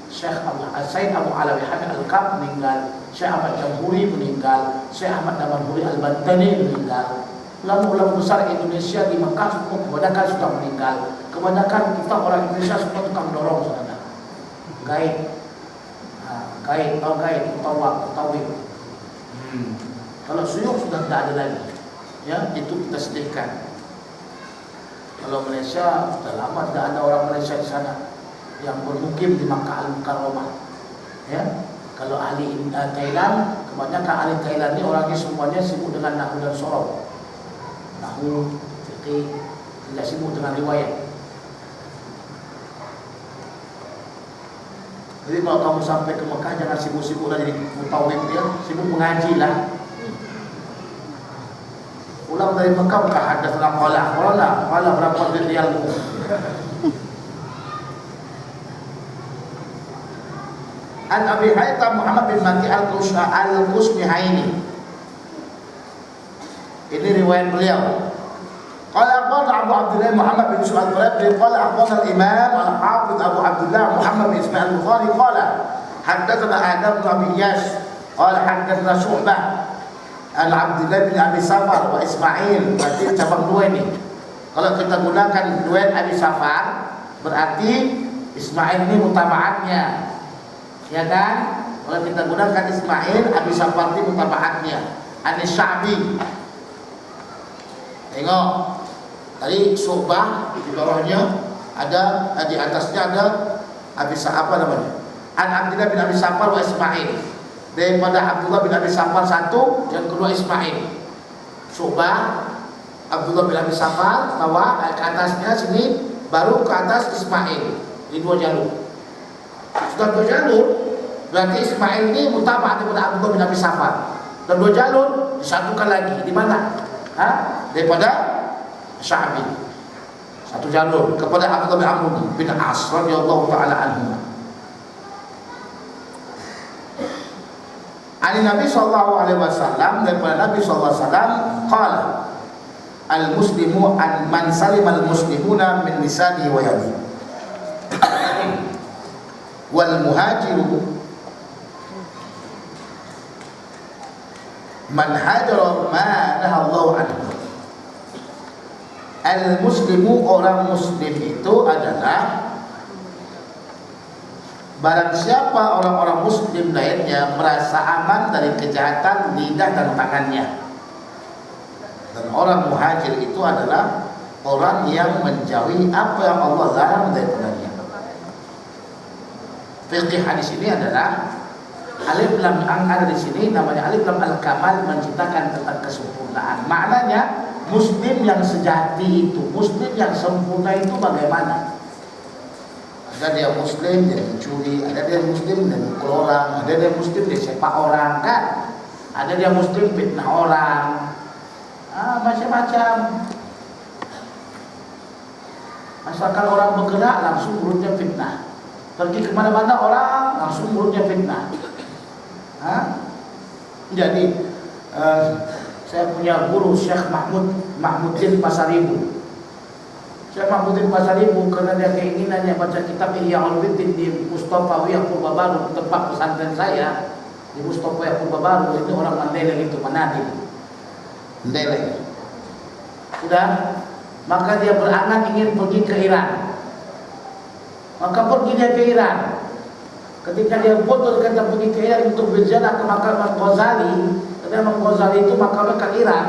Speaker 1: Syekh Said Abu Alawi Hamid Al-Kab meninggal, Syekh Ahmad Jamhuri meninggal, Syekh Ahmad Damanhuri Al-Bantani meninggal. Ulama-ulama besar Indonesia di Mekah semua kebanyakan sudah meninggal. Kebanyakan kita orang Indonesia semua tukang dorong saudara. Gaib, tawik. Kalau suyuk sudah tidak ada lagi. Ya, itu kita sedihkan. Kalau Malaysia sudah lama tidak ada orang Malaysia di sana yang bermukim di Makkah Al-Mukarramah. Ya, kalau ahli Thailand, kebanyakan ahli Thailand ini orangnya semuanya sibuk dengan nahwu dan sorab. Nahwu, fiqih, tidak sibuk dengan riwayat. Jadi kalau kamu sampai ke Mekah, jangan sibuk-sibuk lagi jadi mutawif dia, sibuk mengaji lah. Pulang dari Mekah, bukan hadatsana qala berapa rialmu. An Abi Haytham Muhammad bin Mati Al-Qusmihaini. Ini riwayat beliau. Qala akhbarana Abu Abdullah Muhammad bin Yusuf al-Farabri qala akhbarana al-Imam al-Hafidh Abu Abdullah Muhammad bin Ismail al-Bukhari qala haddatsana Adam bin Abi Iyas qala haddatsana Syu'bah an Abdullah bin Abi Safar wa Ismail. Berarti cabang dua ini. Kalau kita gunakan riwayat Abi Safar, berarti Ismail ini mutabaatnya. Ya kan? Kalau kita gunakan Ismail, Abi Safar ini mutabaatnya. Anis Sya'bi. Tengok, tadi Syu'bah di bawahnya ada, di atasnya ada Abi Safar namanya. An Abdullah bin Abi Safar wa Ismail. Daripada Abdullah bin Abi Safar satu, yang kedua Ismail. Syu'bah Abdullah bin Abi Safar bawa ke atasnya sini, baru ke atas Ismail. Ini 2 jalur. Sudah 2 jalur, berarti Ismail ini mutabah daripada Abdullah bin Abi Safar. Dan 2 jalur disatukan lagi di mana? Daripada Sya'bi. 1 jalur kepada Abdullah bin Amr bin As radhiyallahu taala anhu. Ali Nabi sallallahu alaihi wasallam, daripada Nabi sallallahu alaihi wasallam qala al-muslimu man salimal muslimuna min lisanihi wa yadihi wal muhajiru man hajara ma nahallahu anhu. Al-muslimu, orang muslim itu adalah barang siapa orang-orang muslim lainnya merasa aman dari kejahatan lidah dan tangannya. Dan orang muhajir itu adalah orang yang menjauhi apa yang Allah larang daripadanya. Fikih hadis ini adalah alif lam ang ada di sini namanya alif lam al-kamal, menciptakan tentang kesempurnaan. Maknanya muslim yang sejati itu, muslim yang sempurna itu bagaimana? Ada dia muslim dia mencuri, ada dia muslim dia mukul orang, ada dia muslim dia sepak orang kan, ada dia muslim fitnah orang, macam-macam. Asalkan orang bergerak langsung mulutnya fitnah, pergi kemana-mana orang langsung mulutnya fitnah. Jadi saya punya guru Syekh Mahmuddin Pasaribu. Syekh Mahmuddin Pasaribu karena dia keinginannya baca kitab Ihya Ulumuddin di Mustafa Wiyah Purbabaru, tempat pesantren saya di Mustafa Wiyah Purbabaru. Itu orang Mandailing itu, Manadi Mandailing. Sudah, maka dia berangan ingin pergi ke Iran. Maka pergi dia ke Iran. Ketika dia bodoh kata pergi ke Iran untuk berjalan ke makam Imam Ghazali, karena Imam Ghazali itu makamnya ke Iran.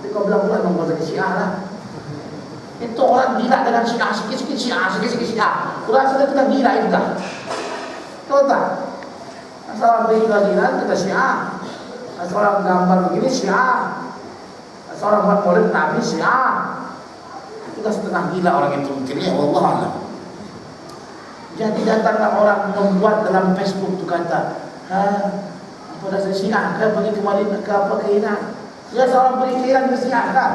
Speaker 1: Tapi kau bilang pula Imam Ghazali Syiah lah. Itu orang gila dengan Syiah, sikit-sikit Syiah, sikit-sikit Syiah. Kurang sudah kita gila itu dah. Tahu tak? Asal orang pergi ke Iran kita Syiah. Asal orang gambar begini Syiah. Asal orang buat maulid Nabi Syiah. Itu dah setengah gila orang itu mungkin ya, wallah alam. Jadi datanglah orang membuat dalam Facebook tu kata, apa dah Syiah kan pergi kemarin ke apa ke Iran. Ya seorang pergi ke Iran ke Syiah kan.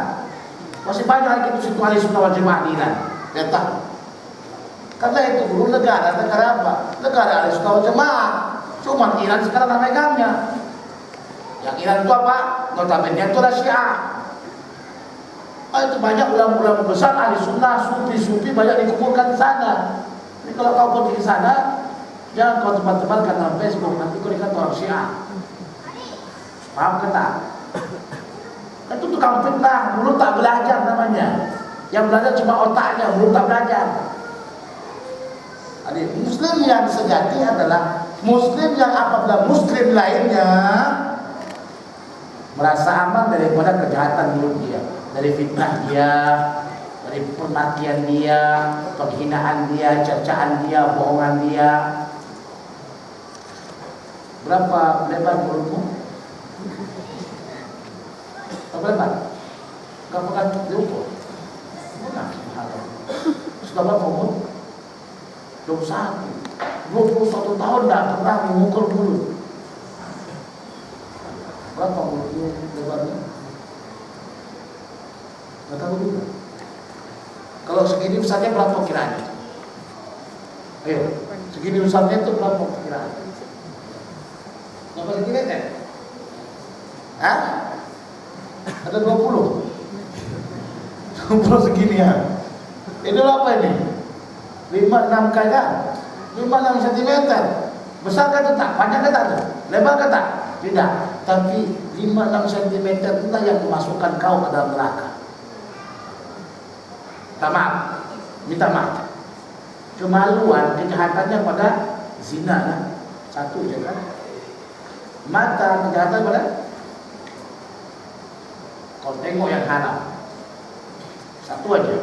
Speaker 1: Masih banyak lagi itu situ ahli sunnah wal jamaah di Iran. Dia tahu. Karena itu dulu negara apa? Negara ahli sunnah wal jamaah. Cuma Iran sekarang tak megangnya. Yang Iran itu apa? Notabene itu adalah Syiah. Itu banyak ulama-ulama besar ahli sunnah, sufi-sufi banyak dikumpulkan di sana. Jadi kalau kau pergi ke sana, jangan kau tebar-tebarkan dalam Facebook, nanti kau dikata orang Syiah. Paham ke tak? Itu tukang fitnah, mulut tak belajar namanya. Yang belajar cuma otaknya, mulut tak belajar. Jadi muslim yang sejati adalah muslim yang apabila muslim lainnya merasa aman daripada kejahatan mulut dia, dari fitnah dia, dari permatian dia, penghinaan dia, cercaan dia, bohongan dia. Berapa lebar mulutmu? Berapa lebar? Gak pernah diukur. Mana? Sudah berapa umur? 21 tahun dah pernah mengukur mulut. Berapa mulutmu lebarnya? Gak tahu juga. Kalau segini besarnya berapa kiranya? Ayo, segini besarnya itu berapa kiranya? Berapa sentimeter? Hah? Ada 20 segini ya. Ini apa ini? 5-6 kali 5-6 cm. Besar kan tak? Panjang kan tak? Lebar kan tak? Tidak. Tapi 5-6 cm itulah yang memasukkan kau ke dalam neraka. Maaf, minta maaf. Kemaluan, kejahatannya pada zina kan? Satu je kan? Mata, kejahatan pada kau tengok yang haram. Satu aja.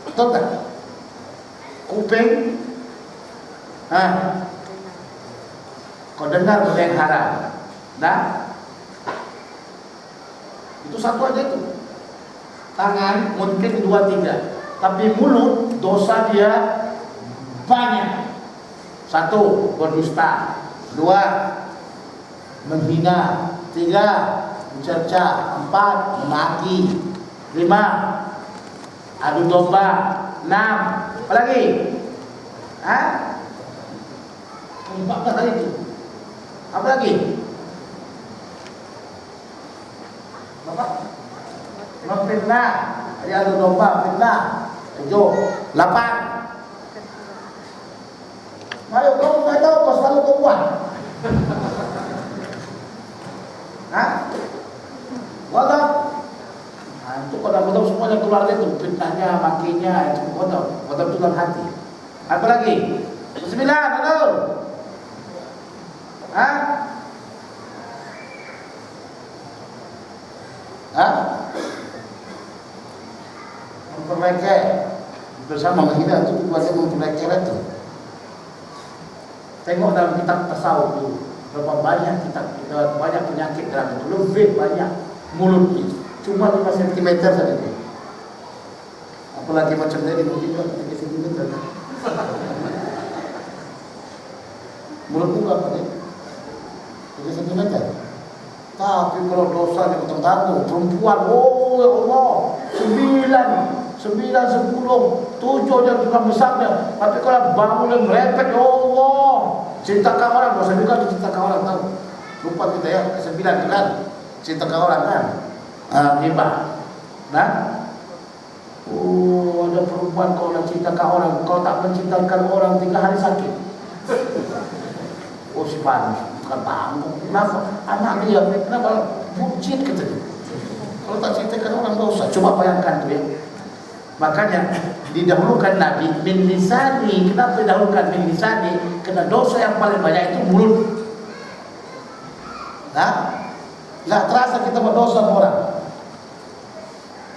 Speaker 1: Betul tak? Kuping, kau dengar benda yang haram. Nah, itu satu aja itu. tangan mungkin 2-3, tapi mulut dosa dia banyak. 1, berdusta. 2, menghina. 3, mencerca. 4, memaki. 5, adu domba. 6, apa lagi? 14 kali itu. Apa lagi? Bapak? Memfitnah. Dia adu domba, fitnah. 7, 8. Ayo kamu nggak tahu kau selalu kau buat. Wadab. Itu kodam-kodam semuanya keluar itu, fitnahnya, makinya, itu kodam. Kodam itu dalam hati. Apa lagi? 9, ayo. Memperlekeh bersama menghina itu buatnya memperlekeh itu. Tengok dalam kitab tasawuf itu berapa banyak banyak penyakit dalam itu, lebih banyak mulutnya. Cuma 5 cm saja. Apalagi macam dia mungkin 3 cm. Mulutmu apa nih? 3 cm. Tapi kalau dosa dia tanggung perempuan, oh ya Allah, 9, 10, 7 yang sudah besarnya. Tapi kalau bangun merepet, ya Allah, cintakan orang, dosa juga dicintakan orang, tahu? Lupa kita ya, 9 kan, cintakan orang kan, riba. Nah, ada perempuan kalau nak cintakan orang, kalau tak mencintakan orang 3 hari sakit. Oh si panas, bukan bangun. Kenapa? Anak dia, kenapa bucin kita? Kalau tak cintakan orang dosa. Coba bayangkan tu ya. Makanya didahulukan Nabi min lisani. Kenapa didahulukan min lisani? Karena dosa yang paling banyak itu mulut. Nggak terasa kita berdosa sama orang.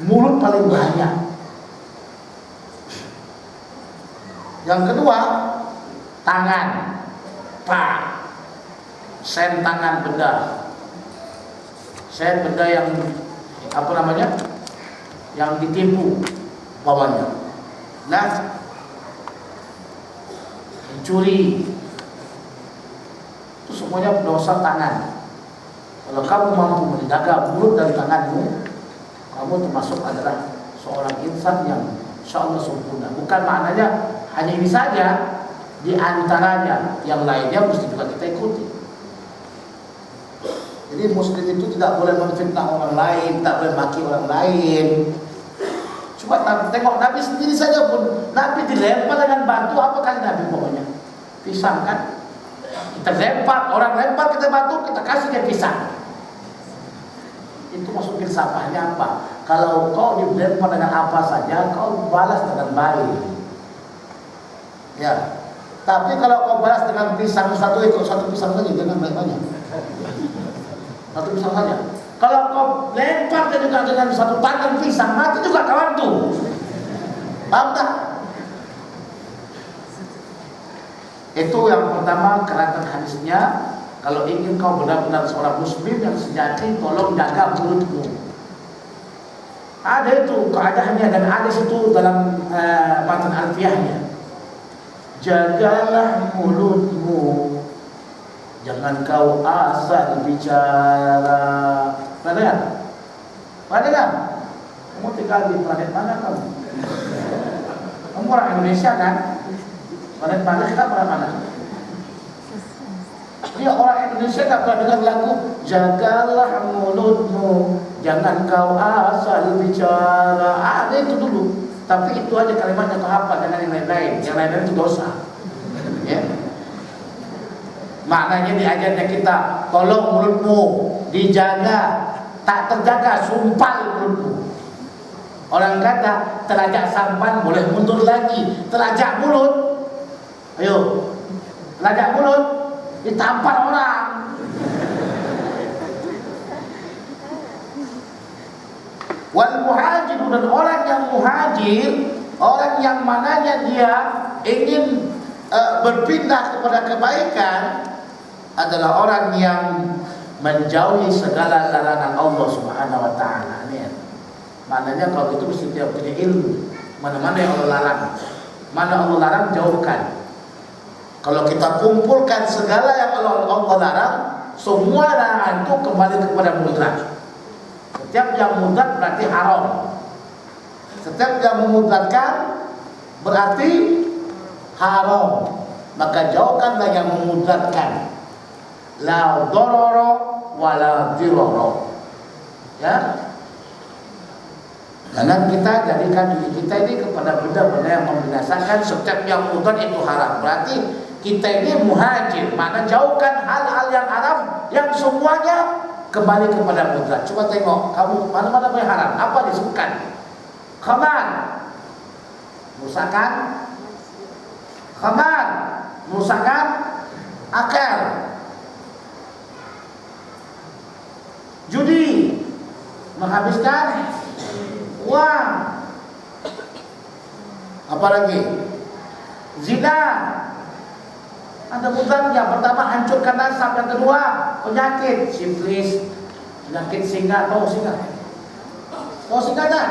Speaker 1: Mulut paling banyak. Yang kedua, tangan. Sen tangan benda. Sen benda yang apa namanya? Yang ditipu bawahnya. Nah, mencuri itu semuanya dosa tangan. Kalau kamu mampu menjaga mulut dan tanganmu, kamu termasuk adalah seorang insan yang insyaallah sempurna. Bukan maknanya hanya ini saja, di antaranya yang lainnya mesti juga kita ikuti. Jadi muslim itu tidak boleh memfitnah orang lain, tak boleh maki orang lain. Coba tengok Nabi sendiri saja pun, Nabi dilempar dengan batu, apa kali Nabi pokoknya? Pisang kan? Kita lempar, orang lempar kita batu, kita kasih dia pisang. Itu maksud filsafahnya apa? Kalau kau dilempar dengan apa saja, kau balas dengan baik. Ya. Tapi kalau kau balas dengan pisang satu pisang saja, jangan banyak-banyak. Satu pisang saja. Kalau kau lempar juga dengan satu tangan pisang, mati juga kawan tuh. Paham tak? Itu yang pertama kerangka hadisnya. Kalau ingin kau benar-benar seorang muslim yang sejati, tolong jaga mulutmu. Ada itu keadaannya dan ada situ dalam matan alfiahnya. Jagalah mulutmu, jangan kau asal bicara. Mana kan? Mana kan? Kamu tinggal di planet mana kamu? Kamu orang Indonesia kan? Planet mana? Kita planet mana? Dia orang Indonesia tak pernah dengar lagu jagalah mulutmu, jangan kau asal bicara. Ada itu dulu. Tapi itu aja kalimatnya kau hafal, dengan yang lain-lain. Yang lain-lain itu dosa. Ya. Maknanya diajarnya kita, tolong mulutmu dijaga. Tak terjaga, sumpal mulutmu. Orang kata terajak sampan boleh mundur lagi. Terajak mulut, ayo, terajak mulut ditampar orang. Wal muhajir, dan orang yang muhajir, orang yang mananya dia ingin berpindah kepada kebaikan, adalah orang yang menjauhi segala larangan Allah Subhanahu wa taala. Maknanya kalau itu mesti dia punya ilmu. Mana-mana yang Allah larang, mana Allah larang jauhkan. Kalau kita kumpulkan segala yang Allah larang, semua larangan itu kembali kepada mudarat. Setiap yang mudarat berarti haram. Setiap yang memudaratkan berarti haram. Maka jauhkanlah yang memudaratkan. La darara wa la dirara. Ya. Jangan kita jadikan diri kita ini kepada benda-benda yang membinasakan. Setiap yang mudarat itu haram. Berarti kita ini muhajir. Maka jauhkan hal-hal yang haram, yang semuanya kembali kepada mudarat. Coba tengok, kamu mana-mana yang haram, apa disebutkan? Khamar, merusakan khamar, merusakan akal. Judi, menghabiskan uang. Apa lagi? Zina, ada mudaratnya. Pertama hancurkan nasab, yang kedua penyakit sifilis, penyakit singa. Tahu singa? Tahu singa tak?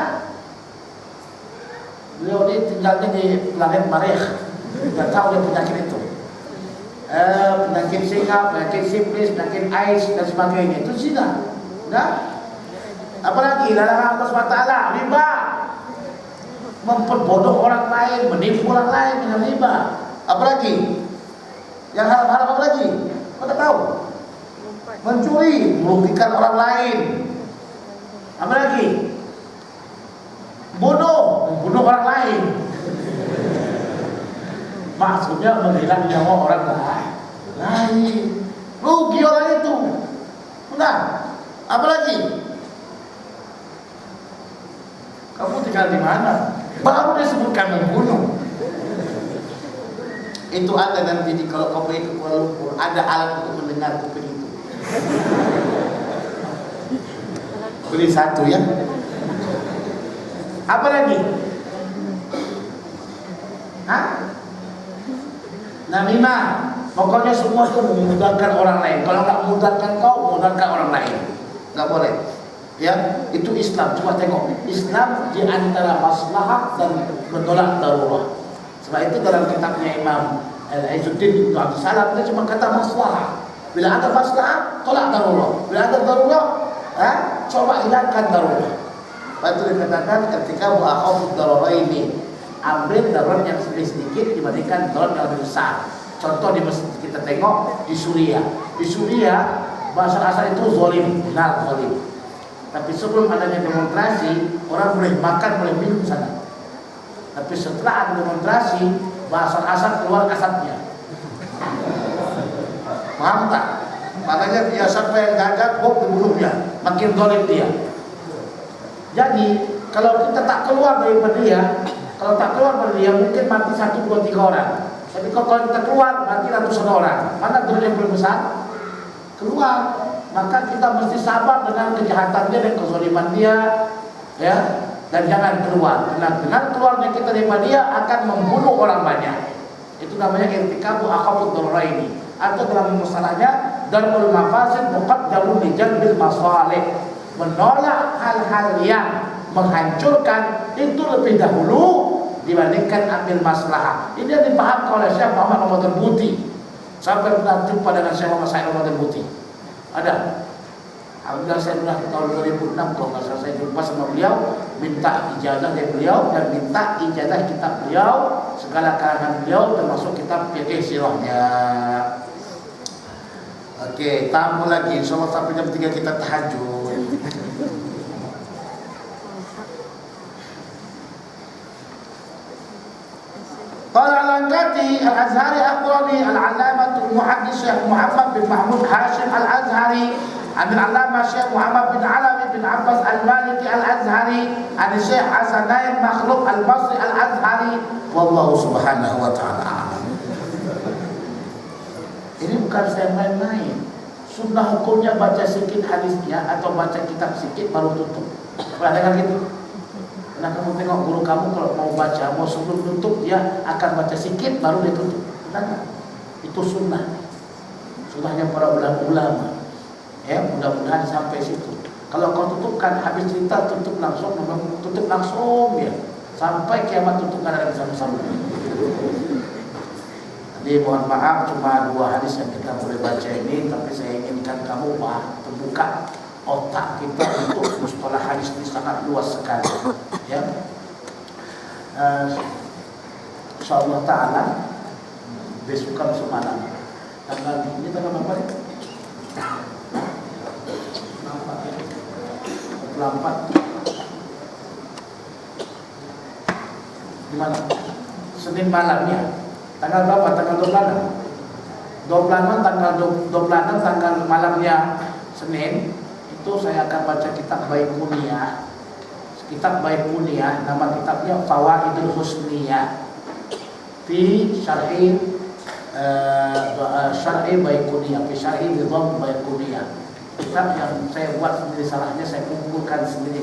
Speaker 1: Beliau ini tinggalnya di planet Marikh, tidak tahu dia penyakit itu. Penyakit singa, penyakit sifilis, penyakit AIDS dan sebagainya. Itu zina. Nah, apalagi larangan Allah SWT, riba, memperbodoh orang lain, menipu orang lain dengan riba. Apalagi yang haram-haram, apa lagi? Kau tak tahu? Mencuri, merugikan orang lain. Apa lagi? Membunuh orang lain. Maksudnya menghilang nyawa orang lain. Rugi orang itu. Enggak. Apa lagi? Kamu tinggal di mana? Baru disebutkan membunuh. Itu ada nanti kalau kau pergi ke Kuala Lumpur, ada alat untuk mendengar kuping itu. Beli satu ya. Apa lagi? Hah? Namimah. Pokoknya semua itu memudaratkan orang lain. Kalau nggak memudaratkan kau, memudaratkan orang lain. Nggak boleh. Ya, itu Islam. Coba tengok. Islam di antara maslahat dan menolak darurat. Sebab itu dalam kitabnya Imam Al-Izzuddin Ibn Abdul Salam, dia cuma kata maslahat. Bila ada maslahat, tolak darurat. Bila ada darurat, coba hilangkan darurat. Lepas itu dikatakan ketika mu'akhadud dararaini, ambil darurat yang sedikit dibandingkan darurat yang lebih besar. Contoh di masjid kita tengok di Suriah. Di Suriah bahasa asal itu zalim, benar zalim. Tapi sebelum adanya demonstrasi, orang boleh makan, boleh minum sana. Tapi setelah ada demonstrasi, bahasa asal keluar asapnya. Paham tak? Makanya dia sampai yang gagal, dibunuh dia, makin zalim dia. Jadi kalau kita tak keluar daripada dia, mungkin mati 1, 2, 3 orang. Tapi kalau kita keluar, mati ratusan orang. Mana dosa yang paling besar? Keluar. Maka kita mesti sabar dengan kejahatannya dan kezaliman dia, ya. Dan jangan keluar. Dengan keluarnya kita daripada dia akan membunuh orang banyak. Itu namanya irtikabu akhafud dararaini. Atau dalam masalahnya darul mafasid muqaddamun li jalbil masalih. Menolak hal-hal yang menghancurkan itu lebih dahulu dibandingkan ambil maslahat. Ini yang dipahamkan oleh Syekh Muhammad Ramadan Buti. Sampai pernah jumpa dengan Syekh Muhammad Said Ramadan Buti. Ada. Alhamdulillah saya pernah tahun 2006 kalau nggak salah saya jumpa sama beliau, minta ijazah dari beliau dan minta ijazah kitab beliau, segala karangan beliau termasuk kitab fikih sirahnya. Oke, tamu lagi. Insyaallah sampai jam 3 kita tahajud. Qala al-Angkati al-Azhari akhbarani al-Allamah al-Muhaddits Syekh Muhammad bin Mahmud Hashim al-Azhari an al-Allamah Syekh Muhammad bin Alawi bin Abbas al-Maliki al-Azhari an Syekh Hasanain Makhluq al-Basri al-Azhari wallahu subhanahu wa ta'ala. Ini bukan saya main-main. Sunnah hukumnya baca sedikit hadisnya atau baca kitab sedikit baru tutup. Pernah dengar gitu? Nah kamu tengok guru kamu kalau mau baca, mau sebelum tutup dia akan baca sedikit baru dia tutup. Benar? Itu sunnah. Sunnahnya para ulama. Ya, mudah-mudahan sampai situ. Kalau kau tutupkan habis cerita tutup langsung ya. Sampai kiamat tutupkan ada bersama-sama. Jadi mohon maaf cuma 2 hadis yang kita boleh baca ini, tapi saya inginkan kamu terbuka otak kita untuk mustalah hadis ini sangat luas sekali. Ya. Insyaallah taala besok semalam. Ini tanggal berapa ya? 24. Di mana? Senin malamnya. Tanggal berapa? Tanggal 26. Tanggal malamnya Senin itu saya akan baca kitab Baiquniyah. Kitab Baiquniyah, nama kitabnya Fawaidul Husniyah fi syar'i Baiquniyah, fi syar'i nizam Baiquniyah. Kitab yang saya buat sendiri syarahnya, saya kumpulkan sendiri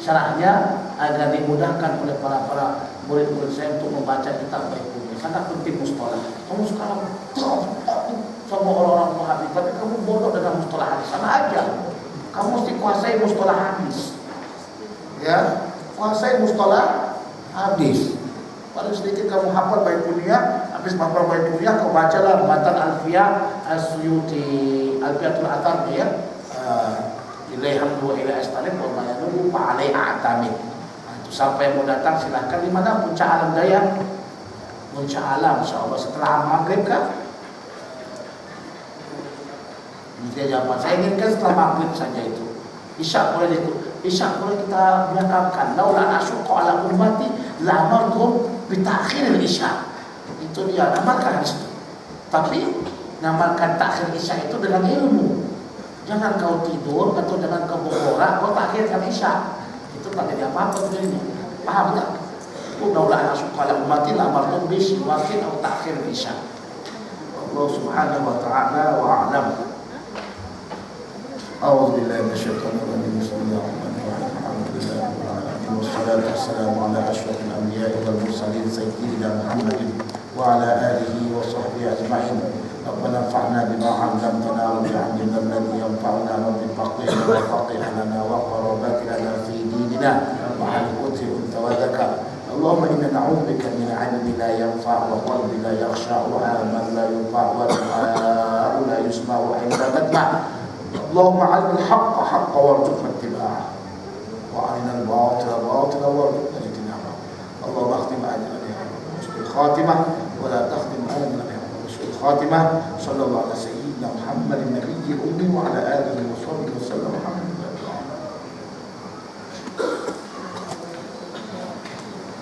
Speaker 1: syarahnya agar dimudahkan oleh para murid-murid saya untuk membaca kitab Baiquniyah. Sangat penting mustalah. Kamu sekarang sama orang-orang Wahabi, tapi kamu bodoh dengan mustalah hadis. Sama aja. Kamu mesti kuasai mustalah hadis. Ya, kuasai mustalah hadis. Paling sedikit kamu hafal Baiquniyah, habis hafal Baiquniyah kau bacalah matan Alfiyah As-Suyuti, Alfiyatul Athar ya. Ilai hamdu wa ilai astalib wa mayanuhu fa'alai a'tamid. Itu sampai mau datang silahkan di mana puncak alam daya. Puncak alam insyaallah setelah maghrib kan. Ini jawaban saya inginkan setelah maghrib saja itu. Isya boleh kita biarkan. Laula asyqa ala ummati la amartum bi ta'khir al-isya. Itu dia namalkan itu. Tapi namalkan ta'khir isya itu dengan ilmu. Jangan kau tidur atau jangan kau borak kau takhirkan isya. Itu tak jadi apa-apa sebenarnya. Paham tak? Laula asyqa ala ummati la amartum bi siwakin atau ta'khir isya. Allah Subhanahu wa ta'ala wa a'lam. أعوذ بالله من الشيطان الرجيم بسم الله الرحمن الرحيم الحمد لله رب العالمين والصلاة والسلام على أشرف الأنبياء والمرسلين سيدنا محمد وعلى آله وصحبه أجمعين ربنا انفعنا بما علمتنا رب علمنا الذي ينفعنا رب فقه لنا وقربات لنا في ديننا وعن قتل أنت وذكر اللهم إنا نعوذ بك من علم لا ينفع وقلب لا يخشع وعمل لا يطاع ودعاء لا يسمع وعند تدمع اللهم علم الحق حقا وارزقنا اتباعه وارنا الباطل باطلا وارزقنا اجتنابه اللهم اختم اجرنا يا رب واسع الخاتمه ولا تختم اجرنا يا رب واسع الخاتمه صلى الله على سيدنا محمد النبي الامي وعلى اله وصحبه وسلم.